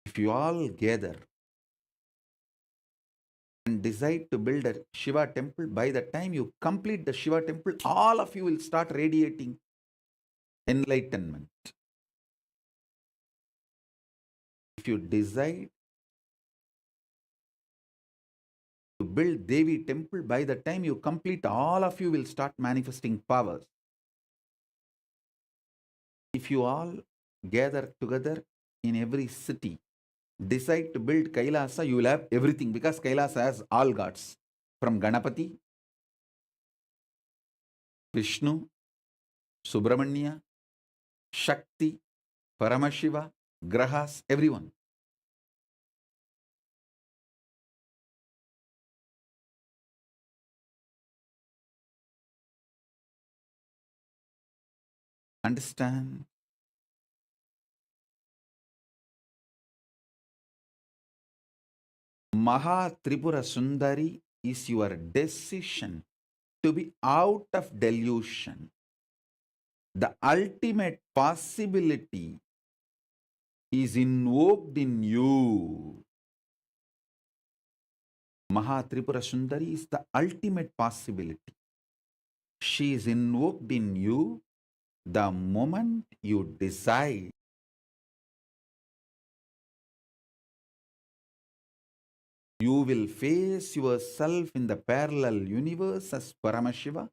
If you all gather and decide to build a Shiva temple, by the time you complete the Shiva temple, all of you will start radiating enlightenment. If you decide to build Devi temple, by the time you complete, all of you will start manifesting powers. If you all gather together in every city, decide to build Kailasa, you will have everything, because Kailasa has all gods, from Ganapati, Vishnu, Subramanya, Shakti, Paramashiva, Grahas, everyone. Understand? Maha Tripura Sundari is your decision to be out of delusion. The ultimate possibility is invoked in you. Maha Tripura Sundari is the ultimate possibility. She is invoked in you the moment you decide you will face yourself in the parallel universe as Paramashiva.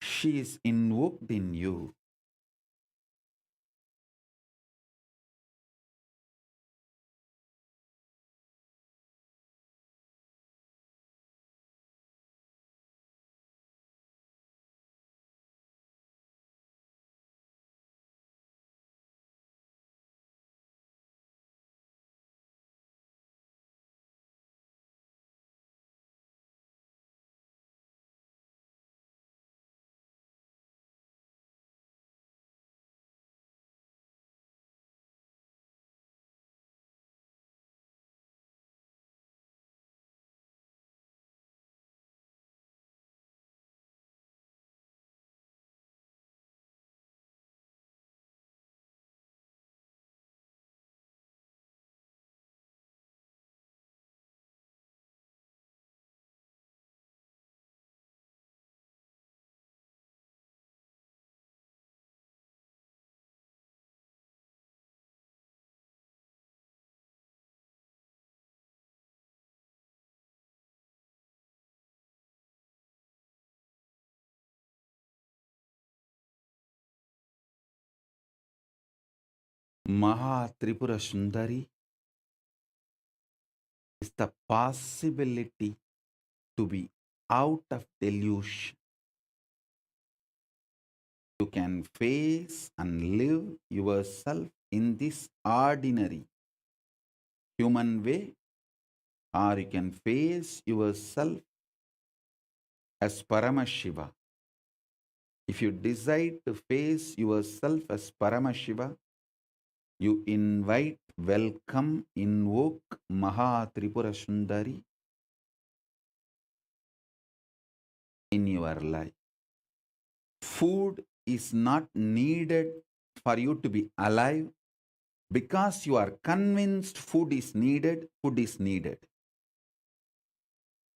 She is invoked in you. Maha Tripura Sundari is the possibility to be out of delusion. You can face and live yourself in this ordinary human way, or you can face yourself as Paramashiva. If you decide to face yourself as Paramashiva, you invite, welcome, invoke Maha Tripura Sundari in your life. Food is not needed for you to be alive because you are convinced food is needed, food is needed.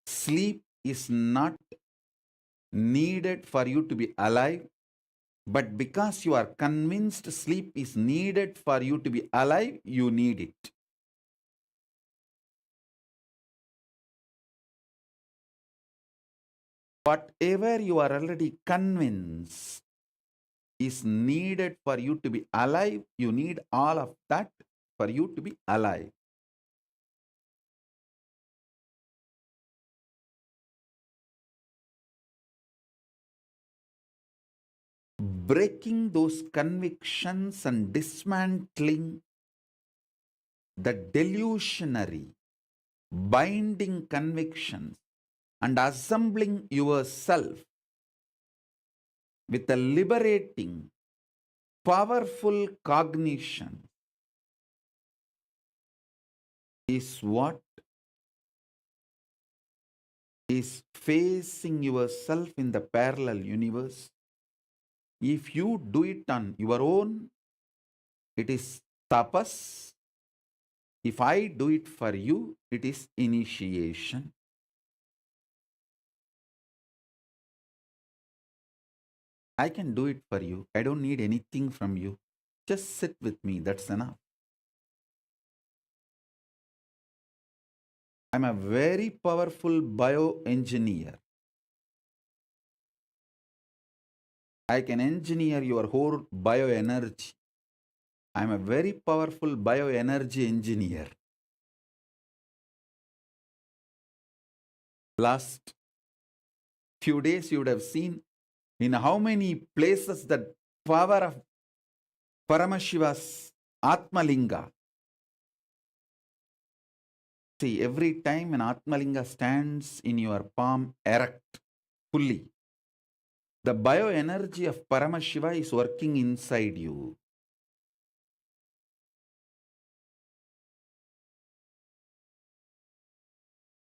Sleep is not needed for you to be alive, but because you are convinced sleep is needed for you to be alive, you need it. Whatever you are already convinced is needed for you to be alive, you need all of that for you to be alive. Breaking those convictions and dismantling the delusionary, binding convictions and assembling yourself with a liberating, powerful cognition is what is facing yourself in the parallel universe. If you do it on your own, it is tapas. If I do it for you, it is initiation. I can do it for you. I don't need anything from you. Just sit with me. That's enough. I'm a very powerful bioengineer. I can engineer your whole bioenergy. I'm a very powerful bioenergy engineer. Last few days, you would have seen in how many places that power of Paramashiva's Atmalinga. See, every time an Atmalinga stands in your palm erect fully, the bioenergy of Paramashiva is working inside you.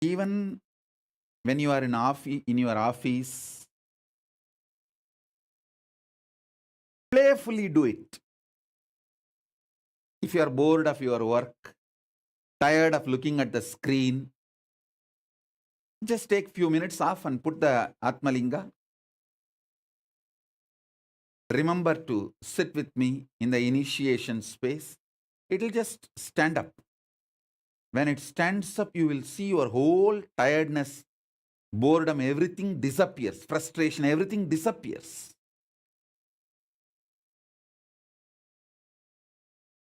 Even when you are in your office, playfully do it. If you are bored of your work, tired of looking at the screen, just take few minutes off and put the Atmalinga. Remember to sit with me in the initiation space. It will just stand up. When it stands up, you will see your whole tiredness, boredom, everything disappears. Frustration, everything disappears.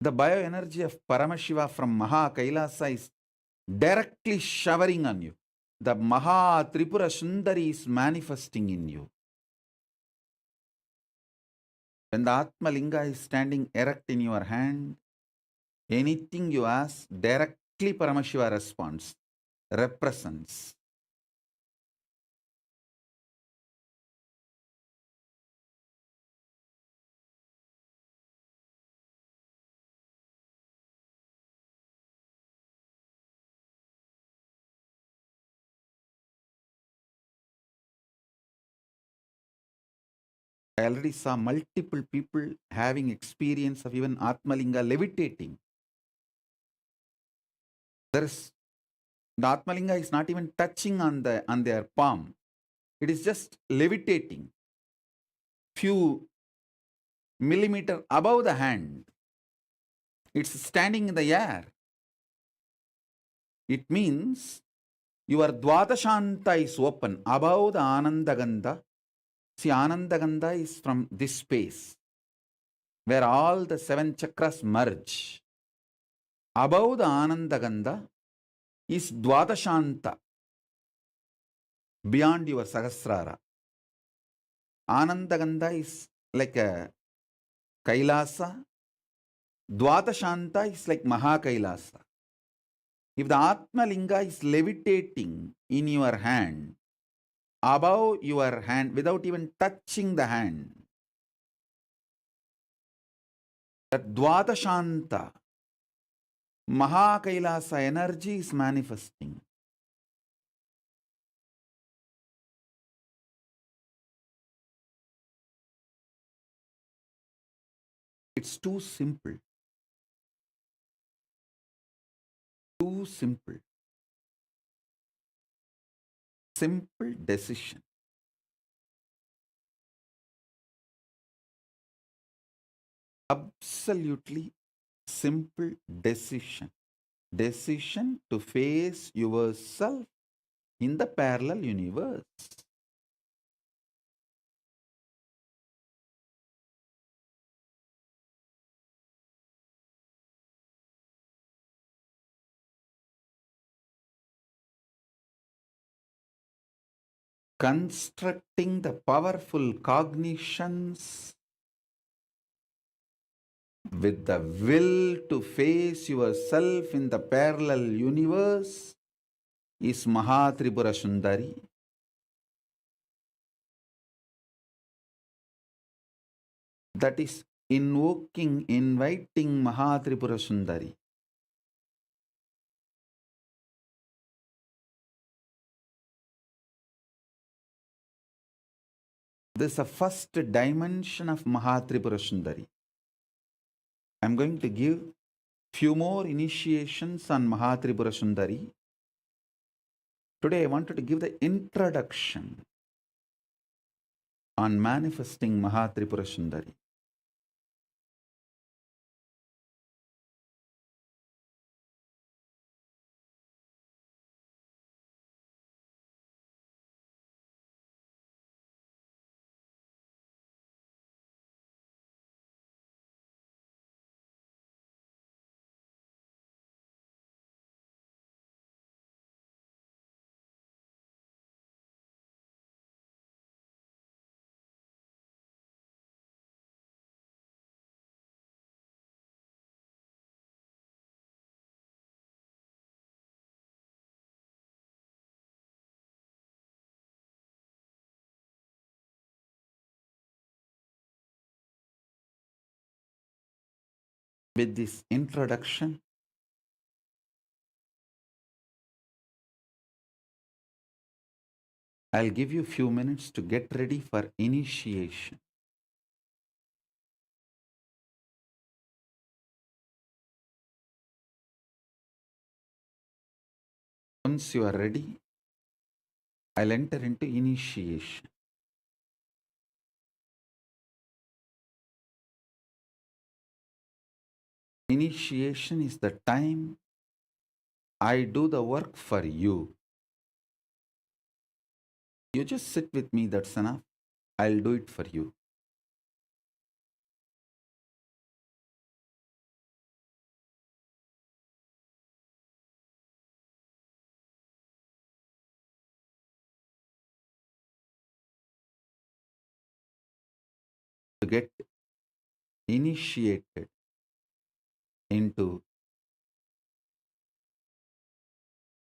The bioenergy of Paramashiva from Maha Kailasa is directly showering on you. The Maha Tripura Sundari is manifesting in you. When the Atmalinga is standing erect in your hand, anything you ask, directly Paramashiva responds, represents. I already saw multiple people having experience of even Atmalinga levitating. The Atmalinga is not even touching on their palm. It is just levitating few millimeter above the hand. It's standing in the air. It means your Dvadashanta is open above the Anandagandha. See, Anandagandha is from this space. where all the 7 chakras merge. Above the Anandagandha is Dvadashanta, beyond your Sahasrara. Anandagandha is like a Kailasa. Dvadashanta is like Mahakailasa. If the Atma Linga is levitating in your hand, above your hand, without even touching the hand, that Dvadashanta, Mahakailasa energy is manifesting. It's too simple. Too simple. Simple decision. Absolutely simple decision. Decision to face yourself in the parallel universe. Constructing the powerful cognitions with the will to face yourself in the parallel universe is Mahatripura Sundari. That is invoking, inviting Mahatripura Sundari. This is the first dimension of Mahatripura Sundari. I'm going to give few more initiations on Mahatripura Sundari. Today I wanted to give the introduction on manifesting Mahatripura Sundari. With this introduction, I'll give you a few minutes to get ready for initiation. Once you are ready, I'll enter into initiation. Initiation is the time I do the work for you. You just sit with me, that's enough. I'll do it for you. To get initiated into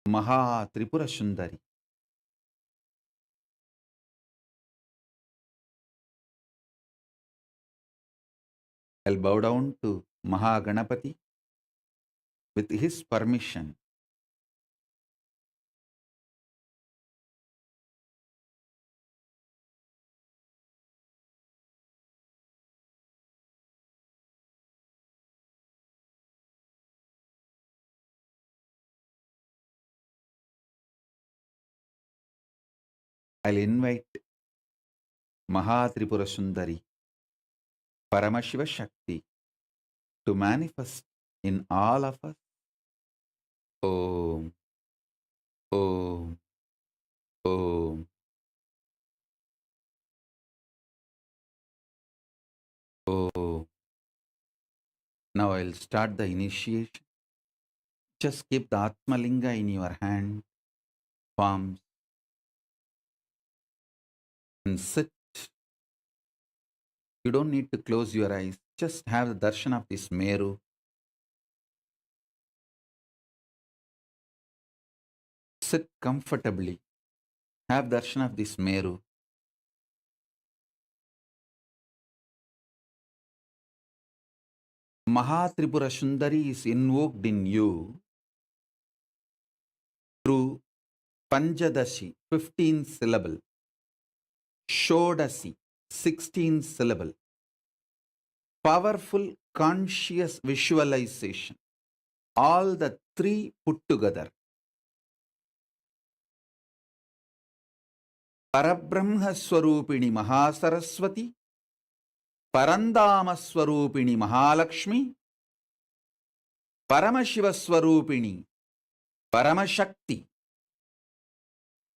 Maha Tripura Sundari, I'll bow down to Maha Ganapati. With his permission, I'll invite Maha Tripura Sundari, Paramashiva Shakti, to manifest in all of us. Om, Om, Om, Om. Now I'll start the initiation. Just keep the Atmalinga in your hand, palms, and sit. You don't need to close your eyes. Just have the darshan of this Meru. Sit comfortably. Have darshan of this Meru. Mahatripura Sundari is invoked in you through Panjadashi, 15 syllable, Shodasi, 16 syllable, powerful conscious visualization. All the three put together. Parabrahma Swarupini Mahasaraswati, Parandama Swarupini Mahalakshmi, Paramashiva Swarupini Paramashakti.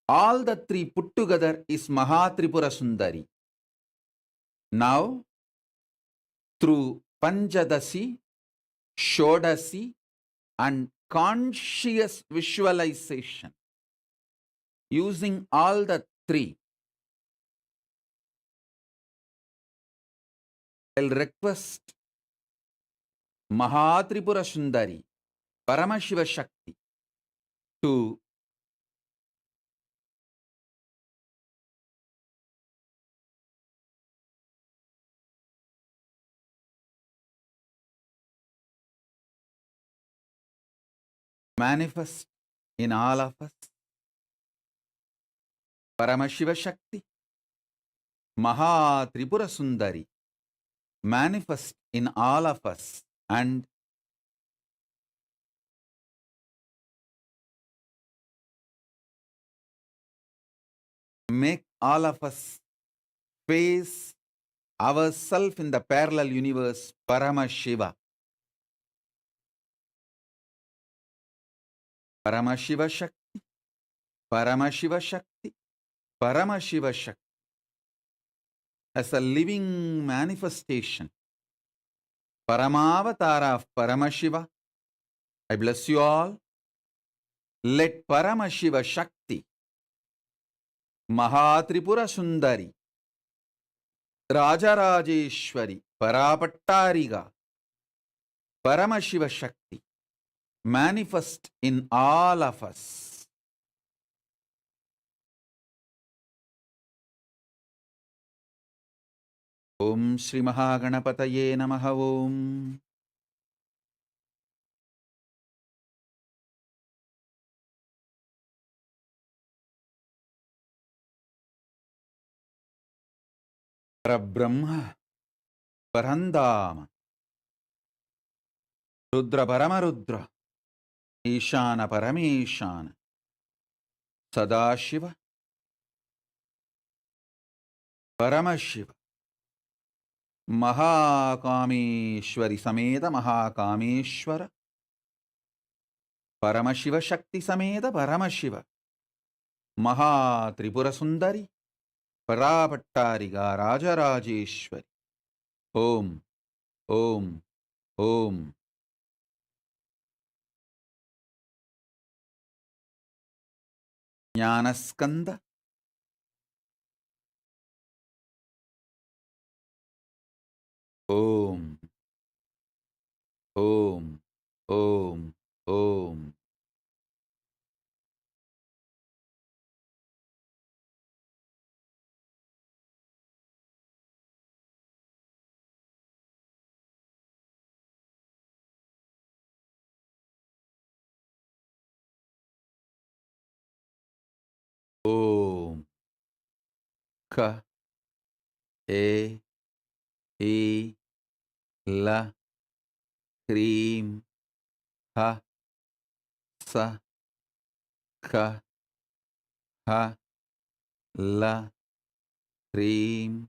All the three put together is Mahatripura Sundari. Now, through Panjadasi, Shodasi, and conscious visualization, using all the three, I'll request Mahatripura Sundari, Paramashiva Shakti, to manifest in all of us. Paramashiva Shakti, Mahatripura Sundari, manifest in all of us and make all of us face ourselves in the parallel universe, Paramashiva. Paramashiva Shakti, Paramashiva Shakti, Paramashiva Shakti. As a living manifestation, Paramavatara of Paramashiva, I bless you all. Let Paramashiva Shakti, Mahatripura Sundari, Rajarajeshwari, Parapattariga, Paramashiva Shakti, manifest in all of us. Om Shri Mahaganapataye Namaha Om. Parabrahma, Parandama, Rudra Paramarudra, Ishana Parameshana, Sadashiva, Paramashiva, Mahakameshwari Sameda Mahakameshwara, Paramashiva Shakti Sameda Paramashiva, Mahatripura Sundari, Parapattariga Rajarajeshwari. Om, Om, Om. Jnanaskanda, Om, Om, Om, Om. Om. Ka, E, I, La, Krim, Ha, Sa, Ka, Ha, La, Krim,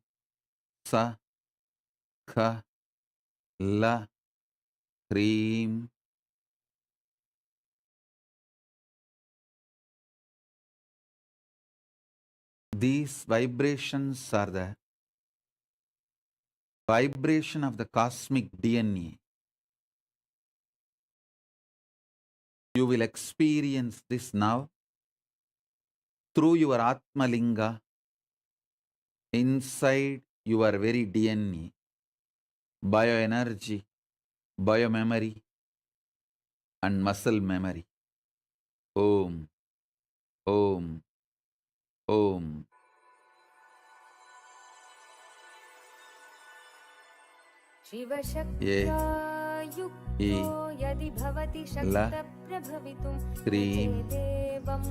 Sa, Ka, La, Krim. These vibrations are the vibration of the cosmic DNA. You will experience this now through your Atmalinga, inside your very DNA, bioenergy, biomemory, and muscle memory. Om, Om, Om. शिवशक्त्यायुक्तो यदि भवति शक्तप्रभवितुं क्रीं देवं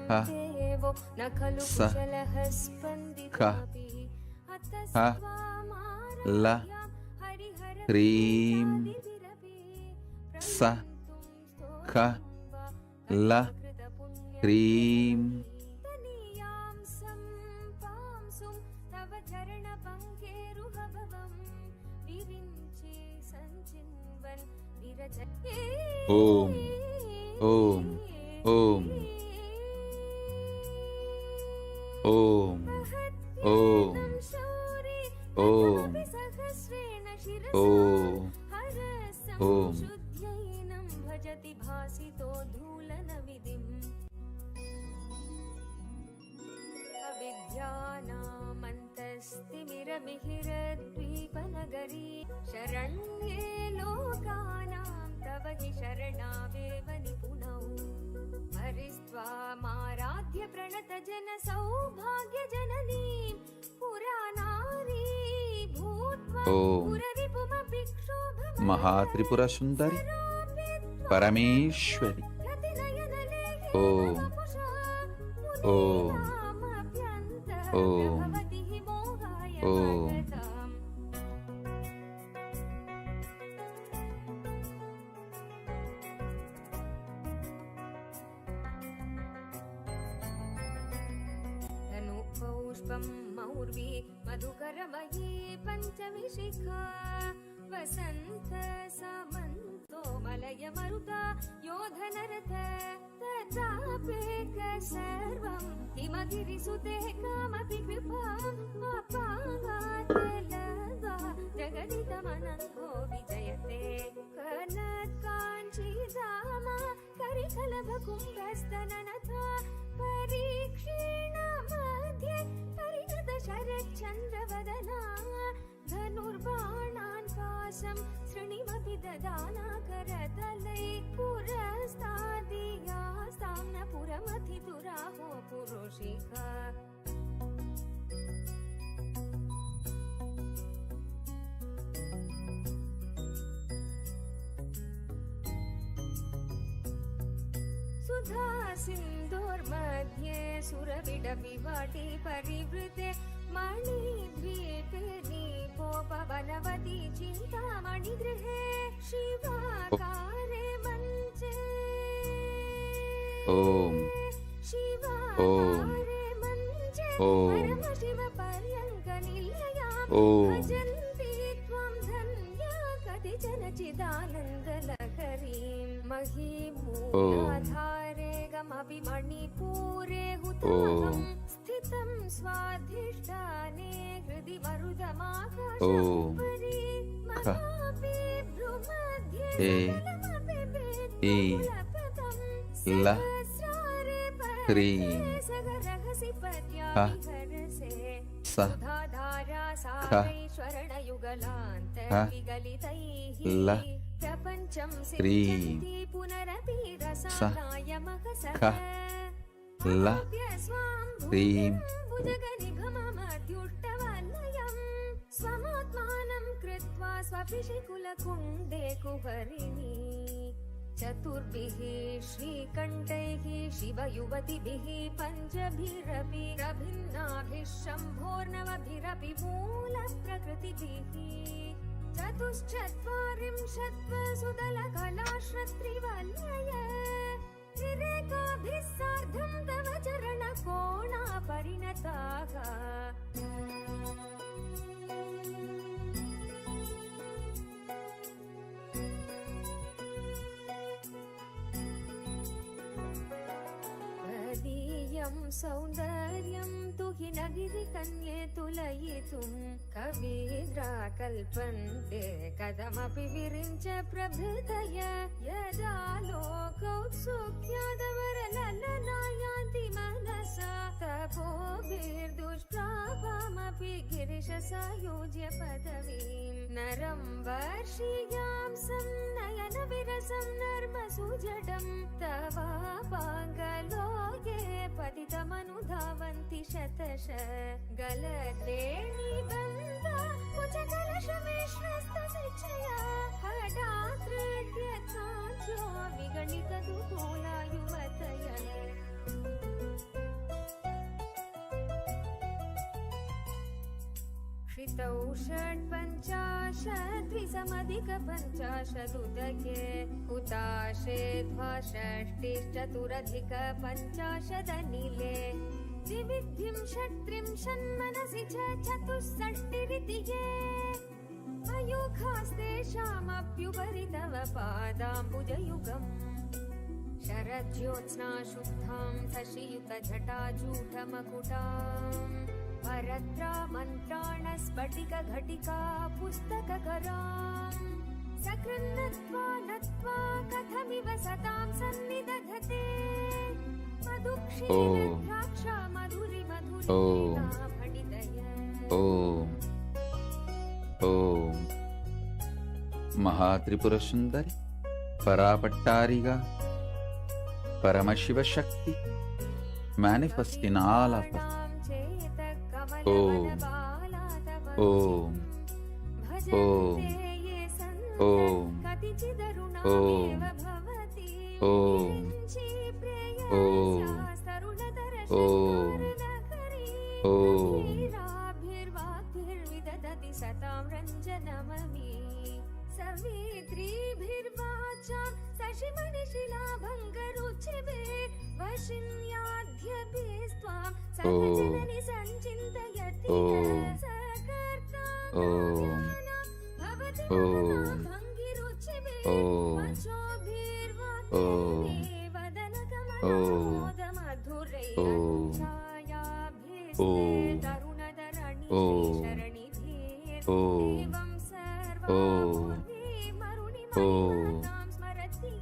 ह देवो न खलु स कुशलः ख स्पन्दितुमपि ह हतस्त्वामाराध्यां ल ह्रीं स ख ल ह्रीं तनीयां सम्पांसुं तव चरणपङ्केरुहभवं विरिञ्चि सञ्चिन्वन् विरचये Om, Om, Om, Om, Om, Om, Om, Om. शुद्ध्यैनं भजति भासितो धूलनविधिम् अविद्यानामन्तस्तिमिरमिहिरद्वीपनगरी शरण्ये लोकानां तव हि शरणावेव निपुणौ हरिस्त्वामाराध्य प्रणतजनसौभाग्यजननीं पुरानारी भूत्वा Om. पुररिपुमपि क्षोभवती Mahatripura Sundari, Parameshwari. Om, Om, Om, Om. धनुपौष्पं मौर्वी मधुकरमयी पञ्चमी शिखा वसन्त समन्तो मलय मरुता योधनरथ तथापेक सर्वं हिमगिरिसुते कामपि कृपाम् अपागातलदा जगदिदमनन्तो विजयते कनत्काञ्चीधाम करिकलभकुम्भस्तननथा परीक्षीण मध्ये परिणत शरच्चन्द्रवदना धनुर्बाणान् पाशं शृणिमपि ददाना करतलै पुरस्तादियास्तां न पुरमथितुराहो पुरुषिका सुधा सिन्धोर्मध्ये सुरविडविवाटी परिवृते मणिद्वीपे नीपोपवनवती चिन्तामणिगृहे शिवाकारे मञ्चे Om, शिवाकारे मञ्चे Om. परमशिवपर्यङ्कनिलयां Om. भजन्ति त्वं धन्या कतिचन चिदानन्दलहरीं महीमूलाधारे गमपि मणिपूरे हुतमहं स्थितं स्वाधिष्ठाने हृदि मरुदमाकाशोपरि मनापि भ्रुमध्ये सकलमपि वेत्पुलपदं सहस्रारे ह्रीं सगरहसि ह पद्याविहरसे स सुधाधारा सारैश्वरणयुगलान्तर्विगलितैः ल प्रपञ्चं ह्रीं सिञ्चन्ति पुनरपि रसानायमकसः ल ह्रीं भुजगनिभममध्युष्टवलयं स्वमात्मानं कृत्वा स्वपिशिकुलकुण्डे कुहरिणी चतुर्भिः श्रीकण्ठैः शिवयुवतिभिः पञ्चभिरपि प्रभिन्नाभिः शम्भोर्नवभिरपि मूलप्रकृतिभिः चतुश्चत्वारिंशत्वसुदलकलाश्रत्रिवलय त्रिरेकाभिः सार्धं तव चरणकोणा परिणताः सुन्दरं सौन्दर्यं तु हि न गिरिकन्ये तुलयितुं कवीन्द्रा कल्पन्ते कथमपि विरिञ्च प्रभृतय यदा लोकौत्सुक्यादवरललनायान्ति मनसा तपोभिर्दुष्प्रापामपि गिरिशसायोज्य पदवीं नरं वर्षीयां नयनविरसं नर्मसुजडं तवापाङ्गलोके पतितमनुधावन्ति शतशः गलद्रेणीबन्धा कुचकलशमेश्वस्तशिक्षया हठात्कृत्य काञ्चो विगणितदुकूला युवतय श्रितौ षट्पञ्चाशद्विसमधिकपञ्चाशदुदके हुताशे द्वाषष्टिश्चतुरधिकपञ्चाशदनिले द्विविद्धिं षट्त्रिंशन्मनसि च चतुष्षष्टिरिति ये अयुखास्तेषामप्युपरि तव पादाम्बुजयुगम् शरज्योत्स्ना शुद्धां शशियुतजटाजूटमकुटाम् परत्रा मन्त्राणस्फटिकघटिका पुस्तककराम् सकृन्नत्वा नत्वा कथमिव सतां सन्निदधते मधुक्षीर द्राक्षा मधुरि मधुरिणा फणितय Om Om Mahatripurasundari परापट्टारिगा Paramashivoham manifest in all of us. Om Om Om Om Om Om Om Om Om सवित्रीभिर्वाचां शशिमणिशिलाभङ्गरुचिभिः वशिन्याद्यभिस्त्वां सर्वजननि सञ्चिन्तयति भवति भङ्गिरुचिभिः वचोभिर्वाक्यैः वदनकमलमोदमधुरैः छायाभिस्ते तरुणधरणिभिः शरणिभिः एवं सर्वापूर्वीमरुणिमणिमतां स्मरति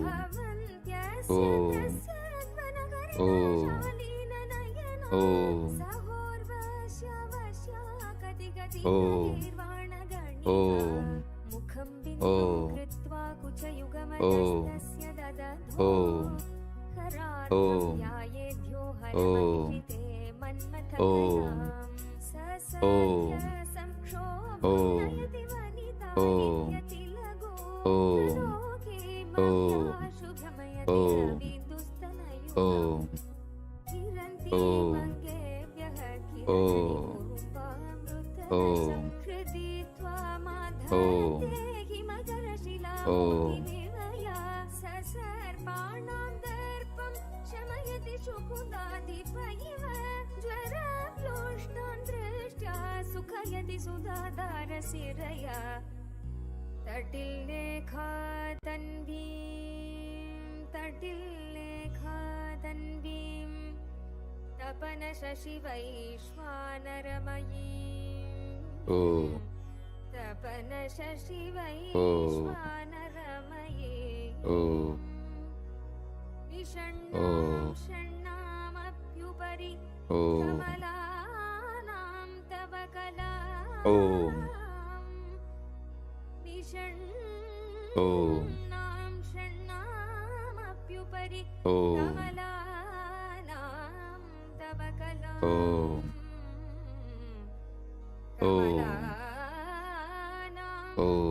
भवन्त्यस्य शालीननयनो सहोर्वश्यवश्याकतिगतिर्वाणगणिता मुखं बिन्दुं कृत्वा कुचयुगमनस्तस्य ददधो हरार्ध्यायेभ्यो हरमहिते मन्मथकलां ससर्य संक्षोभयति वनिता नित्यति लगो लोके मध्याशु भ्रमयति रविदुस्तनयुगां किरन्ति मङ्गेभ्यः किरणिपुरुपामृतसंहृदि त्वामाधरन्ते हिमकरशिलामूर्तिनिलया ससर्पाणां दर्पं शमयति शुकुदाधिपयिव ज्वरप्लोष्टान् दृष्ट्या सुखयति सुधाधारशिरया तटिल्लेखा तन्वीं तपनशशिवैश्वानरमयीं तपनशशिवैश्वानरमयीं विषण्णां षण्णामप्युपरि कमलानां तव कलां विषण्णां षण्णामप्युपरि कमलानां तव कलां कमलानां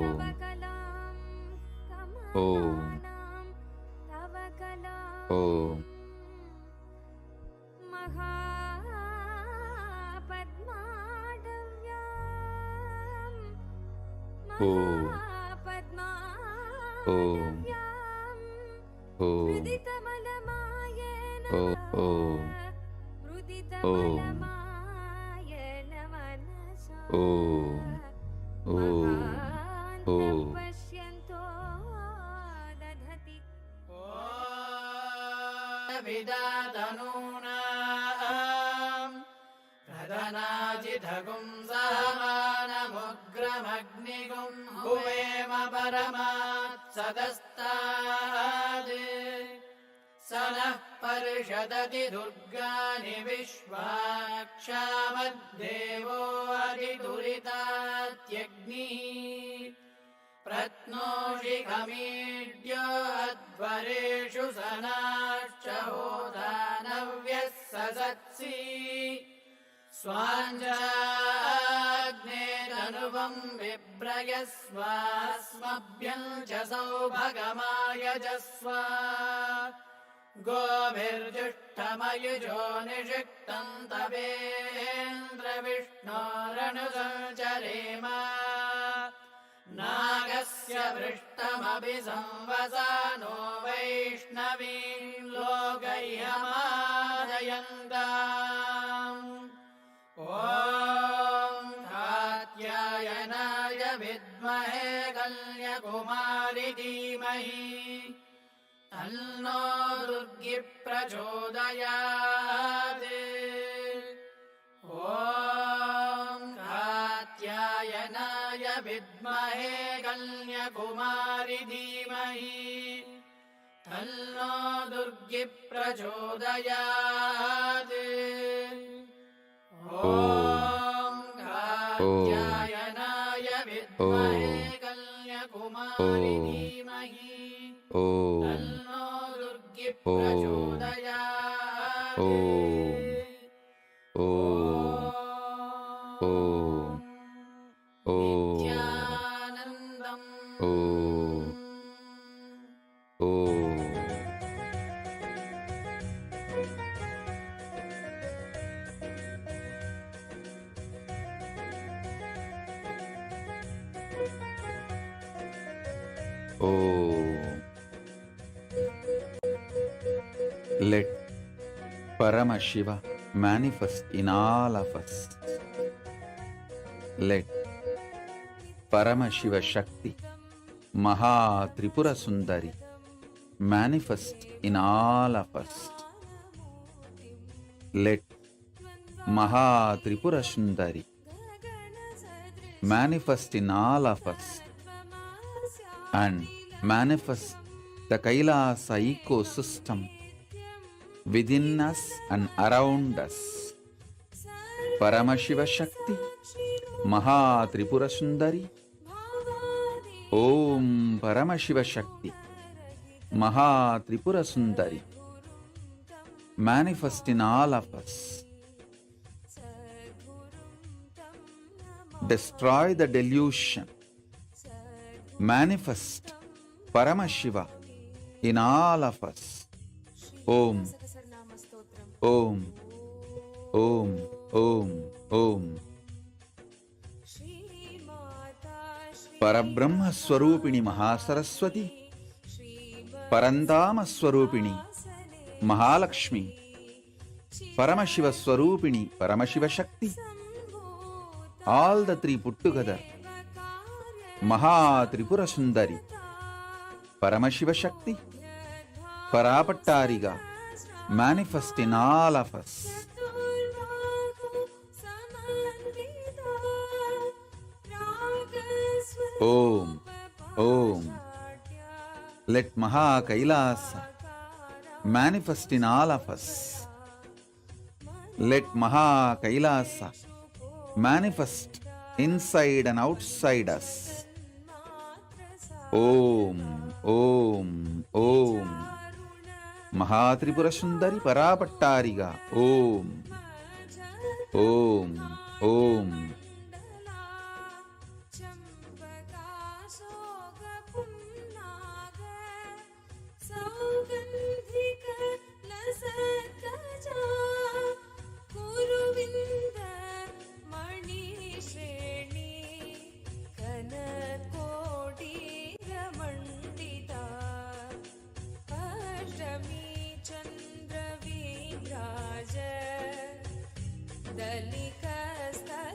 तव कलां कमलानां तव कलां मुदितमलमायेन मनसा महान्तपश्यन्तो दधति विदातनूना परमात् सदस्ताद् स नः परिषदति दुर्गानि विश्वाक्षामद्देवो अधिदुरितात्यग्निः प्रत्नोषिखमीड्यो अध्वरेषु सनाश्च होदानव्यः ससत्सि स्वाञ्जाग्नेरनुपं बिभ्रयस्वास्मभ्यं च सौभगमायजस्व गोभिर्जुष्टमयुजो निषिक्तं तवेन्द्रविष्णोरनुसञ्चरेम नागस्य पृष्ठमभि संवसानो वैष्णवीं लोकह्यमादयन्ताम् ॐ कात्यायनाय विद्महे कन्याकुमारि धीमहि तन्नो दुर्गी प्रचोदयात् ॐ कात्यायनाय विद्महे कन्याकुमारि धीमहि तन्नो दुर्गी प्रचोदयात् ॐ कात्यायनाय विद्महे कन्याकुमारि धीमहि तन्नो दुर्गी प्रचोदयात् नित्यानन्दम् Let Paramashiva manifest in all of us. Let Paramashiva Shakti, Maha Tripura Sundari, manifest in all of us. Let Maha Tripura Sundari manifest in all of us and manifest the Kailasa ecosystem within us and around us. Paramashiva Shakti, Maha Tripura Sundari, Om Paramashiva Shakti, Maha Tripura Sundari, manifest in all of us. Destroy the delusion. Manifest Paramashiva in all of us. Om, Om, Om, Om, Om. Parabrahma Swarupini Mahasaraswati, Parandama Swarupini Mahalakshmi, Paramashiva Swarupini Paramashiva Shakti. All the three put together. Maha Tripura Sundari, Paramashiva Shakti, Parapattariga, manifest in all of us. Om, Om. Let Maha Kailasa manifest in all of us. Let Maha Kailasa manifest inside and outside us. Om, Om, Om. Mahatripura Sundari Parapattariga. Om, Om, Om.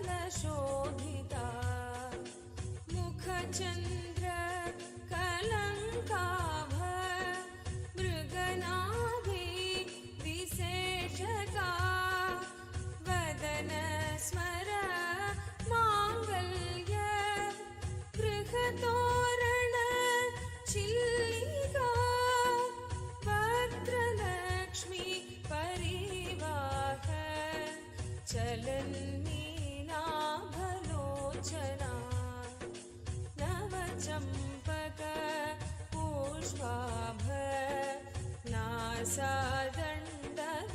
दलिकस्थलशोभिता मुखचन्द्र कलङ्काभ मृगनाभि विशेषका वदन स्मर माङ्गल्य गृहतोरण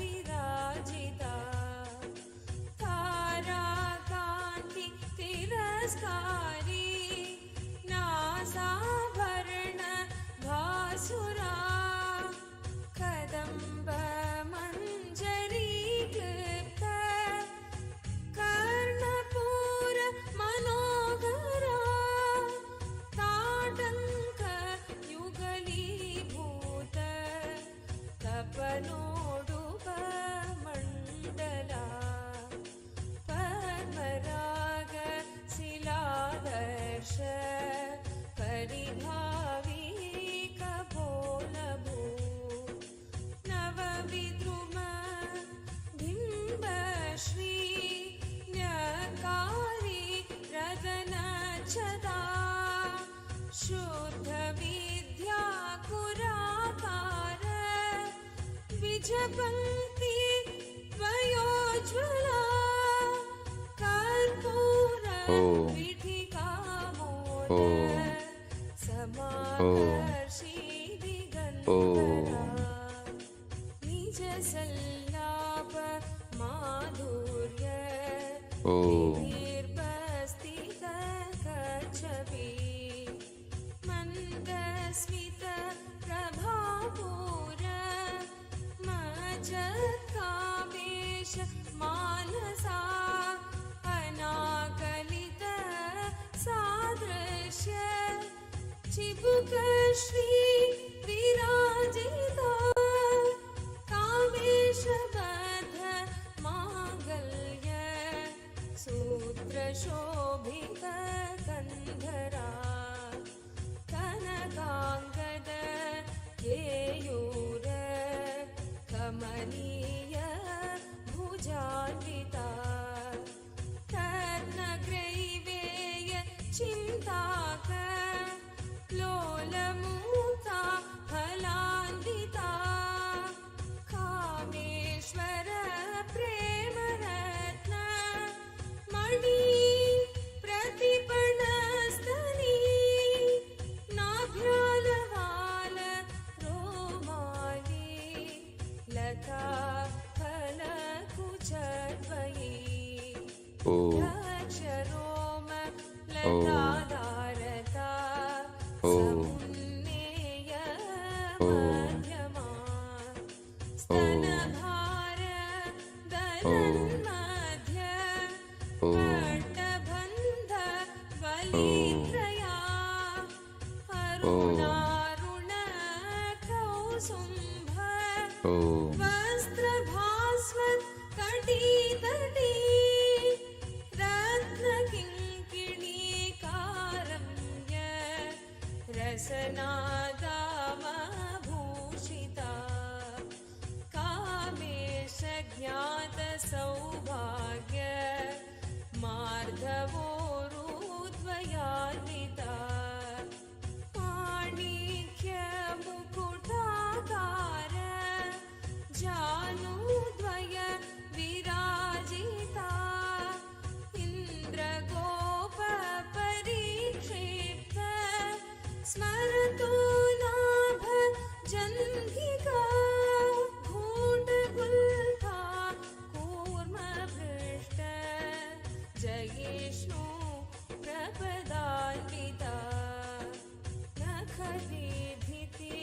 नासादण्डविराजिता ताराकान्ति तिरस्कारी नासाभरण भासुरा कदम्ब मञ्जरी clipped Karnapur मनोहरा ताटङ्क युगलीभूत तपनोडुप मण्डला पद्मराग शिलादर्श परिभावी कपोलभू नवविद्रुम बिम्बश्री न्यकाली रदनचदा शुद्ध विद्या कुराकार विजपङ्क्ति वयोज्वला कर्पूर पीठिका मोद समाकर्षि दिगन्तरा निज सल्लाप माधुर्य निर्बस्तित कच्छपि मन्दस्मित प्रभापूर मज्जत्कामेश मानसा अनाकलित सादृश्य चिबुकश्री विराजिता कामेशबद्ध माङ्गल्य सूत्रशोभित कन्धरा कनकाङ्गद केयूर कमनीय भुजान्विता रत्नग्रैवेय चिन्ताक लोलमूता फलान्विता कामेश्वर प्रेमरत्न मणि प्रतिपणस्तनी नाभ्यालवाल रोमाली लता फलकुचद्वयी अक्षरोम लताधारता समुन्नेय मध्यमा स्तनभार दलन्मध्य पट्टबन्ध बलित्रया अरुणारुण कौसुम्भ वस्त्रभास्वत् कटितटी रत्नकिङ्किणीकारम्य रसनादामभूषिता कामेश ज्ञात सौभाग्य मार्धवोरुद्वयान्विता माणिक्य मुकुटाकार जानुद्वय विराजिता इन्द्रगोप परिक्षिप्त स्मरतु नाभ जन्धिका भूण्डगुल्फा कूर्मभृष्ट जयिष्णु प्रपदान्विता नखदीधिति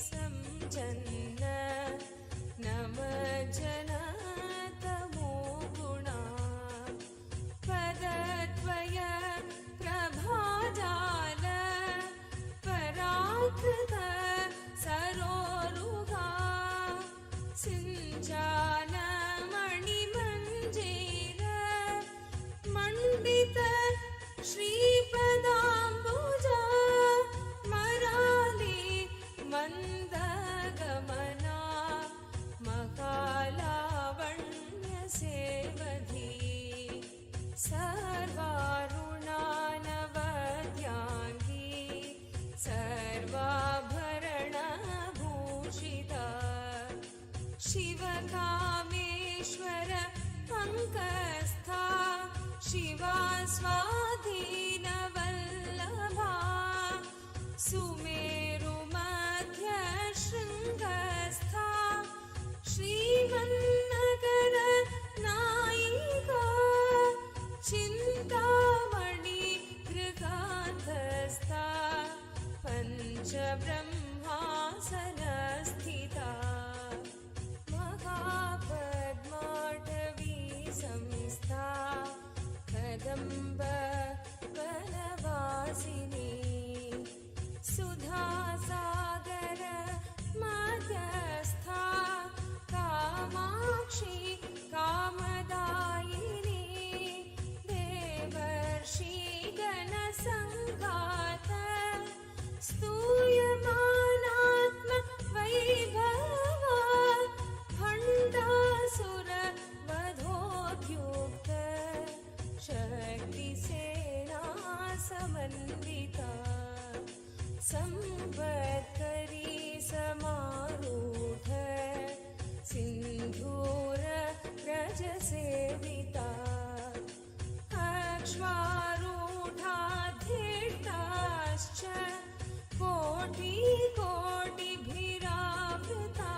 संजन्न नमज्जनतमो गुणा पदद्वय प्रभाजाल पराकृत सरोरुहा सिञ्चान मणिमञ्जीर मण्डित श्रीपदाम्बुजा मराली मन्दगमना महालावण्यसेवधी सर्वारुणानवद्याङ्गी सर्वाभरणभूषिता शिवकामेश्वर पङ्कस्था शिवा स्वाधीनवल्लभा सुमेरुमध्य शृङ्गस्था च ब्रह्मासनस्थिता महापद्माटवी संस्था कदम्ब वनवासिनी सुधासागर मध्यस्था कामाक्षी कामदायिनी देवर्षि गणसङ्घात स्तूयमानात्म वैभवा भण्डासुर वधोद्युक्त शक्तिसेना समन्विता संवत्करी समारूढ सिन्धूर रजसेविता अक्ष्मारूढाधीष्टाश्च कोटिकोटिभिरावृता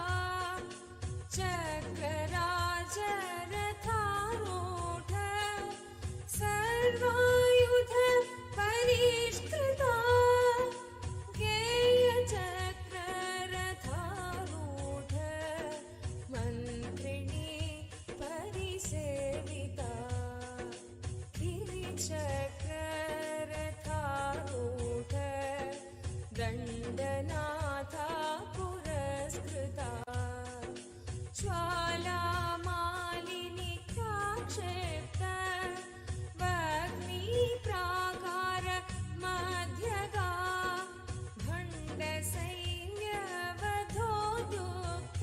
चक्रराजरथारूढ सर्वायुध परिष्कृता गेयचक्ररथारूढ मन्त्रिणी परिसेविता गिरिचक्ररथारूढ दण्डनाथा पुरस्कृता ज्वालामालिनी काक्षिप्त वह्निप्राकार मध्यगा भण्डसैन्यवधोद्युक्त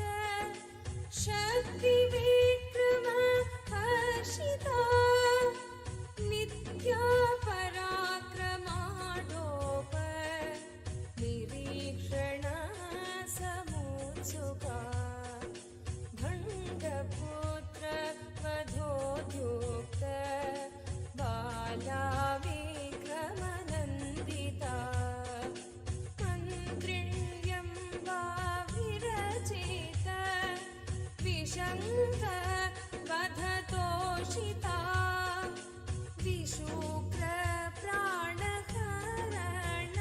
शक्तिविक्रम हर्षिता नित्या पराक्रमाडोप निरीक्षण समुत्सुका भण्डपुत्र वधोद्युक्त बाला विक्रमनन्दिता मन्त्रिण्यं वा विरचित विशङ्क वधतोषिता विशुक्र प्राणहरण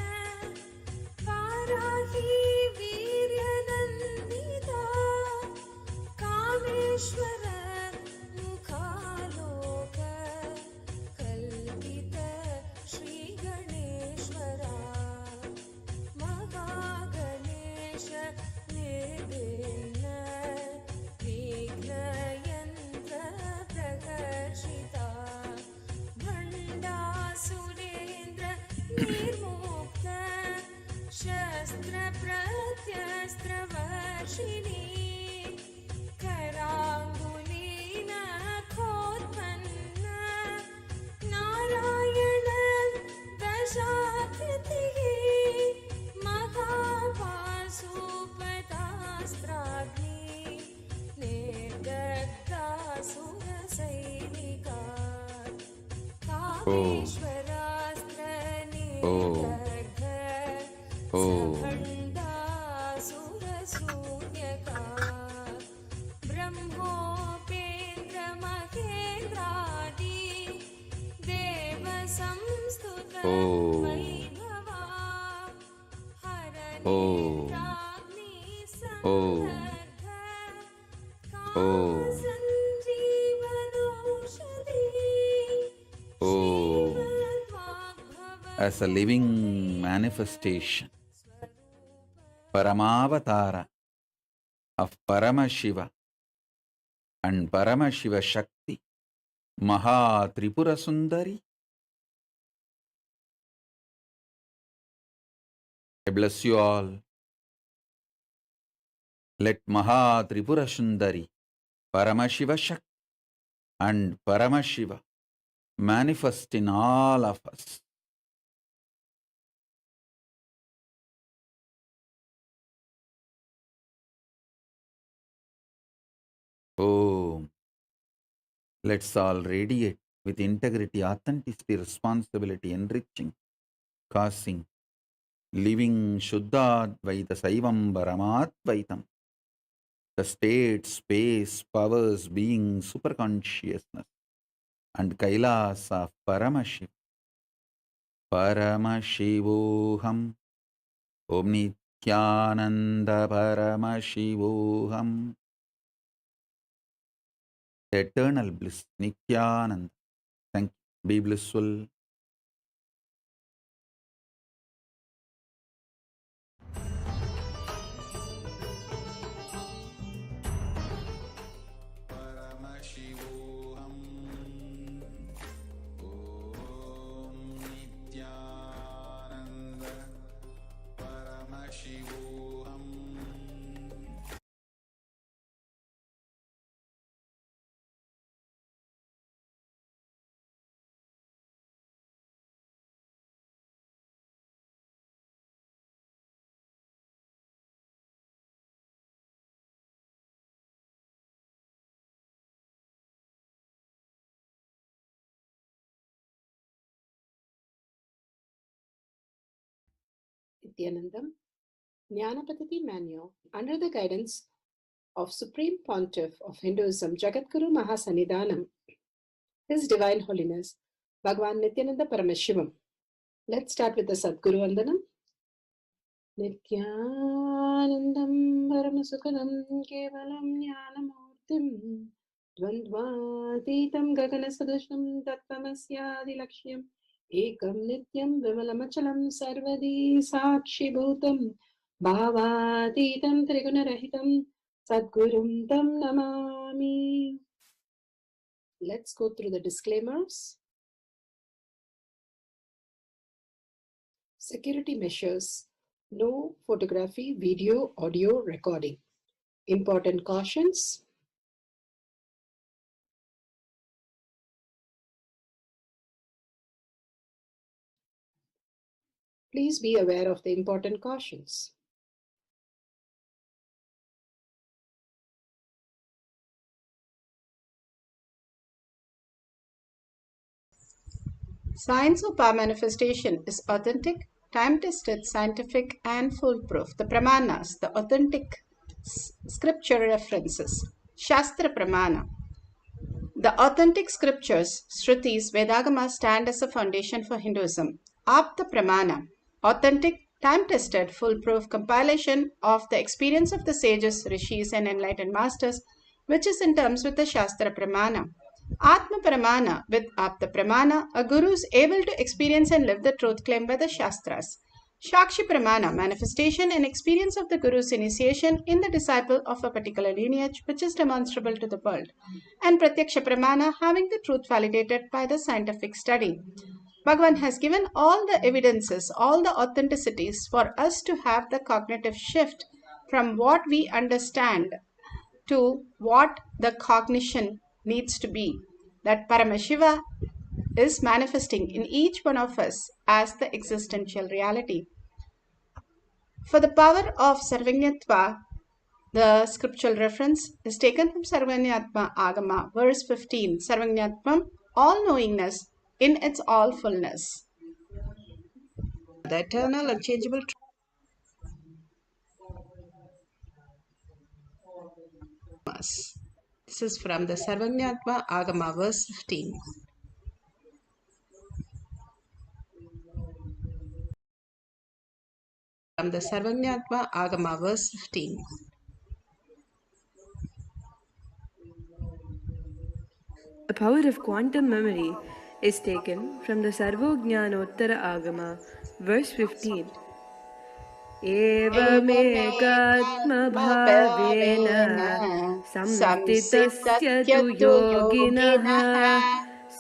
वाराही वीर्यनन्दिता कामेश्वर मुखालोक कल्पित श्रीगणेश्वरा महागणेश निर्भिन्न विघ्नयन्त्र प्रकर्षिता भण्डासुरेन्द्र निर्मुक्त शस्त्र प्रत्यस्त्रवर्षिणी कराङ्गुलीन खोत्पन्न Narayan दशाकृतिः महापाशुपतास्त्राग्नि निर्दग्धासुरसैनिका कामेश्वरास्त्र निर्दग्ध सभण्डासुरशून्यका ब्रह्मोपेन्द्र महेन्द्रादि देवसंस्तुत Vaibhava हरनेत्राग्नि संदग्ध कामसञ्जीवनौषधि as a living manifestation, Paramavatara of Paramashiva and Paramashiva Shakti, Maha Tripura Sundari. I bless you all. Let Maha Tripura Sundari, Paramashiva Shakti and Paramashiva manifest in all of us. Oh, let's all radiate with integrity, authenticity, responsibility, enriching, causing, living Shuddhadvaita Saivam Paramadvaitam, the state, space, powers, being, superconsciousness, and Kailas of Paramashiv. Paramashivoham. Om Nithyananda Paramashivoham. Eternal bliss, Nithyananda. Thank you. Be blissful. Paramashivoham. Om Nithyananda Paramashivoham. Nithyanandam, Jnanapatati Manual, under the guidance of Supreme Pontiff of Hinduism, Jagadguru Mahasannidhanam, His Divine Holiness, Bhagavan Nithyananda Paramashivam. Let's start with the Sadguru Vandanam. Nithyanandam Paramasukadam Kevalam Jnanamurtim Dvandvatitam Gaganasadusham Tattvamasyaadilakshya Ekam Nityam Vimalamachalam Sarvadi Sakshi Bhutam Bhavatitam Trigunarahitam Sadgurum Tam Namami. Let's go through the disclaimers. Security measures. No photography, video, audio recording. Important cautions. Please be aware of the important cautions. Science of power manifestation is authentic, time-tested, scientific, and foolproof. The Pramanas, the authentic scripture references. Shastra Pramana. The authentic scriptures, Shrutis, Vedagamas stand as a foundation for Hinduism. Apta Pramana. Authentic, time-tested, foolproof compilation of the experience of the sages, rishis, and enlightened masters, which is in terms with the Shastra Pramana. Atma Pramana. With Apta Pramana, a guru is able to experience and live the truth claimed by the Shastras. Shakshi Pramana, manifestation and experience of the Guru's initiation in the disciple of a particular lineage, which is demonstrable to the world. And Pratyaksha Pramana, having the truth validated by the scientific study. Bhagavan has given all the evidences, all the authenticities for us to have the cognitive shift from what we understand to what the cognition needs to be. That Paramashiva is manifesting in each one of us as the existential reality. For the power of Sarvanyatva, the scriptural reference is taken from Sarvanyatma Agama, verse 15. Sarvanyatvam, all-knowingness in its all fullness. The eternal, unchangeable truth. This is from the Sarvanyatma Agama, verse 15. From the Sarvanyatma Agama, verse 15. The power of quantum memory is taken from the Sarvojnanottara Agama, verse 15. एवमेकात्मभावेन संस्थितस्य तु योगिनः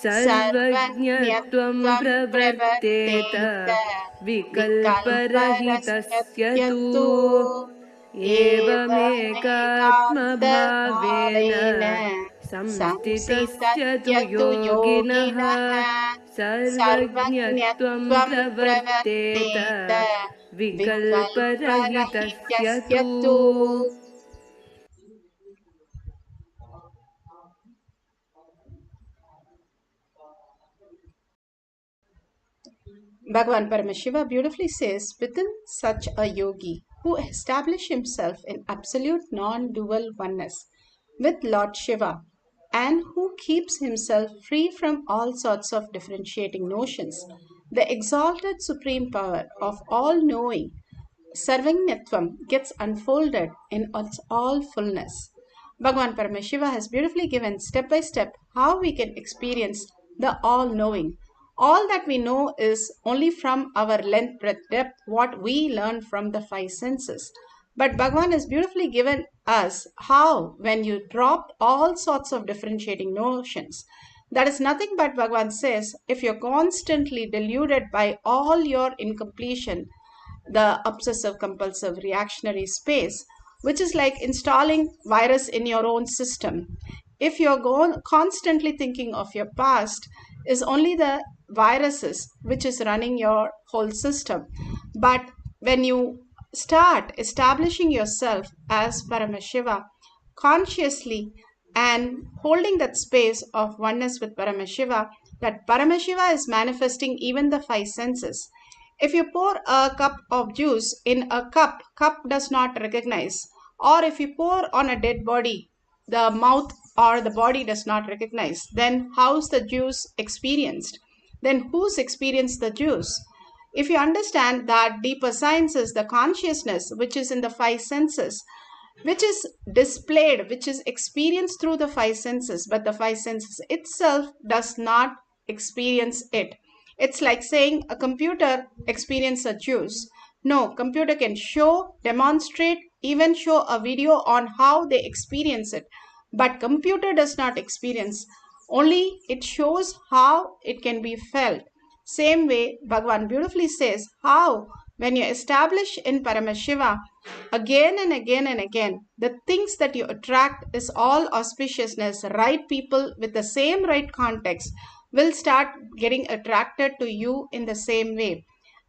सर्वज्ञत्वं प्रवर्तेत विकल्परहितस्य तु एवमेकात्मभावेन संस्थितस्य तु योगिनः सर्वज्ञत्वं प्रवर्तेत विकल्परहितस्य तु. Bhagavan Paramashiva beautifully says, within such a yogi who established himself in absolute non-dual oneness with Lord Shiva and who keeps himself free from all sorts of differentiating notions, the exalted supreme power of all-knowing Sarvagnyatvam gets unfolded in its all fullness. Bhagavan Paramashiva has beautifully given step by step how we can experience the all-knowing. All that we know is only from our length, breadth, depth, what we learn from the five senses. But Bhagavan has beautifully given us how, when you drop all sorts of differentiating notions, that is nothing but, Bhagavan says, if you're constantly deluded by all your incompletion, the obsessive compulsive reactionary space, which is like installing virus in your own system. If you're constantly thinking of your past, is only the viruses which is running your whole system. But when you start establishing yourself as Paramashiva consciously and holding that space of oneness with Paramashiva, that Paramashiva is manifesting even the five senses. If you pour a cup of juice in a cup, cup does not recognize. Or if you pour on a dead body, the mouth or the body does not recognize. Then how's the juice experienced? Then who's experienced the juice? If you understand that deeper science is the consciousness which is in the five senses, which is displayed, which is experienced through the five senses, but the five senses itself does not experience it. It's like saying a computer experiences a juice. No, computer can show, demonstrate, even show a video on how they experience it. But computer does not experience. Only it shows how it can be felt. Same way, Bhagavan beautifully says how when you establish in Paramashiva, again and again and again, the things that you attract is all auspiciousness, right people with the same right context will start getting attracted to you in the same way.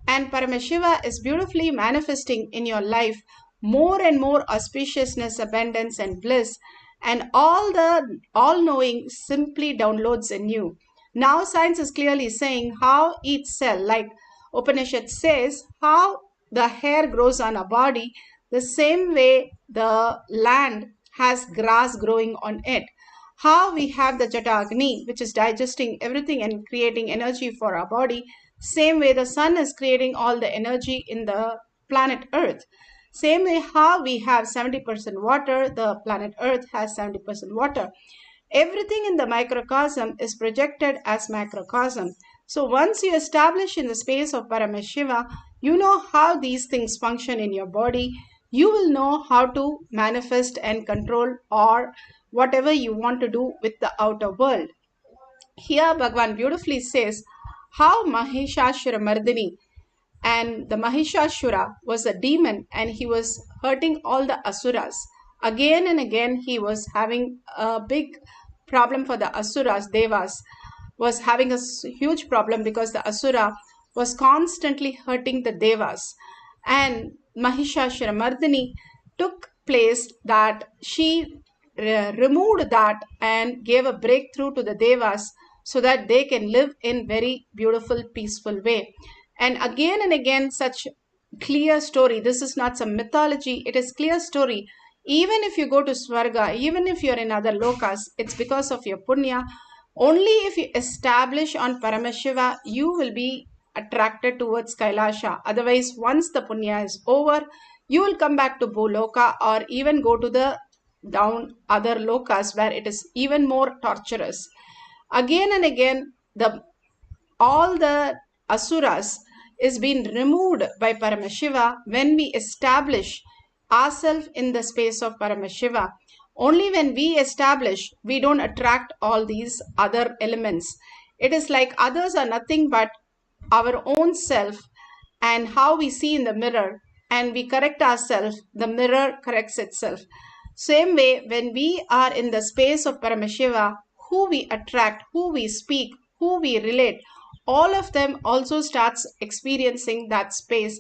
And Paramashiva is beautifully manifesting in your life more and more auspiciousness, abundance, and bliss. And all the all-knowing simply downloads in you. Now science is clearly saying how each cell, like Upanishad says, how the hair grows on a body, the same way the land has grass growing on it. How we have the Jata Agni, which is digesting everything and creating energy for our body. Same way the sun is creating all the energy in the planet Earth. Same way how we have 70% water, the planet Earth has 70% water. Everything in the microcosm is projected as macrocosm. So once you establish in the space of Paramashiva, you know how these things function in your body. You will know how to manifest and control or whatever you want to do with the outer world. Here Bhagavan beautifully says how Mahishashura Mardini, and the Mahishashura was a demon and he was hurting all the asuras. Again and again he was having a big problem for the asuras. Devas was having a huge problem because the asura was constantly hurting the devas. And Mahishashura Mardini took place that she removed that and gave a breakthrough to the devas so that they can live in very beautiful, peaceful way. And again, such clear story. This is not some mythology. It is clear story. Even if you go to Swarga, even if you're in other lokas, it's because of your punya. Only if you establish on Paramashiva, you will be attracted towards Kailasha. Otherwise, once the punya is over, you will come back to Bhuloka or even go to the down other lokas where it is even more torturous. Again and again, all the asuras is being removed by Paramashiva when we establish ourselves in the space of Paramashiva. Only when we establish, we don't attract all these other elements. It is like others are nothing but our own self and how we see in the mirror, and we correct ourselves, the mirror corrects itself. Same way, when we are in the space of Paramashiva, who we attract, who we speak, who we relate, all of them also starts experiencing that space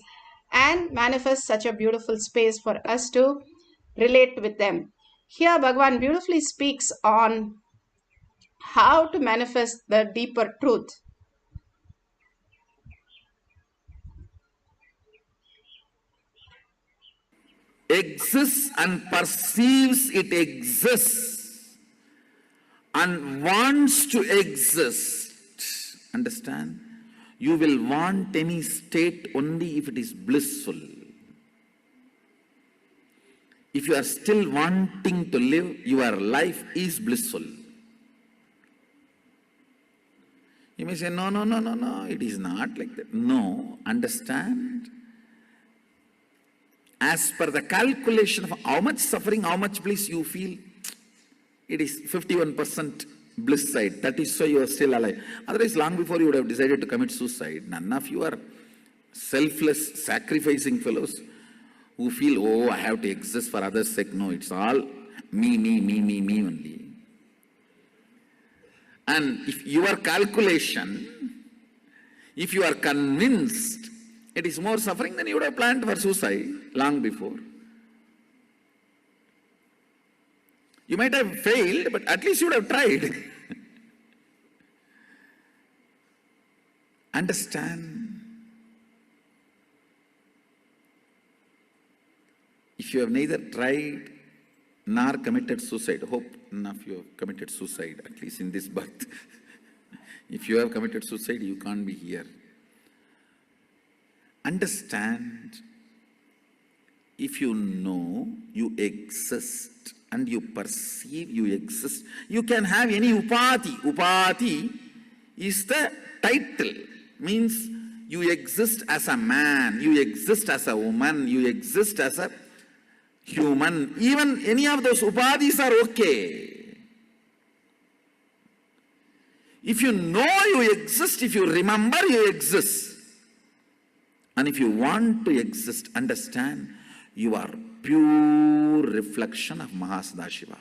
and manifest such a beautiful space for us to relate with them. Here Bhagavan beautifully speaks on how to manifest the deeper truth. Exists and perceives it exists and wants to exist. Understand? You will want any state only if it is blissful. If you are still wanting to live, your life is blissful. You may say, no, no, no, no, no, it is not like that. No, understand. As per the calculation of how much suffering, how much bliss you feel, it is 51% bliss side. That is why you are still alive. Otherwise, long before you would have decided to commit suicide. None of you are selfless, sacrificing fellows who feel, oh, I have to exist for others' sake. No, it's all me, me, me, me, me only. And if your calculation, if you are convinced it is more suffering, then you would have planned for suicide long before. You might have failed, but at least you would have tried. Understand? If you have neither tried nor committed suicide, hope none of you have committed suicide, at least in this birth. If you have committed suicide, you can't be here. Understand, if you know you exist and you perceive you exist, you can have any upati. Upati is the title, means you exist as a man, you exist as a woman, you exist as a human. Even any of those upadhis are okay. If you know you exist, if you remember you exist, and if you want to exist, understand, you are pure reflection of Mahasadaşiva.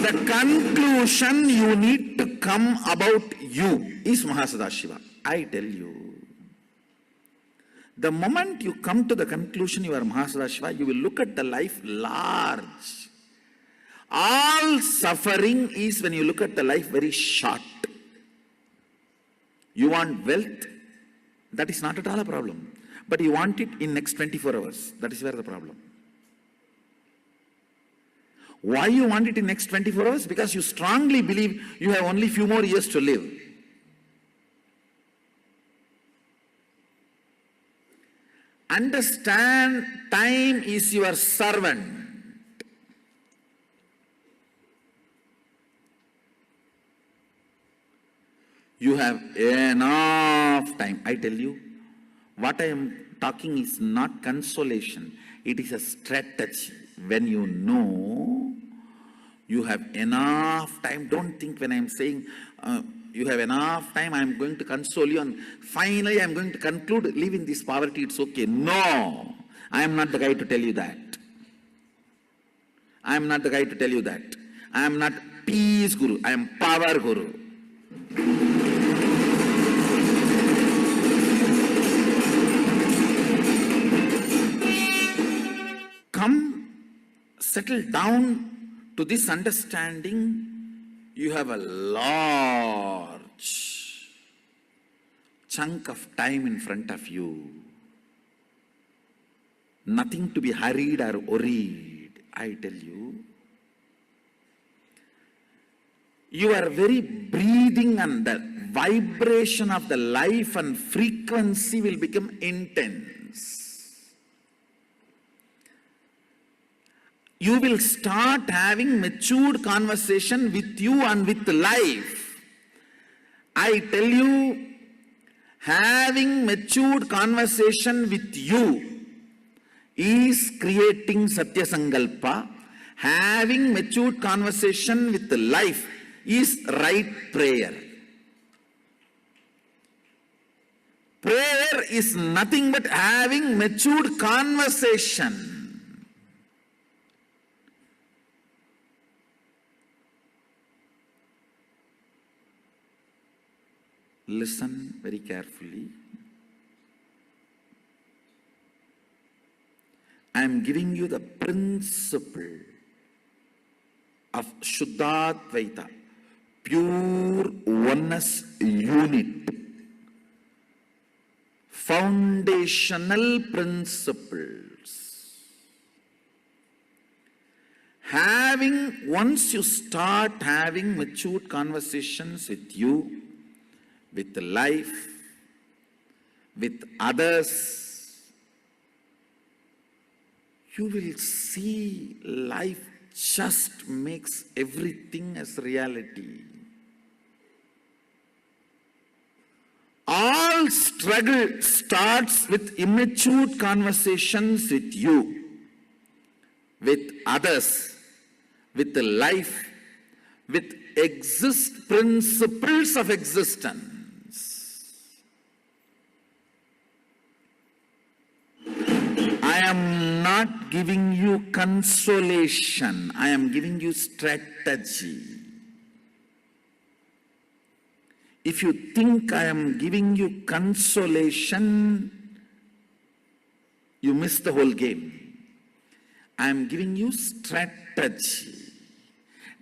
The conclusion you need to come about you is Mahasadaşiva. I tell you. The moment you come to the conclusion you are Mahasadaşiva, you will look at the life large. All suffering is when you look at the life very short. You want wealth, that is not at all a problem. But you want it in next 24 hours. That is where the problem. Why you want it in next 24 hours? Because you strongly believe you have only few more years to live. Understand, time is your servant. You have enough time. I tell you, what I am talking is not consolation. It is a strategy. When you know you have enough time, don't think when I am saying you have enough time, I am going to console you and finally I am going to conclude, live in this poverty, it's okay. No, I am not the guy to tell you that. I am not the guy to tell you that. I am not peace guru, I am power guru. Come, settle down to this understanding. You have a large chunk of time in front of you. Nothing to be hurried or worried. I tell you, your very breathing and the vibration of the life and frequency will become intense. You will start having matured conversation with you and with life. I tell you, having matured conversation with you is creating Satya Sankalpa. Having matured conversation with life is right prayer. Prayer is nothing but having matured conversation. Listen very carefully. I am giving you the principle of Shuddhadvaita, pure oneness unit, foundational principles. Once you start having matured conversations with you, with life, with others, you will see life just makes everything as reality. All struggle starts with immature conversations with you, with others, with life, with principles of existence. I am not giving you consolation, I am giving you strategy. If you think I am giving you consolation, you miss the whole game. I am giving you strategy.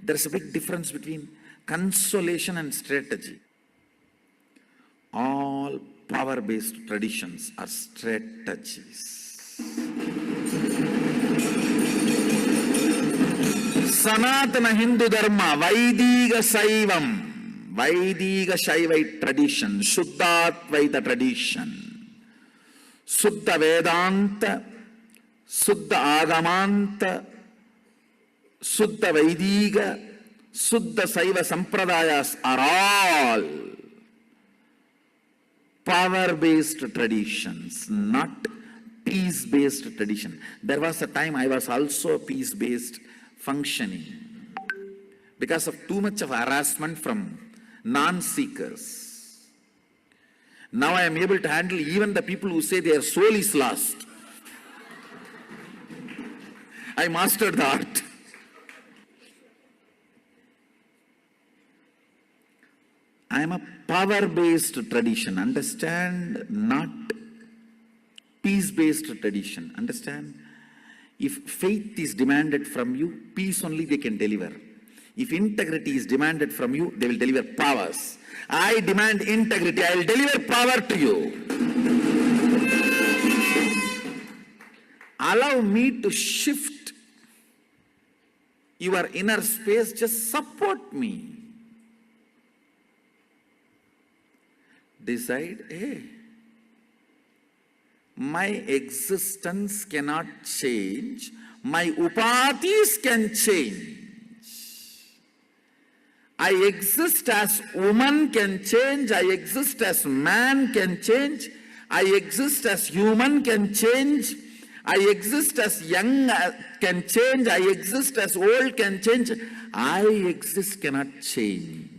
There's a big difference between consolation and strategy. All power-based traditions are strategies. Sanatana Hindu Dharma, Vaidiga Saivam, Vaidiga Shaivite tradition, Shuddhatvaita tradition, Suddha Vedanta, Suddha Agamanta, Suddha Vaidiga, Suddha Saiva Sampradayas are all power-based traditions, not peace-based tradition. There was a time I was also peace-based functioning because of too much of harassment from non-seekers. Now I am able to handle even the people who say their soul is lost. I mastered the art. I am a power-based tradition, understand? Not peace-based tradition, understand? If faith is demanded from you, peace only they can deliver. If integrity is demanded from you, they will deliver powers. I demand integrity, I will deliver power to you. Allow me to shift your inner space, just support me. Decide, hey, my existence cannot change, my upadhis can change. I exist as woman can change, I exist as man can change, I exist as human can change, I exist as young can change, I exist as old can change, I exist cannot change.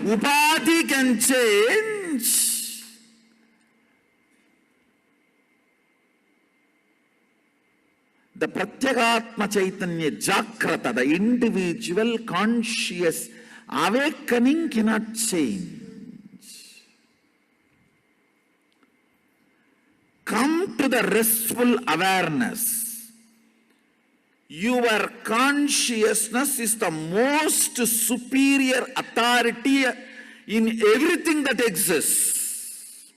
Upadhi can change. The Pratyagatma Chaitanya Jagrata, the individual conscious awakening cannot change. Come to the restful awareness. Your consciousness is the most superior authority in everything that exists.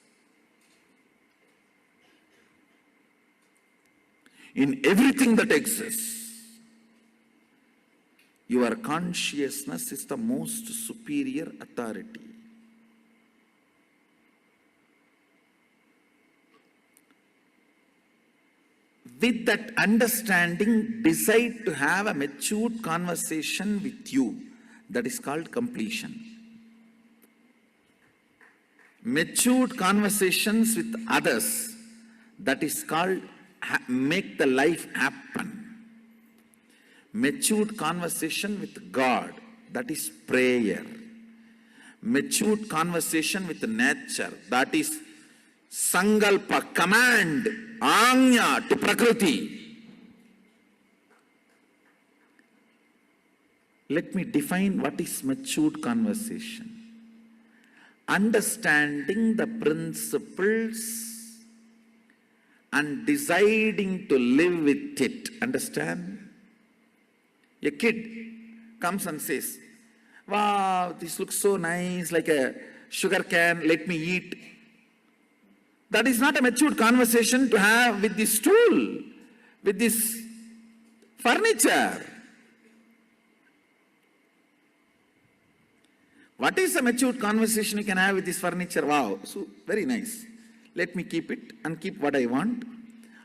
In everything that exists, your consciousness is the most superior authority. With that understanding, decide to have a matured conversation with you. That is called completion. Matured conversations with others, that is called make the life happen. Matured conversation with God, that is prayer. Matured conversation with nature, that is sangalpa, command, anya to prakriti. Let me define what is matured conversation. Understanding the principles and deciding to live with it. Understand? A kid comes and says, wow, this looks so nice, like a sugar can, let me eat. That is not a matured conversation to have with this stool, with this furniture. What is a matured conversation you can have with this furniture? Wow, so very nice. Let me keep it and keep what I want.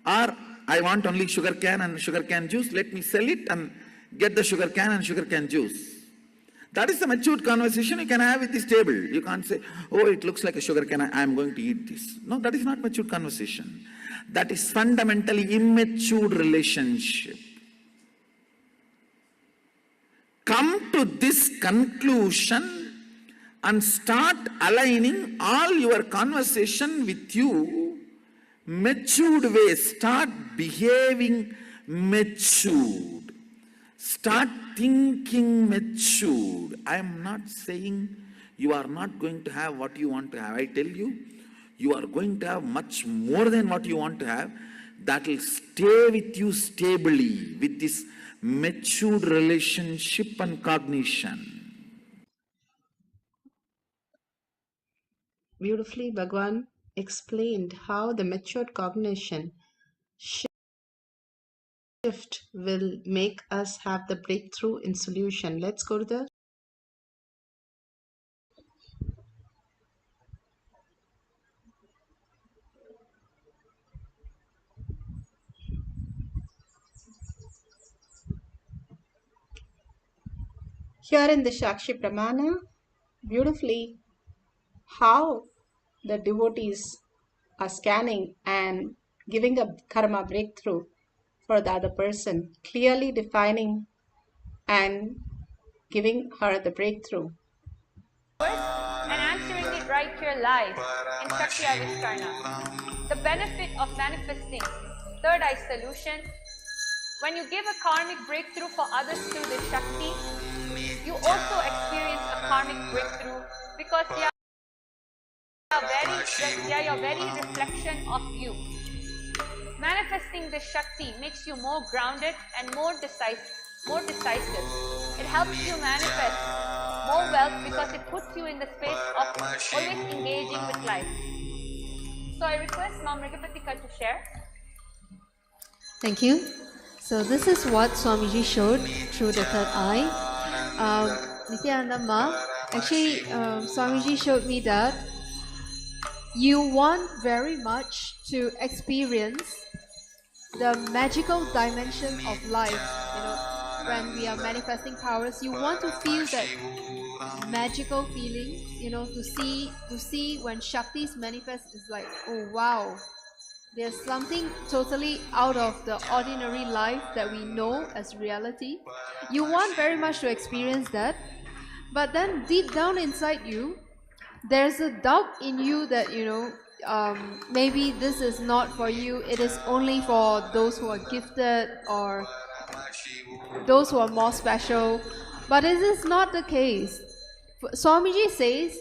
Or I want only sugar cane and sugar cane juice. Let me sell it and get the sugar cane and sugar cane juice. That is the matured conversation you can have with this table. You can't say, oh, it looks like a sugar cane, I am going to eat this. No, that is not matured conversation. That is fundamentally immature relationship. Come to this conclusion and start aligning all your conversation with you matured way. Start behaving matured. Start thinking matured. I am not saying you are not going to have what you want to have. I tell you, you are going to have much more than what you want to have. That will stay with you stably with this matured relationship and cognition. Beautifully, Bhagwan explained how the matured cognition shift will make us have the breakthrough in solution. Let's go to the here in the Shakshi Pramana, beautifully how the devotees are scanning and giving a karma breakthrough for the other person, clearly defining and giving her the breakthrough. And answering it right here live in Shakti Aviskarna. The benefit of manifesting third eye solution. When you give a karmic breakthrough for others through the Shakti, you also experience a karmic breakthrough because they are your very reflection of you. Manifesting the Shakti makes you more grounded and more decisive. It helps you manifest more wealth because it puts you in the space of always engaging with life. So I request Mom Rigapatika to share. Thank you. So this is what Swamiji showed through the third eye. Nithyananda Ma, actually Swamiji showed me that you want very much to experience the magical dimension of life. You know, when we are manifesting powers, you want to feel that magical feeling. You know, to see when Shaktis manifest is like, oh wow, there's something totally out of the ordinary life that we know as reality. You want very much to experience that, but then deep down inside you, there's a doubt in you that, you know, maybe this is not for you. It is only for those who are gifted or those who are more special. But this is not the case. Swamiji says,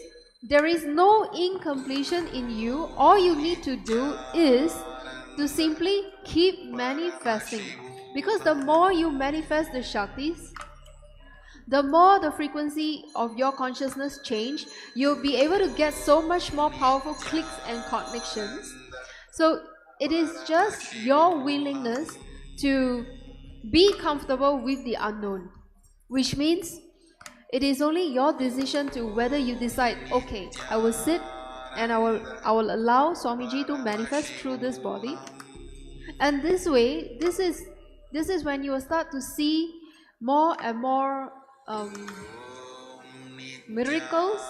there is no incompletion in you. All you need to do is to simply keep manifesting. Because the more you manifest the Shaktis, the more the frequency of your consciousness change, you'll be able to get so much more powerful clicks and connections. So it is just your willingness to be comfortable with the unknown, which means it is only your decision to whether you decide, okay, I will sit and I will allow Swamiji to manifest through this body. And this way, this is when you will start to see more and more miracles.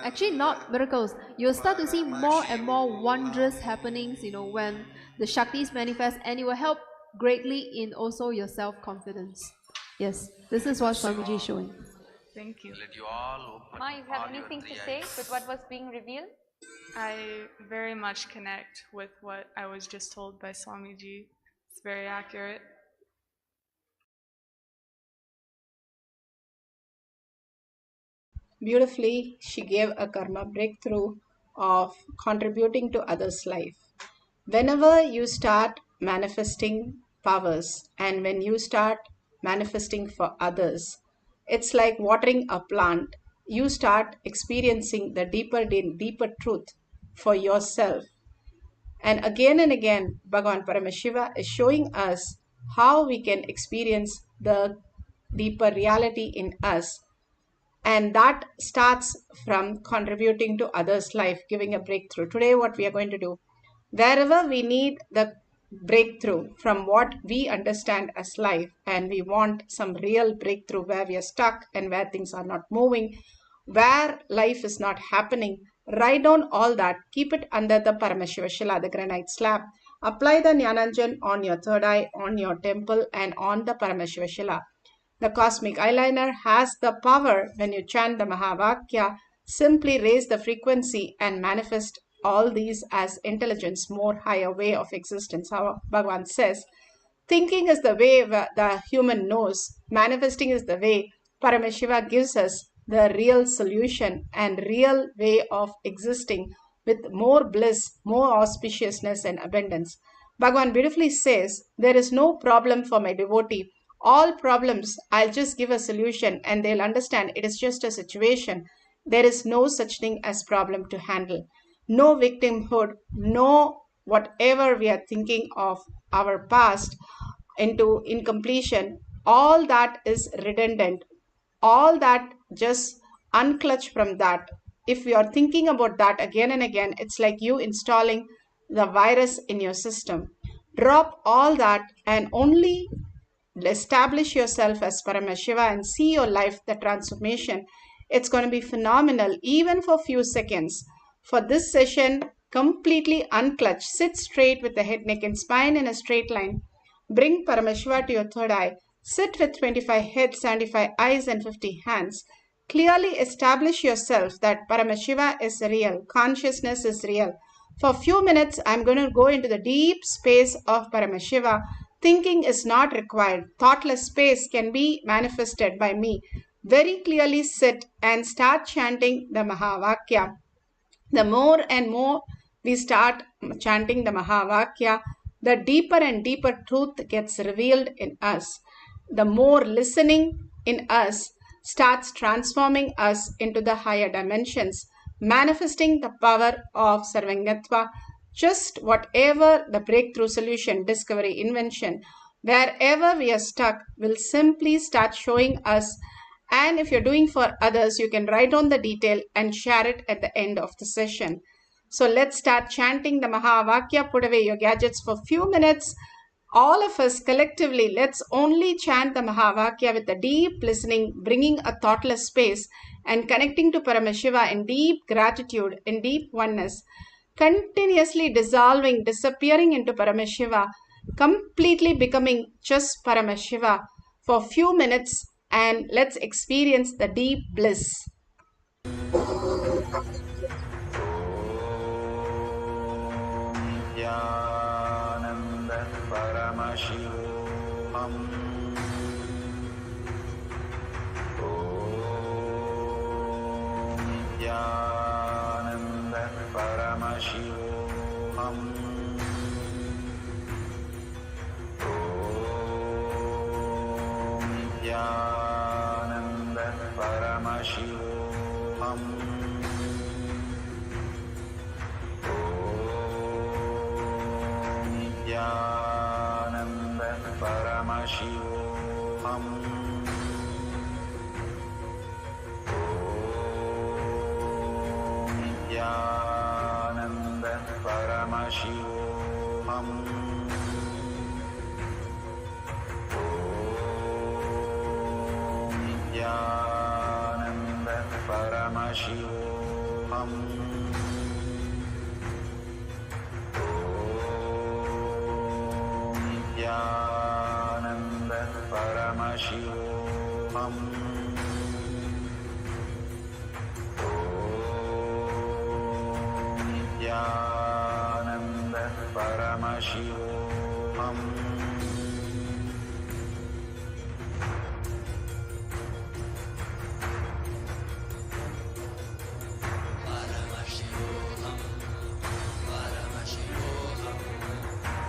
Actually, not miracles. You'll start to see more and more wondrous happenings, you know, when the Shaktis manifest, and it will help greatly in also your self-confidence. Yes, this is what Swamiji is showing. Thank you. Ma, you have anything to say with what was being revealed? I very much connect with what I was just told by Swamiji. It's very accurate. Beautifully, she gave a karma breakthrough of contributing to others' life. Whenever you start manifesting powers and when you start manifesting for others, it's like watering a plant. You start experiencing the deeper truth for yourself. And again, Bhagavan Paramashiva is showing us how we can experience the deeper reality in us. And that starts from contributing to others' life, giving a breakthrough. Today, what we are going to do, wherever we need the breakthrough from what we understand as life, and we want some real breakthrough where we are stuck and where things are not moving, where life is not happening, write down all that, keep it under the Paramashiva Shila, the granite slab. Apply the Jnananjan on your third eye, on your temple, and on the Paramashiva Shila. The cosmic eyeliner has the power when you chant the Mahavakya. Simply raise the frequency and manifest all these as intelligence, more higher way of existence. How Bhagavan says, thinking is the way the human knows, manifesting is the way Paramashiva gives us the real solution and real way of existing with more bliss, more auspiciousness and abundance. Bhagavan beautifully says, there is no problem for my devotee. All problems, I'll just give a solution and they'll understand it is just a situation. There is no such thing as problem to handle. No victimhood, no whatever we are thinking of our past into incompletion, all that is redundant. All that just unclutch from that. If you are thinking about that again and again, it's like you installing the virus in your system. Drop all that and only establish yourself as Paramashiva and see your life, the transformation. It's going to be phenomenal, even for few seconds. For this session, completely unclutch, sit straight with the head, neck and spine in a straight line. Bring Paramashiva to your third eye. Sit with 25 heads, 75 eyes and 50 hands. Clearly establish yourself that Paramashiva is real, consciousness is real. For a few minutes, I'm going to go into the deep space of Paramashiva. Thinking is not required. Thoughtless space can be manifested by me. Very clearly sit and start chanting the Mahavakya. The more and more we start chanting the Mahavakya, the deeper and deeper truth gets revealed in us. The more listening in us starts transforming us into the higher dimensions, manifesting the power of Sarvangatva. Just whatever the breakthrough solution, discovery, invention, wherever we are stuck will simply start showing us. And if you're doing for others, you can write down the detail and share it at the end of the session. So let's start chanting the Mahavakya. Put away your gadgets for a few minutes. All of us collectively, let's only chant the Mahavakya with a deep listening, bringing a thoughtless space and connecting to Paramashiva in deep gratitude, in deep oneness. Continuously dissolving, disappearing into Paramashiva, completely becoming just Paramashiva for a few minutes, and let's experience the deep bliss. Nithyananda Paramashivoham. Nithyananda Paramashivoham. Nithyananda Paramashivoham. Nithyananda Paramashivoham. Nithyananda Paramashivoham. Nithyananda Paramashivoham. Nithyananda Paramashivoham. Nithyananda Paramashivoham.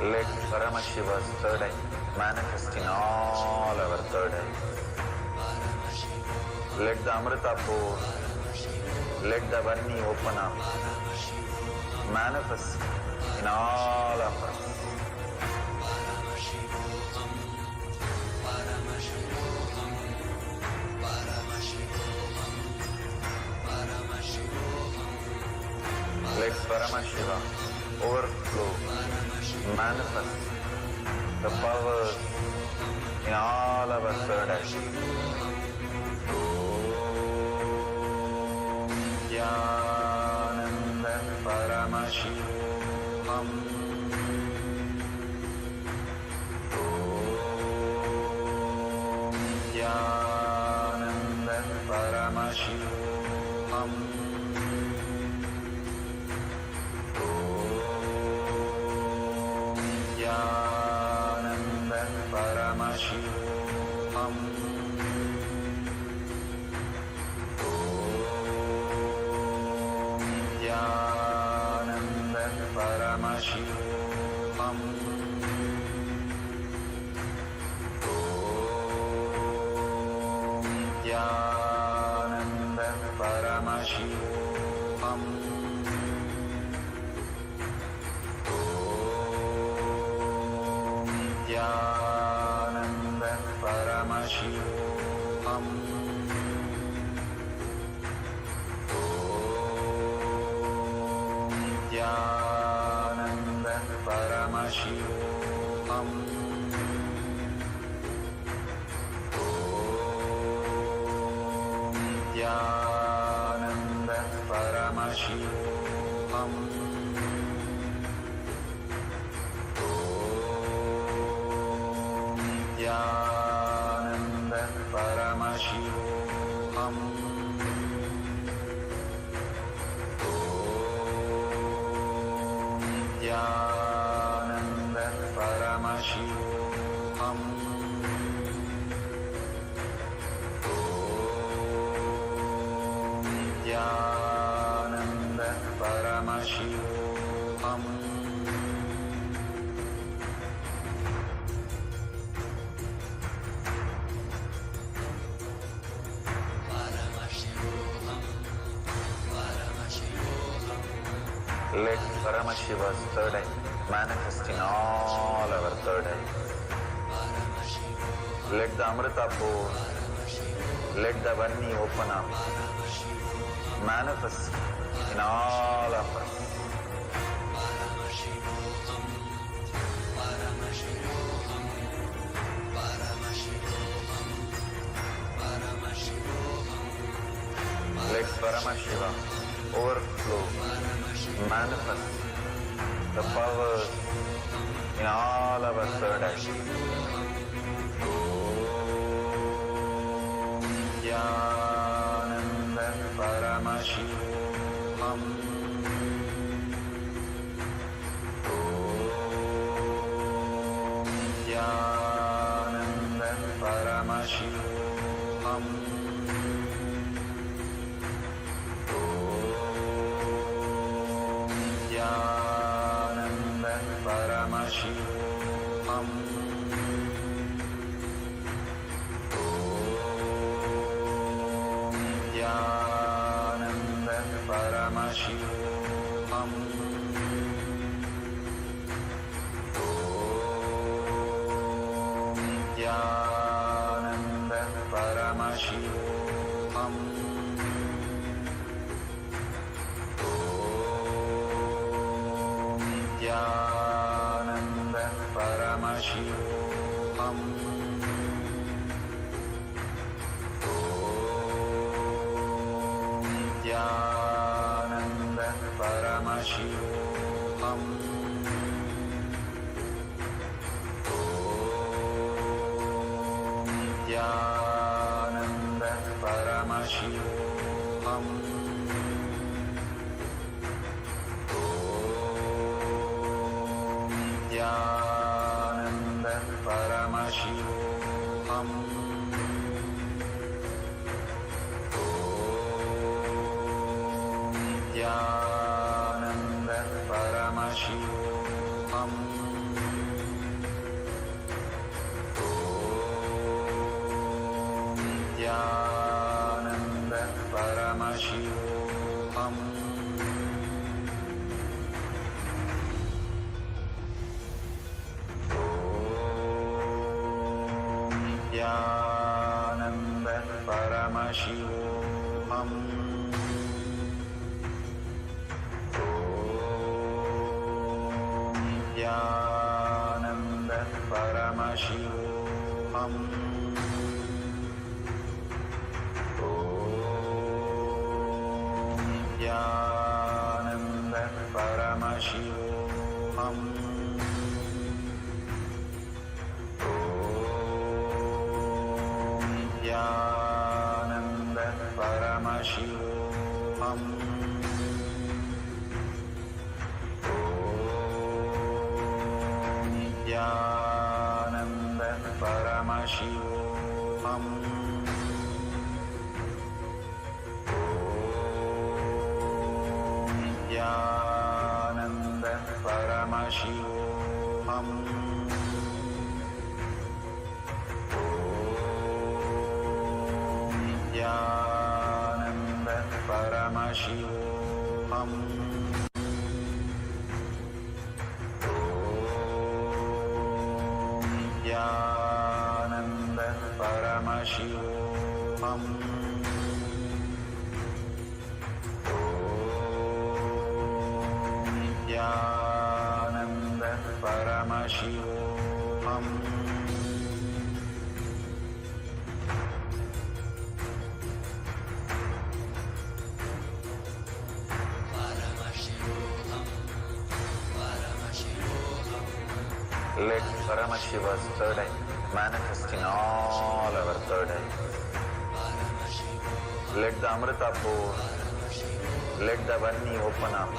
Let Paramashiva's third eye manifest in all our third eyes. Let the Amrita pour, let the Varni open up, manifest in all of us. Paramashiva overflow, manifest the powers in all our third eye. Nithyananda Paramashivoham. Nithyananda Paramashivoham. Nithyananda Paramashivoham. Nithyananda Paramashivoham. Nithyananda Paramashivoham. Nithyananda Paramashivoham. Nithyananda Paramashivoham. Nithyananda Paramashivoham. Nithyananda Paramashivoham. Nithyananda Paramashivoham. Nithyananda Paramashivoham. Let Paramashiva's third eye manifest in all our third eyes. Let the Amrita pour, let the Varni open up, manifest in all of us. Let Paramashiva overflow, manifest the powers in all our third eye. Nithyananda Paramashivoham. Nithyananda Paramashivoham. Nithyananda Paramashivoham. Nithyananda Paramashivoham. Nithyananda Paramashivoham. Nithyananda Paramashivoham. Nithyananda Paramashivoham. Nithyananda Paramashivoham. Nithyananda Paramashivoham. Nithyananda Paramashivoham. Nithyananda Paramashivoham. Nithyananda Paramashivoham. Nithyananda Paramashivoham. Om Nithyananda Paramashivoham. Om Nithyananda Paramashivoham. Nithyananda Paramashivoham. Om Nithyananda Paramashivoham. Om Nithyananda Paramashivoham. Nithyananda Paramashivoham. Om Nithyananda Paramashivoham. Let Paramashiva's third eye manifest in all our third eyes. Let the Amrita pour, let the Vani open up,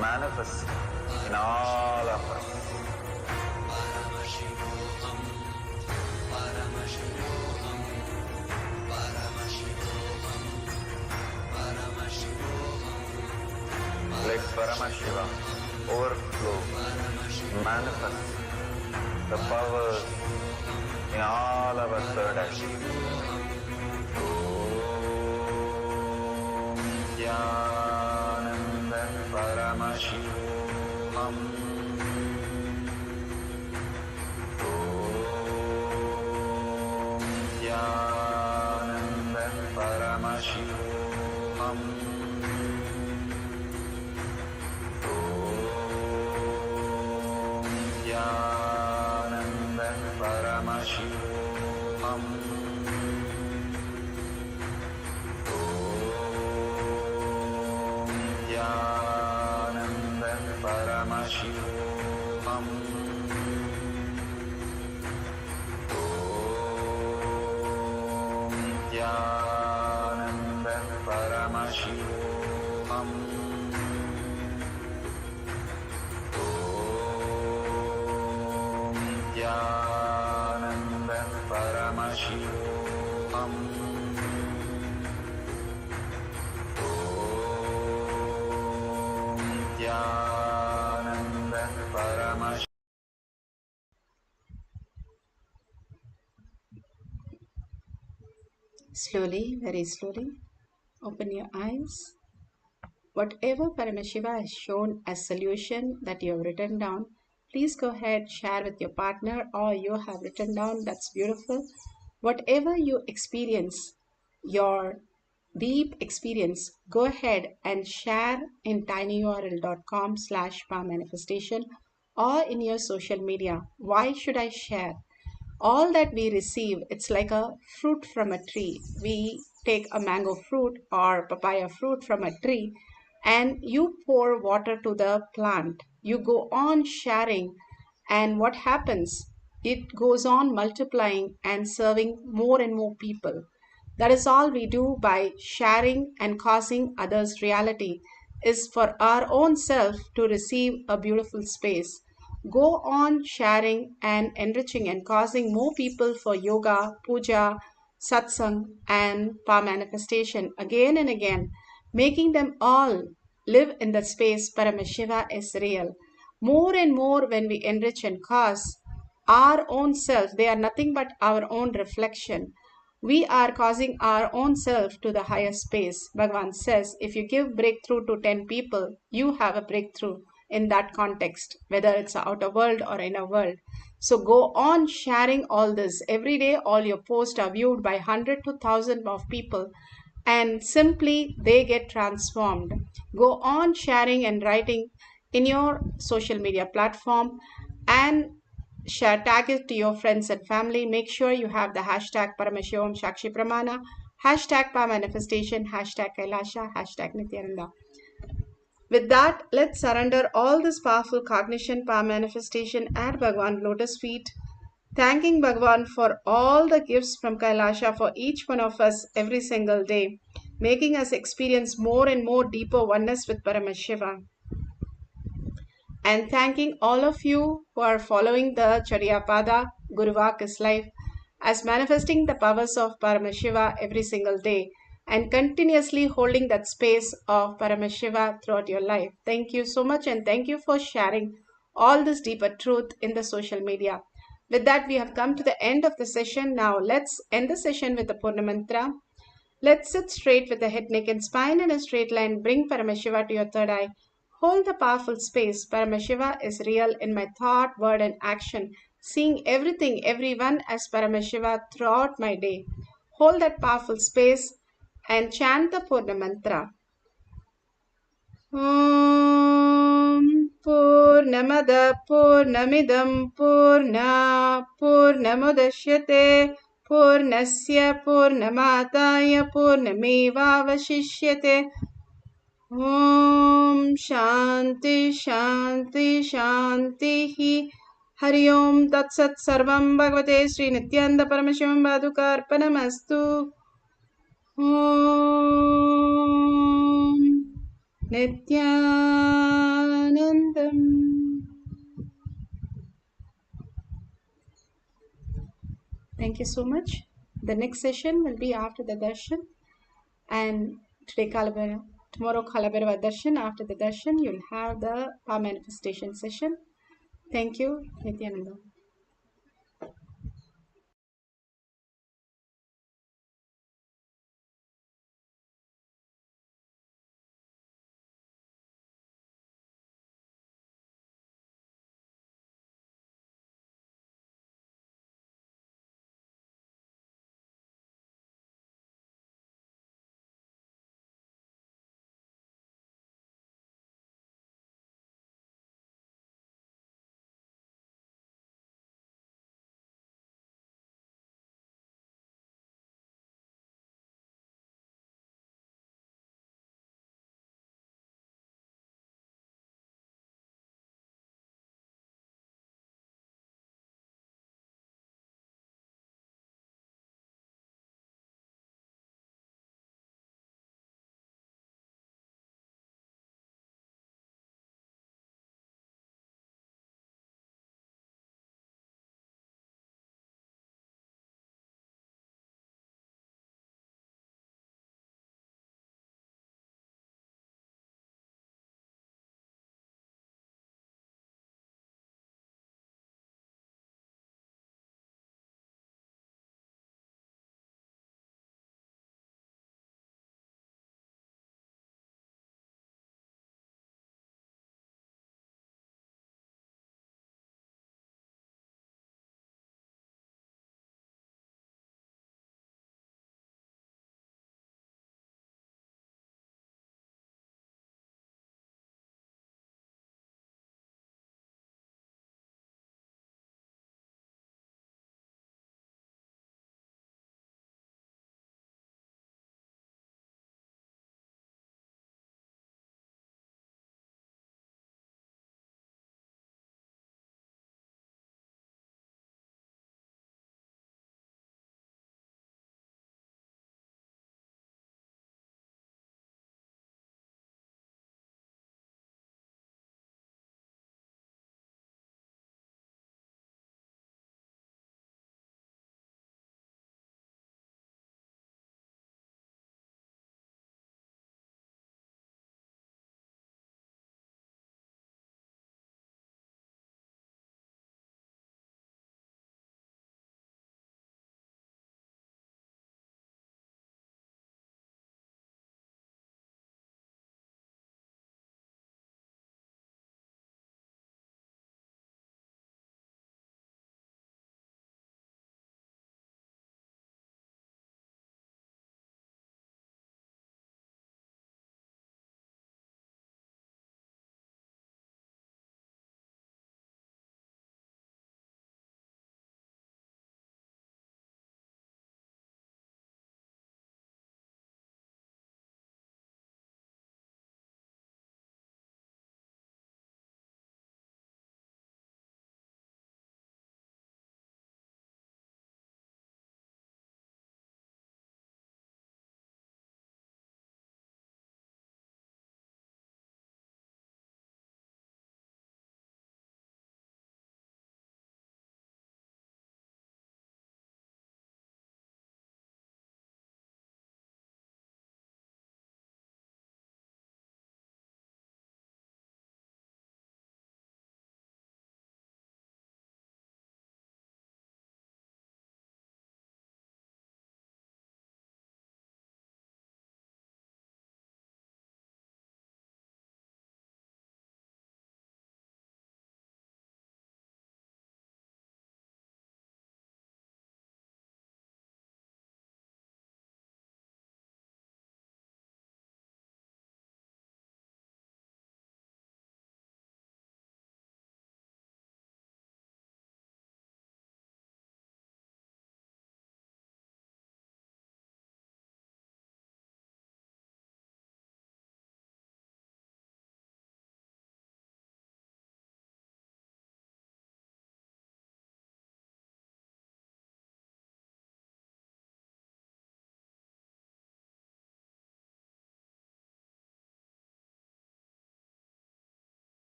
manifest in all of us. Let Paramashiva overflow, manifest the powers in all our third eye. Om Nithyananda Paramashivoham. Om Nithyananda Paramashivoham. Nithyananda Paramashivoham. Om Nithyananda Paramashivoham. Om Nithyananda Paramashivoham. Nithyananda Paramashivoham. Om Nithyananda Paramashivoham. Slowly, very slowly, open your eyes. Whatever Paramashiva has shown as solution that you have written down, please go ahead, share with your partner, or you have written down. That's beautiful. Whatever you experience, your deep experience, go ahead and share in tinyurl.com/powermanifestation or in your social media. Why should I share? All that we receive, it's like a fruit from a tree. We take a mango fruit or papaya fruit from a tree and you pour water to the plant. You go on sharing, and what happens? It goes on multiplying and serving more and more people. That is all we do by sharing and causing others' reality, is for our own self to receive a beautiful space. Go on sharing and enriching and causing more people for yoga, puja, satsang, and power manifestation again and again, making them all live in the space Paramashiva is real. More and more when we enrich and cause our own self, they are nothing but our own reflection. We are causing our own self to the higher space. Bhagavan says, if you give breakthrough to 10 people, you have a breakthrough in that context, whether it's outer world or inner world. So go on sharing all this. Every day, all your posts are viewed by 100 to 1,000 of people, and simply they get transformed. Go on sharing and writing in your social media platform and tag it to your friends and family. Make sure you have the hashtag Paramashivoham Shakshi Pramana, hashtag Pa Manifestation, hashtag Kailasha, hashtag Nithyananda. With that, let's surrender all this powerful cognition, power manifestation at Bhagwan Lotus feet, thanking Bhagwan for all the gifts from Kailasha for each one of us every single day, making us experience more and more deeper oneness with Paramashiva. And thanking all of you who are following the Charyapada Guruvak is Life as manifesting the powers of Paramashiva every single day and continuously holding that space of Paramashiva throughout your life. Thank you so much, and thank you for sharing all this deeper truth in the social media. With that, we have come to the end of the session. Now let's end the session with the Purna Mantra. Let's sit straight with the head, neck and spine in a straight line. Bring Paramashiva to your third eye. Hold the powerful space. Paramashiva is real in my thought, word and action. Seeing everything, everyone as Paramashiva throughout my day. Hold that powerful space and chant the Purna Mantra. Om Purnamada Purnamidam Purna Purnamudashyate Purnasya Purnamataya Purnamevavashishyate. Om Shanti Shanti Shanti Hari Om Tat Sat Sarvam Bhagavate Sri Nithyananda Paramashivam Padukarpanamastu. Om Nithyanandam. Thank you so much. The next session will be after the darshan, and tomorrow Kalabhairava darshan. After the darshan, you'll have the power manifestation session. Thank you, Nithyananda.